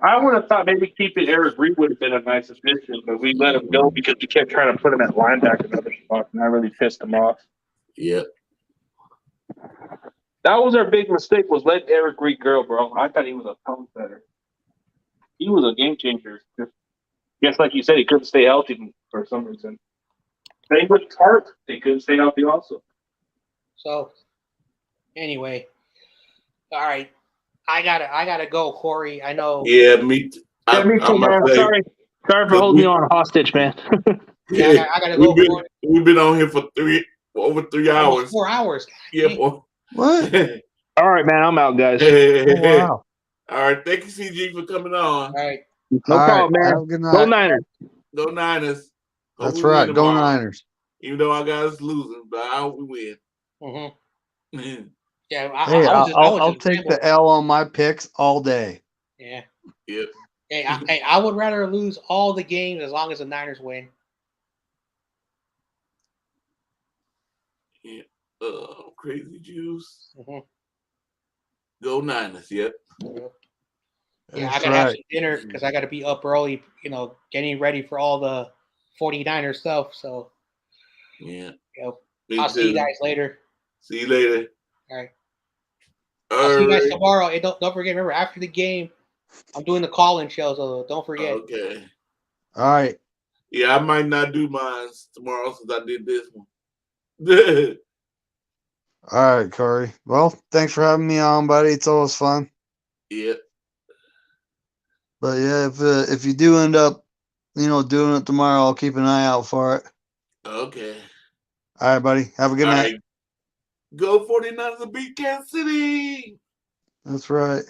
I would have thought maybe keeping Eric Reed would have been a nice addition, but we let him go because we kept trying to put him at linebacker in other spots, and that really pissed him off. Yep. That was our big mistake, was let Eric Reed go, bro. I thought he was a ton better. He was a game changer. Just like you said, he couldn't stay healthy for some reason. Same with Tart. They couldn't stay healthy also. So, anyway, all right. I gotta go, Corey. I know. Yeah, me too. Me too, man. Sorry for holding you on hostage, man. Yeah, I gotta go. We've been on here for over 3 hours. 4 hours. Yeah, boy. What? All right, man. I'm out, guys. Oh, wow. All right. Thank you, CG, for coming on. All right. No problem, man. Have a good night. Go Niners. Go Niners. Hope That's we win right. Go tomorrow. Niners. Even though our guys losing, but I hope we win. Mm-hmm. Yeah, I'll take the L on my picks all day. Yeah. Yep. Hey, I would rather lose all the games as long as the Niners win. Yeah. Crazy Juice. Mm-hmm. Go Niners. Yep. Yeah, I gotta have some dinner because I gotta be up early, getting ready for all the 49er stuff. So yeah. I'll see you guys later. See you later. All right. I'll see you guys tomorrow. And don't forget, remember, after the game, I'm doing the call-in show, so don't forget. Okay. All right. Yeah, I might not do mine tomorrow since I did this one. All right, Corey. Well, thanks for having me on, buddy. It's always fun. Yep. But yeah, if you do end up, doing it tomorrow, I'll keep an eye out for it. Okay. All right, buddy. Have a good night. Right. Go 49ers and beat Kansas City. That's right.